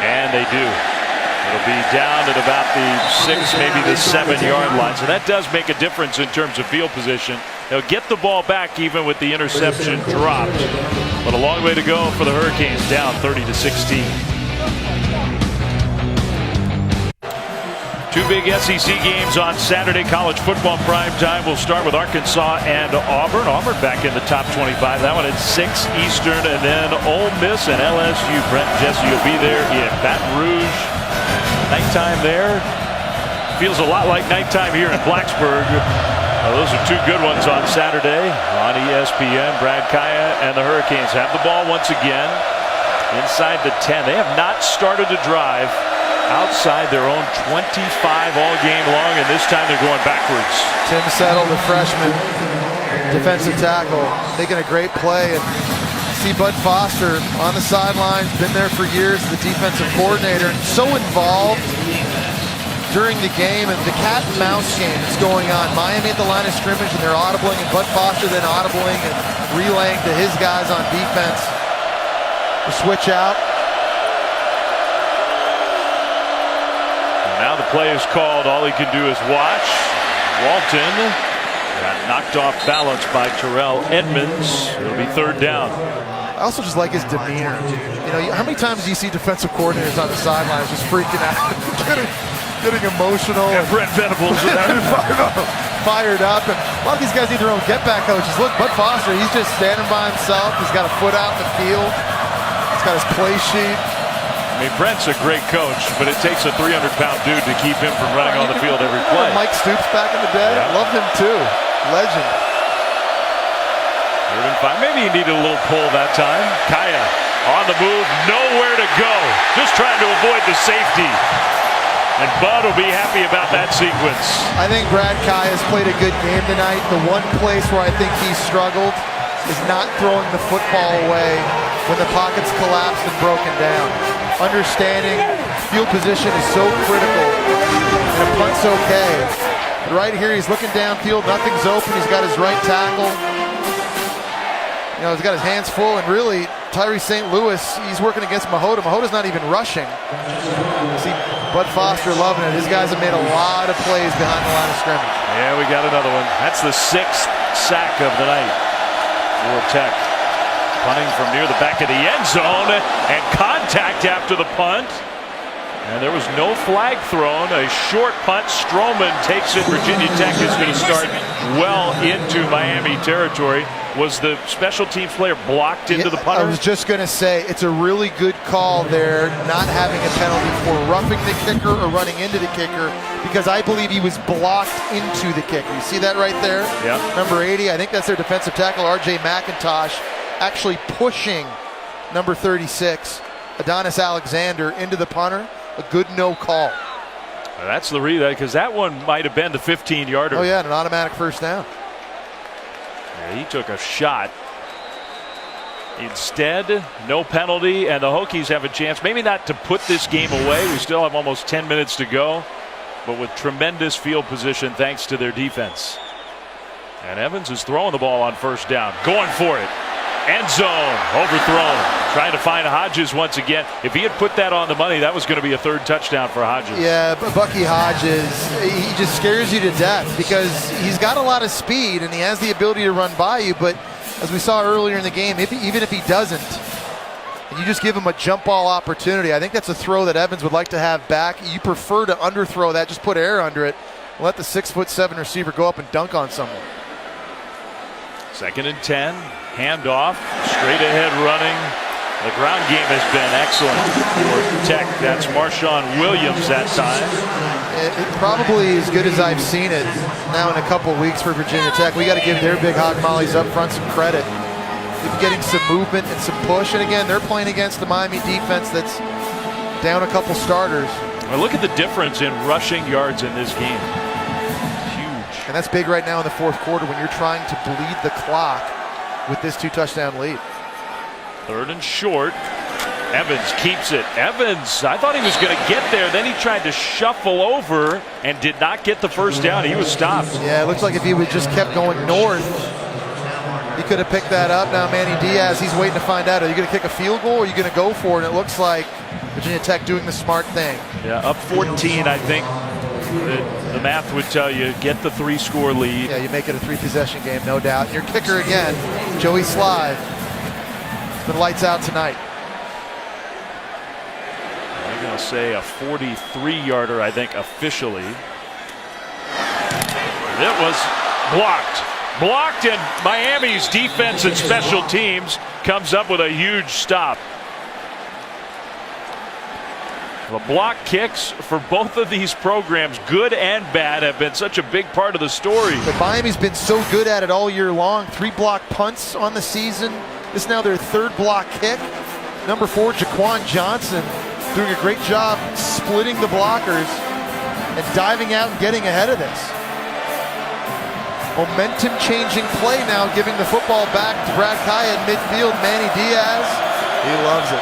and they do. It'll be down at about the 6, maybe the 7-yard line. So that does make a difference in terms of field position. They'll get the ball back even with the interception dropped. But a long way to go for the Hurricanes, down 30-16. Two big SEC games on Saturday. College football prime time. We'll start with Arkansas and Auburn. Auburn back in the top 25. That one at 6 Eastern, and then Ole Miss and LSU. Brent and Jesse will be there in Baton Rouge. Nighttime there. Feels a lot like nighttime here in Blacksburg. Those are two good ones on Saturday on ESPN. Brad Kaya and the Hurricanes have the ball once again inside the 10. They have not started to drive outside their own 25 all game long, and this time they're going backwards.
Tim Settle, the freshman defensive tackle, making a great play. And see Bud Foster on the sidelines, been there for years, the defensive coordinator, and so involved during the game, and the cat and mouse game that's going on. Miami at the line of scrimmage, and they're audibling, and Bud Foster then audibling and relaying to his guys on defense to switch out.
Now the play is called. All he can do is watch. Walton Got knocked off balance by Terrell Edmunds. It'll be third down.
I also just like his demeanor. You know, how many times do you see defensive coordinators on the sidelines just freaking out, getting emotional,
and Brent Venables
fired up? And a lot of these guys need their own get-back coaches. Look, Bud Foster, he's just standing by himself. He's got a foot out in the field. He's got his play sheet.
I mean, Brent's a great coach, but it takes a 300-pound dude to keep him from running on the field every play.
Mike Stoops back in the day.
Yeah.
Loved him too. Legend.
Maybe he needed a little pull that time. Kaya on the move, nowhere to go. Just trying to avoid the safety. And Bud will be happy about that sequence.
I think Brad Kaya's played a good game tonight. The one place where I think he struggled is not throwing the football away when the pocket's collapsed and broken down. Understanding field position is so critical, and a punt's okay. But right here, he's looking downfield, nothing's open, he's got his right tackle. You know, he's got his hands full, and really, Tyree St. Louis, he's working against Mahota. Mahota's not even rushing. See Bud Foster loving it. His guys have made a lot of plays behind the line of scrimmage.
Yeah, we got another one. That's the 6th sack of the night for Tech. Punting from near the back of the end zone, and contact after the punt. And there was no flag thrown. A short punt. Stroman takes it. Virginia Tech is going to start well into Miami territory. Was the special teams player blocked into the punter?
I was just going to say, it's a really good call there, not having a penalty for roughing the kicker or running into the kicker, because I believe he was blocked into the kicker. You see that right there?
Yeah.
Number 80, I think that's their defensive tackle, R.J. McIntosh, actually pushing number 36, Adonis Alexander, into the punter. A good no call.
That's the read, because that one might have been the 15-yarder.
Oh, yeah, an automatic first down.
Yeah, he took a shot. Instead, no penalty, and the Hokies have a chance, maybe not to put this game away. We still have almost 10 minutes to go, but with tremendous field position thanks to their defense. And Evans is throwing the ball on first down, going for it. End zone, overthrown. Trying to find Hodges once again. If he had put that on the money, that was going to be a third touchdown for Hodges.
Yeah, but Bucky Hodges, he just scares you to death because he's got a lot of speed and he has the ability to run by you, but as we saw earlier in the game, even if he doesn't, and you just give him a jump ball opportunity, I think that's a throw that Evans would like to have back. You prefer to underthrow that, just put air under it, and let the 6'7" receiver go up and dunk on someone.
2nd and 10. Handoff, straight ahead running. The ground game has been excellent for Tech. That's Marshawn Williams that time.
It probably as good as I've seen it now in a couple weeks for Virginia Tech. We got to give their big hog mollies up front some credit. They're getting some movement and some push. And again, they're playing against the Miami defense that's down a couple starters.
Well, look at the difference in rushing yards in this game. Huge.
And that's big right now in the fourth quarter when you're trying to bleed the clock with this 2-touchdown lead.
3rd and short. Evans keeps it. Evans, I thought he was going to get there. Then he tried to shuffle over and did not get the first down. He was stopped.
Yeah, it looks like if he would just kept going north, he could have picked that up. Now Manny Diaz, he's waiting to find out. Are you going to kick a field goal or are you going to go for it? And it looks like Virginia Tech doing the smart thing.
Yeah, up 14, I think. The math would tell you get the 3-score lead.
Yeah, you make it a 3-possession game, no doubt. And your kicker again, Joey Sly. It's been lights out tonight.
I'm going to say a 43-yarder, I think, officially. It was blocked. Blocked, and Miami's defense and special teams comes up with a huge stop. The block kicks for both of these programs, good and bad, have been such a big part of the story.
But Miami's been so good at it all year long. 3 block punts on the season. This is now their 3rd block kick. Number 4, Jaquan Johnson, doing a great job splitting the blockers and diving out and getting ahead of this. Momentum changing play now, giving the football back to Brad Kaya in midfield. Manny Diaz, he loves it.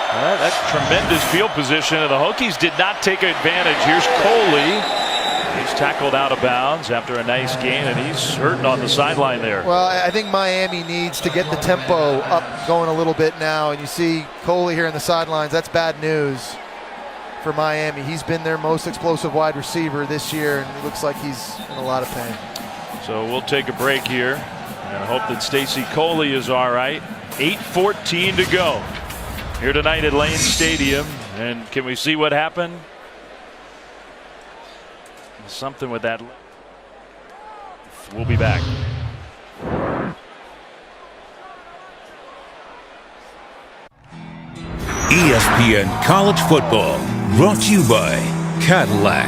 That's tremendous field position, and the Hokies did not take advantage. Here's Coley. He's tackled out of bounds after a nice gain, and he's hurting on the sideline there.
Well, I think Miami needs to get the tempo up going a little bit now, and you see Coley here on the sidelines. That's bad news for Miami. He's been their most explosive wide receiver this year, and it looks like he's in a lot of pain.
So we'll take a break here and hope that Stacy Coley is all right. 8:14 to go here tonight at Lane Stadium. And can we see what happened? Something with that. We'll be back.
ESPN College Football, brought to you by Cadillac.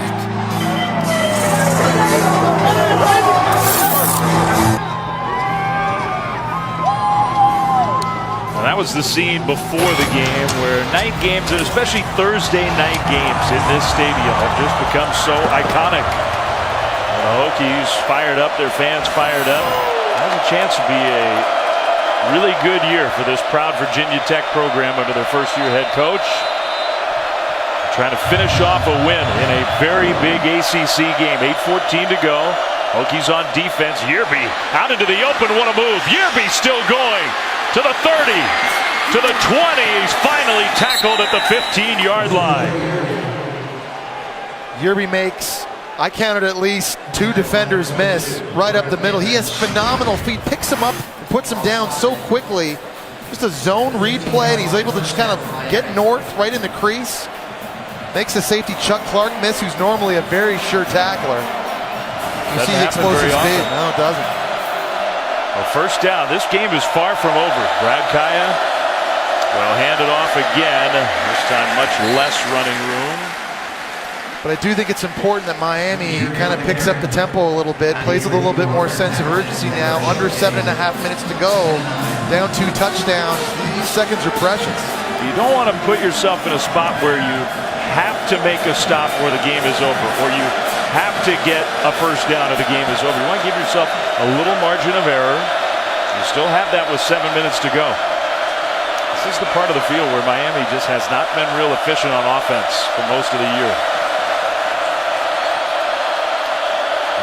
Well, that was the scene before the game where night games, and especially Thursday night games in this stadium, have just become so iconic. And the Hokies fired up, their fans fired up. That has a chance to be a really good year for this proud Virginia Tech program under their first-year head coach. Trying to finish off a win in a very big ACC game. 8:14 to go. Hokies on defense. Yearby out into the open. What a move. Yearby still going to the 30, to the 20. He's finally tackled at the 15-yard line.
Yearby makes, I counted at least 2 defenders miss right up the middle. He has phenomenal feet. Picks him up, puts him down so quickly. Just a zone read play, and he's able to just kind of get north right in the crease. Makes the safety Chuck Clark miss, who's normally a very sure tackler. You see the explosive speed. No, it doesn't.
Well, first down. This game is far from over. Brad Kaya will hand it off again. This time much less running room.
But I do think it's important that Miami kind of picks up the tempo a little bit, plays with a little bit more sense of urgency now. Under 7.5 minutes to go, down 2 touchdowns. These seconds are precious.
You don't want to put yourself in a spot where you have to make a stop where the game is over, or you have to get a first down or the game is over. You want to give yourself a little margin of error. You still have that with 7 minutes to go. This is the part of the field where Miami just has not been real efficient on offense for most of the year.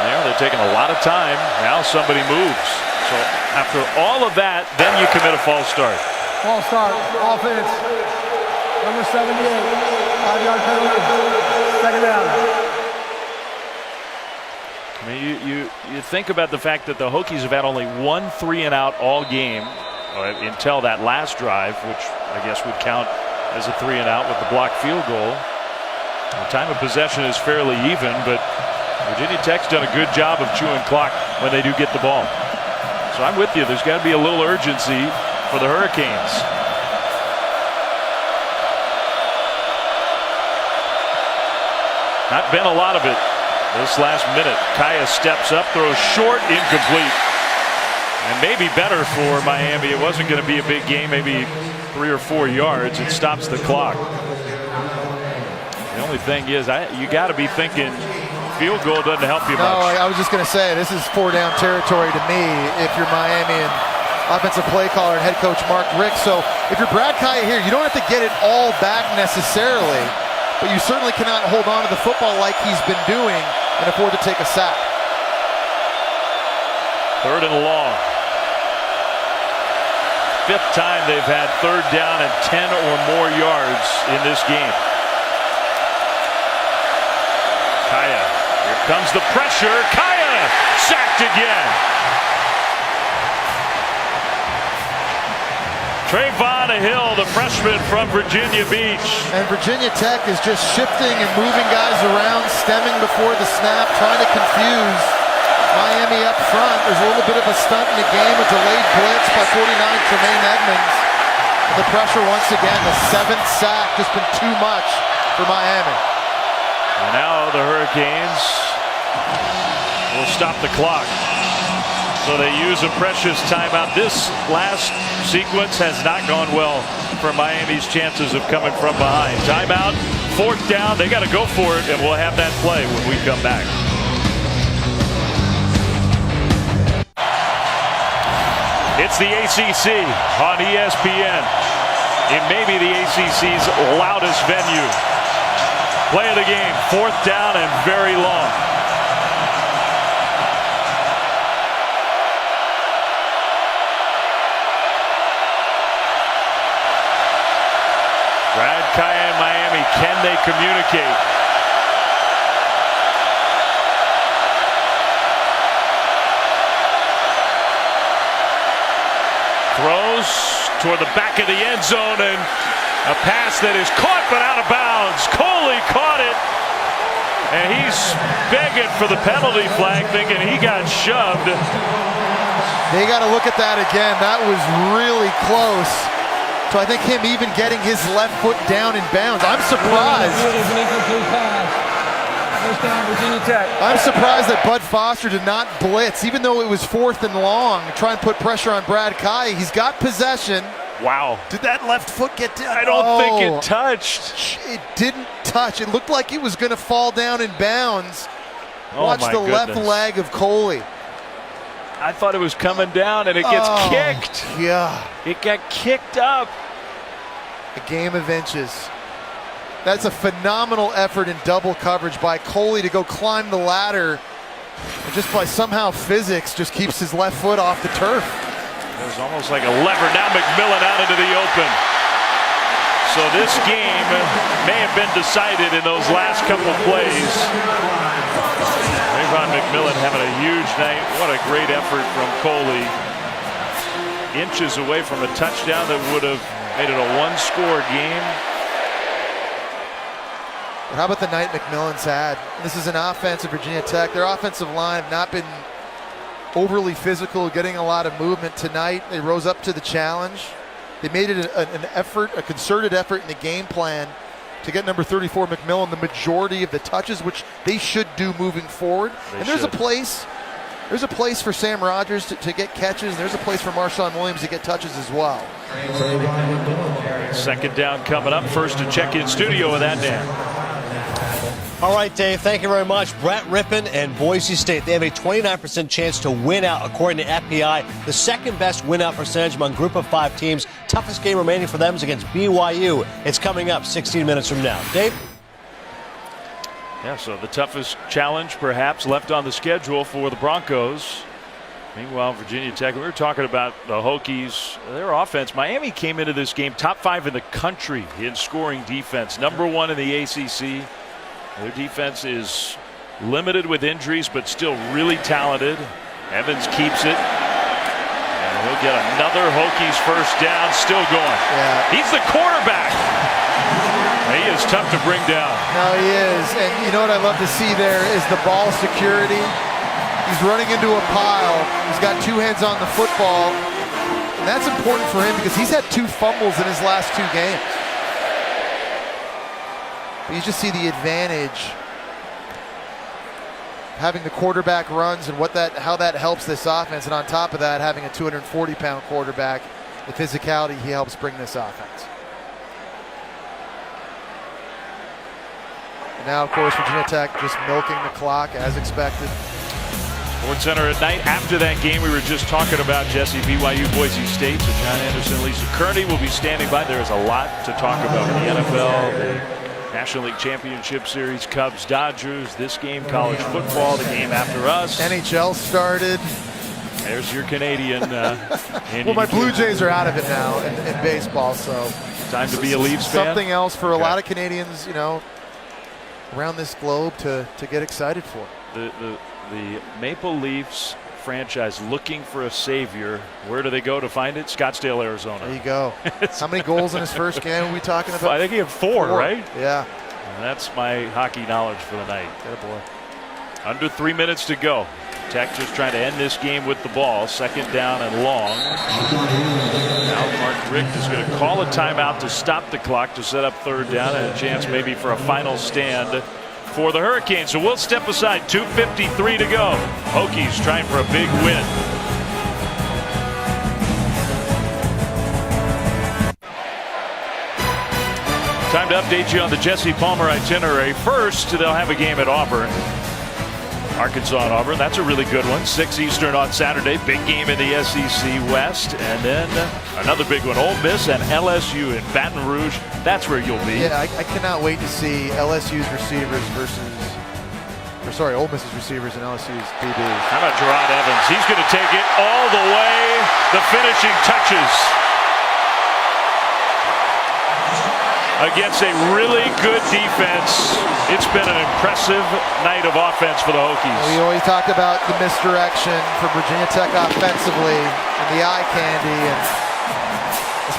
And they're taking a lot of time. Now somebody moves. So after all of that, then you commit a false start.
False start, offense. Number 78. 5-yard penalty. Second down.
I mean, you think about the fact that the Hokies have had only 1 3-and-out all game until that last drive, which I guess would count as a 3-and-out with the blocked field goal. The time of possession is fairly even, but Virginia Tech's done a good job of chewing clock when they do get the ball. So I'm with you. There's got to be a little urgency for the Hurricanes. Not been a lot of it this last minute. Kaya steps up, throws short, incomplete. And maybe better for Miami. It wasn't going to be a big game, maybe 3 or 4 yards. It stops the clock. The only thing is, you got to be thinking field goal doesn't help you much.
No, I was just going to say, this is 4-down territory to me if you're Miami and offensive play caller and head coach Mark Richt. So if you're Brad Kaya here, you don't have to get it all back necessarily, but you certainly cannot hold on to the football like he's been doing and afford to take a sack.
3rd and long. 5th time they've had 3rd down and 10 or more yards in this game. Kaya, here comes the pressure. Kaya sacked again. Trayvon Hill, the freshman from Virginia Beach.
And Virginia Tech is just shifting and moving guys around, stemming before the snap, trying to confuse Miami up front. There's a little bit of a stunt in the game, a delayed blitz by 49 Tremaine Edmonds. The pressure once again, the 7th sack, just been too much for Miami.
And now the Hurricanes will stop the clock. So they use a precious timeout. This last sequence has not gone well for Miami's chances of coming from behind. Timeout, 4th down. They got to go for it, and we'll have that play when we come back. It's the ACC on ESPN. It may be the ACC's loudest venue. Play of the game, 4th down and very long. Brad Kaya and Miami, can they communicate? 2 goes toward the back of the end zone, and a pass that is caught but out of bounds. Coley caught it, and he's begging for the penalty flag, thinking he got shoved.
They got to look at that again. That was really close. So I think him even getting his left foot down in bounds. I'm surprised. I'm surprised that Bud Foster did not blitz, even though it was 4th and long, try and put pressure on Brad Kaye. He's got possession.
Wow.
Did that left foot get down?
I don't think it touched.
It didn't touch. It looked like it was going to fall down in bounds.
Oh,
Watch
my
the
goodness.
left leg of Coley.
I thought it was coming down, and it gets kicked.
Yeah.
It got kicked up.
A game of inches. That's a phenomenal effort in double coverage by Coley to go climb the ladder. And just by somehow physics, just keeps his left foot off the turf.
It was almost like a lever. Now McMillan out into the open. So this game may have been decided in those last couple plays. Rayvon McMillan having a huge night. What a great effort from Coley. Inches away from a touchdown that would have made it a one-score game.
But how about the night McMillan's had? This is an offense of Virginia Tech. Their offensive line have not been overly physical, getting a lot of movement tonight. They rose up to the challenge. They made it an effort, a concerted effort in the game plan to get number 34 McMillan the majority of the touches, which they should do moving forward. There's a place for Sam Rogers to get catches, and there's a place for Marshawn Williams to get touches as well.
Second down coming up. First to check in studio with that, Dan.
All right, Dave, thank you very much. Brett Rippon and Boise State, they have a 29% chance to win out, according to FPI. The second best win-out percentage among group of 5 teams. Toughest game remaining for them is against BYU. It's coming up 16 minutes from now. Dave?
Yeah, so the toughest challenge perhaps left on the schedule for the Broncos. Meanwhile, Virginia Tech, we were talking about the Hokies, their offense. Miami came into this game top 5 in the country in scoring defense, number 1 in the ACC. Their defense is limited with injuries, but still really talented. Evans keeps it. And he'll get another Hokies first down, still going.
Yeah.
He's the quarterback. He is tough to bring down.
No, he is. And you know what I love to see there is the ball security. He's running into a pile. He's got 2 hands on the football. And that's important for him because he's had 2 fumbles in his last 2 games. But you just see the advantage having the quarterback runs and how that helps this offense. And on top of that, having a 240-pound quarterback, the physicality he helps bring this offense. And now, of course, Virginia Tech just milking the clock as expected.
Sports Center at night. After that game we were just talking about, Jesse, BYU, Boise State. So John Anderson, Lisa Kearney will be standing by. There is a lot to talk about in the NFL, the National League Championship Series, Cubs, Dodgers, this game, college football, the game after us.
NHL started.
There's your Canadian.
Well, my Blue Jays are out of it now in baseball, so.
Time to be a Leafs fan?
Something else for a lot of Canadians, you know, around this globe to get excited for.
The Maple Leafs franchise looking for a savior. Where do they go to find it? Scottsdale, Arizona.
There you go. How many goals in his first game are we talking about?
I think he had 4, right?
Yeah.
And that's my hockey knowledge for the night.
Good boy.
Under 3 minutes to go. Tech just trying to end this game with the ball. Second down and long. Now Mark Richt is going to call a timeout to stop the clock to set up third down and a chance maybe for a final stand for the Hurricanes. So we'll step aside. 2:53 to go. Hokies trying for a big win. Time to update you on the Jesse Palmer itinerary. First, they'll have a game at Auburn. Arkansas and Auburn. That's a really good one. 6 Eastern on Saturday. Big game in the SEC West. And then another big one. Ole Miss and LSU in Baton Rouge. That's where you'll be.
Yeah, I cannot wait to see LSU's receivers Ole Miss's receivers and LSU's DBs.
How about Gerard Evans? He's going to take it all the way. The finishing touches. Against a really good defense. It's been an impressive night of offense for the Hokies.
We always talk about the misdirection for Virginia Tech offensively and the eye candy, and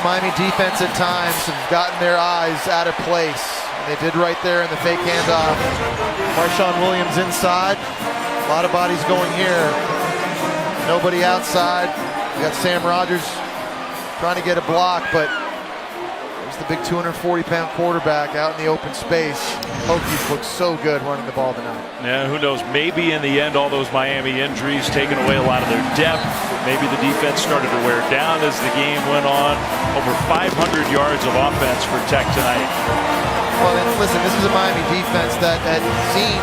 Miami defense at times have gotten their eyes out of place. And they did right there in the fake handoff. Marshawn Williams inside. A lot of bodies going here. Nobody outside. We got Sam Rogers trying to get a block, but there's the big 240-pound quarterback out in the open space. Hokies look so good running the ball tonight.
Yeah, who knows? Maybe in the end, all those Miami injuries taking away a lot of their depth. Maybe the defense started to wear down as the game went on. Over 500 yards of offense for Tech tonight.
Well, and listen, this is a Miami defense that had seen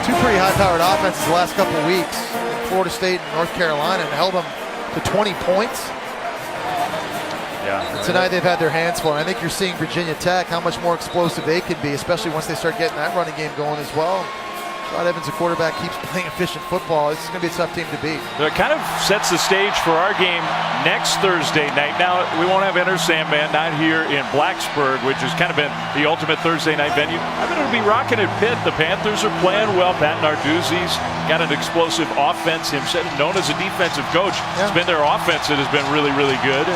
two pretty high-powered offenses the last couple of weeks in Florida State and North Carolina and held them to 20 points.
Yeah.
Tonight they've had their hands full. I think you're seeing Virginia Tech, how much more explosive they can be, especially once they start getting that running game going as well. Rod Evans, a quarterback, keeps playing efficient football. This is going to be a tough team to beat.
So it kind of sets the stage for our game next Thursday night. Now, we won't have Enter Sandman, not here in Blacksburg, which has kind of been the ultimate Thursday night venue. I mean, it'll be rocking at Pitt. The Panthers are playing well. Pat Narduzzi's got an explosive offense, himself known as a defensive coach.
Yeah.
It's been their offense that has been really, really good.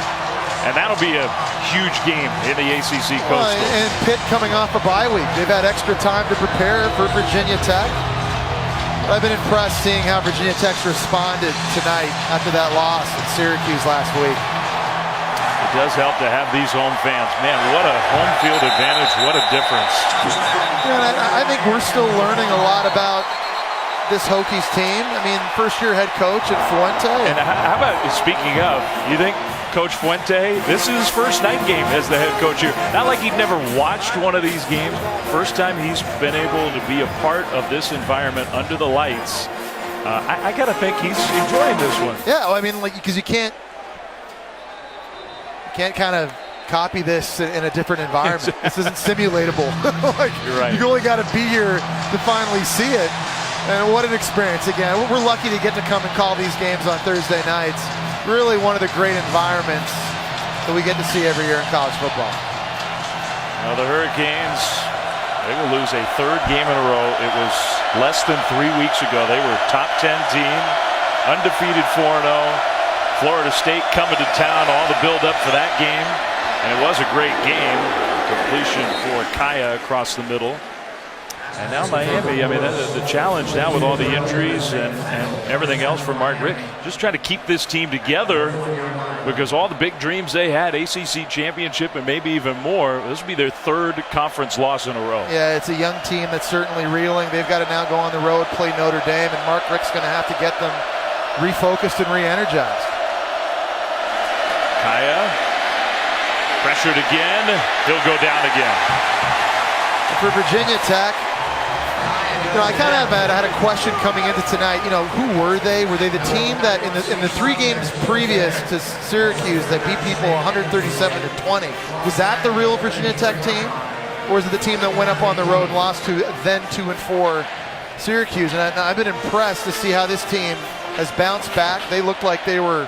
And that'll be a huge game in the ACC Coastal.
Well, and Pitt coming off a bye week. They've had extra time to prepare for Virginia Tech. But I've been impressed seeing how Virginia Tech's responded tonight after that loss at Syracuse last week.
It does help to have these home fans. Man, what a home field advantage. What a difference.
Yeah, and I think we're still learning a lot about this Hokies team. I mean, first-year head coach at Fuente.
And how about, speaking of, you think Coach Fuente, this is his first night game as the head coach here. Not like he'd never watched one of these games. First time he's been able to be a part of this environment under the lights. I got to think he's enjoying this one.
Yeah, well, I mean, like, because you can't kind of copy this in a different environment. This isn't simulatable. Like,
You're right.
You only got to be here to finally see it. And what an experience again. We're lucky to get to come and call these games on Thursday nights. Really one of the great environments that we get to see every year in college football.
Now the Hurricanes, they will lose a third game in a row. It was less than 3 weeks ago. They were a top 10 team, undefeated 4-0. Florida State coming to town, all the build up for that game. And it was a great game. Completion for Kaya across the middle. And now Miami, I mean, the challenge now with all the injuries and everything else for Mark Richt, just trying to keep this team together because all the big dreams they had, ACC championship and maybe even more, this will be their third conference loss in a row.
Yeah, it's a young team that's certainly reeling. They've got to now go on the road, play Notre Dame, and Mark Richt's going to have to get them refocused and re-energized.
Kaya, pressured again, he'll go down again.
For Virginia Tech, you know, I kind of had a question coming into tonight. You know, who were they? Were they the team that in the 3 games previous to Syracuse that beat people 137-20? Was that the real Virginia Tech team, or was it the team that went up on the road and lost to then 2-4 Syracuse? And I've been impressed to see how this team has bounced back. They looked like they were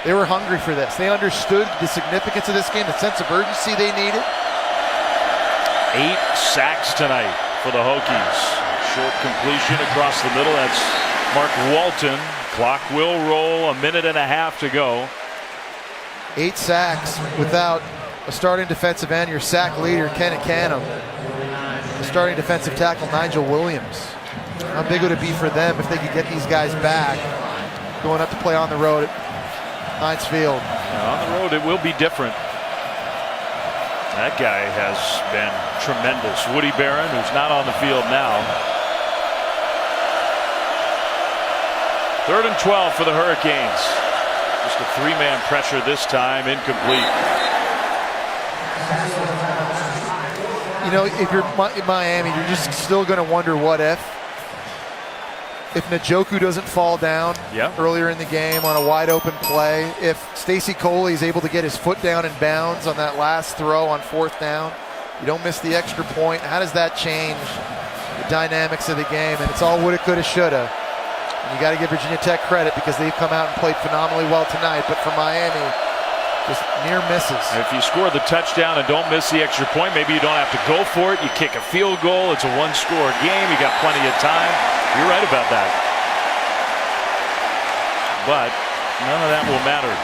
hungry for this. They understood the significance of this game, the sense of urgency they needed.
8 sacks tonight for the Hokies. Short completion across the middle. That's Mark Walton. Clock will roll. 1.5 minutes to go.
8 sacks without a starting defensive end, your sack leader, Kenneth Canham. The starting defensive tackle, Nigel Williams. How big would it be for them if they could get these guys back going up to play on the road at Heinz Field?
Now, on the road, it will be different. That guy has been tremendous. Woody Barron, who's not on the field now. 3rd and 12 for the Hurricanes. Just a 3-man pressure this time, incomplete.
You know, if you're Miami, you're just still going to wonder what if. If Njoku doesn't fall down earlier in the game on a wide open play, if Stacy Coley is able to get his foot down in bounds on that last throw on 4th down, you don't miss the extra point. How does that change the dynamics of the game? And it's all woulda, coulda, shoulda. And you got to give Virginia Tech credit because they've come out and played phenomenally well tonight. But for Miami, just near misses.
And if you score the touchdown and don't miss the extra point, maybe you don't have to go for it. You kick a field goal. It's a 1-score game. You got plenty of time. You're right about that. But none of that will matter.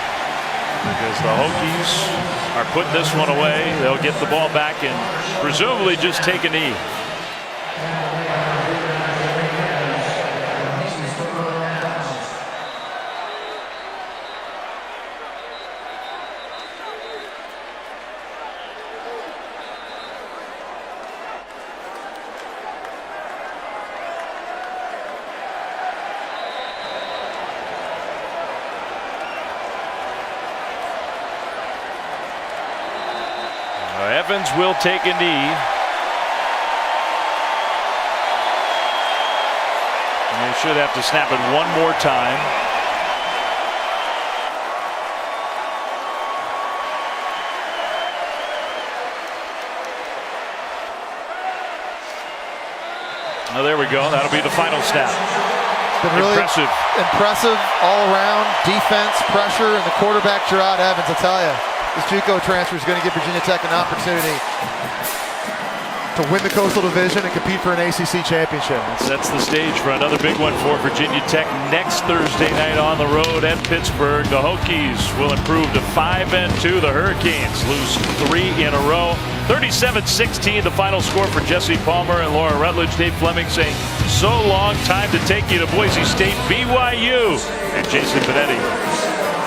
because the Hokies are putting this one away. They'll get the ball back and presumably just take a knee. Evans will take a knee. And they should have to snap it one more time. Oh, there we go. That'll be the final snap.
Been really impressive all around defense, pressure, and the quarterback Gerard Evans. I tell you, this JUCO transfer is going to give Virginia Tech an opportunity to win the Coastal Division and compete for an ACC championship.
Sets the stage for another big one for Virginia Tech next Thursday night on the road at Pittsburgh. The Hokies will improve to 5-2. The Hurricanes lose 3 in a row. 37-16, the final score for Jesse Palmer and Laura Rutledge. Dave Fleming saying, so long, time to take you to Boise State, BYU. And Jason Benetti.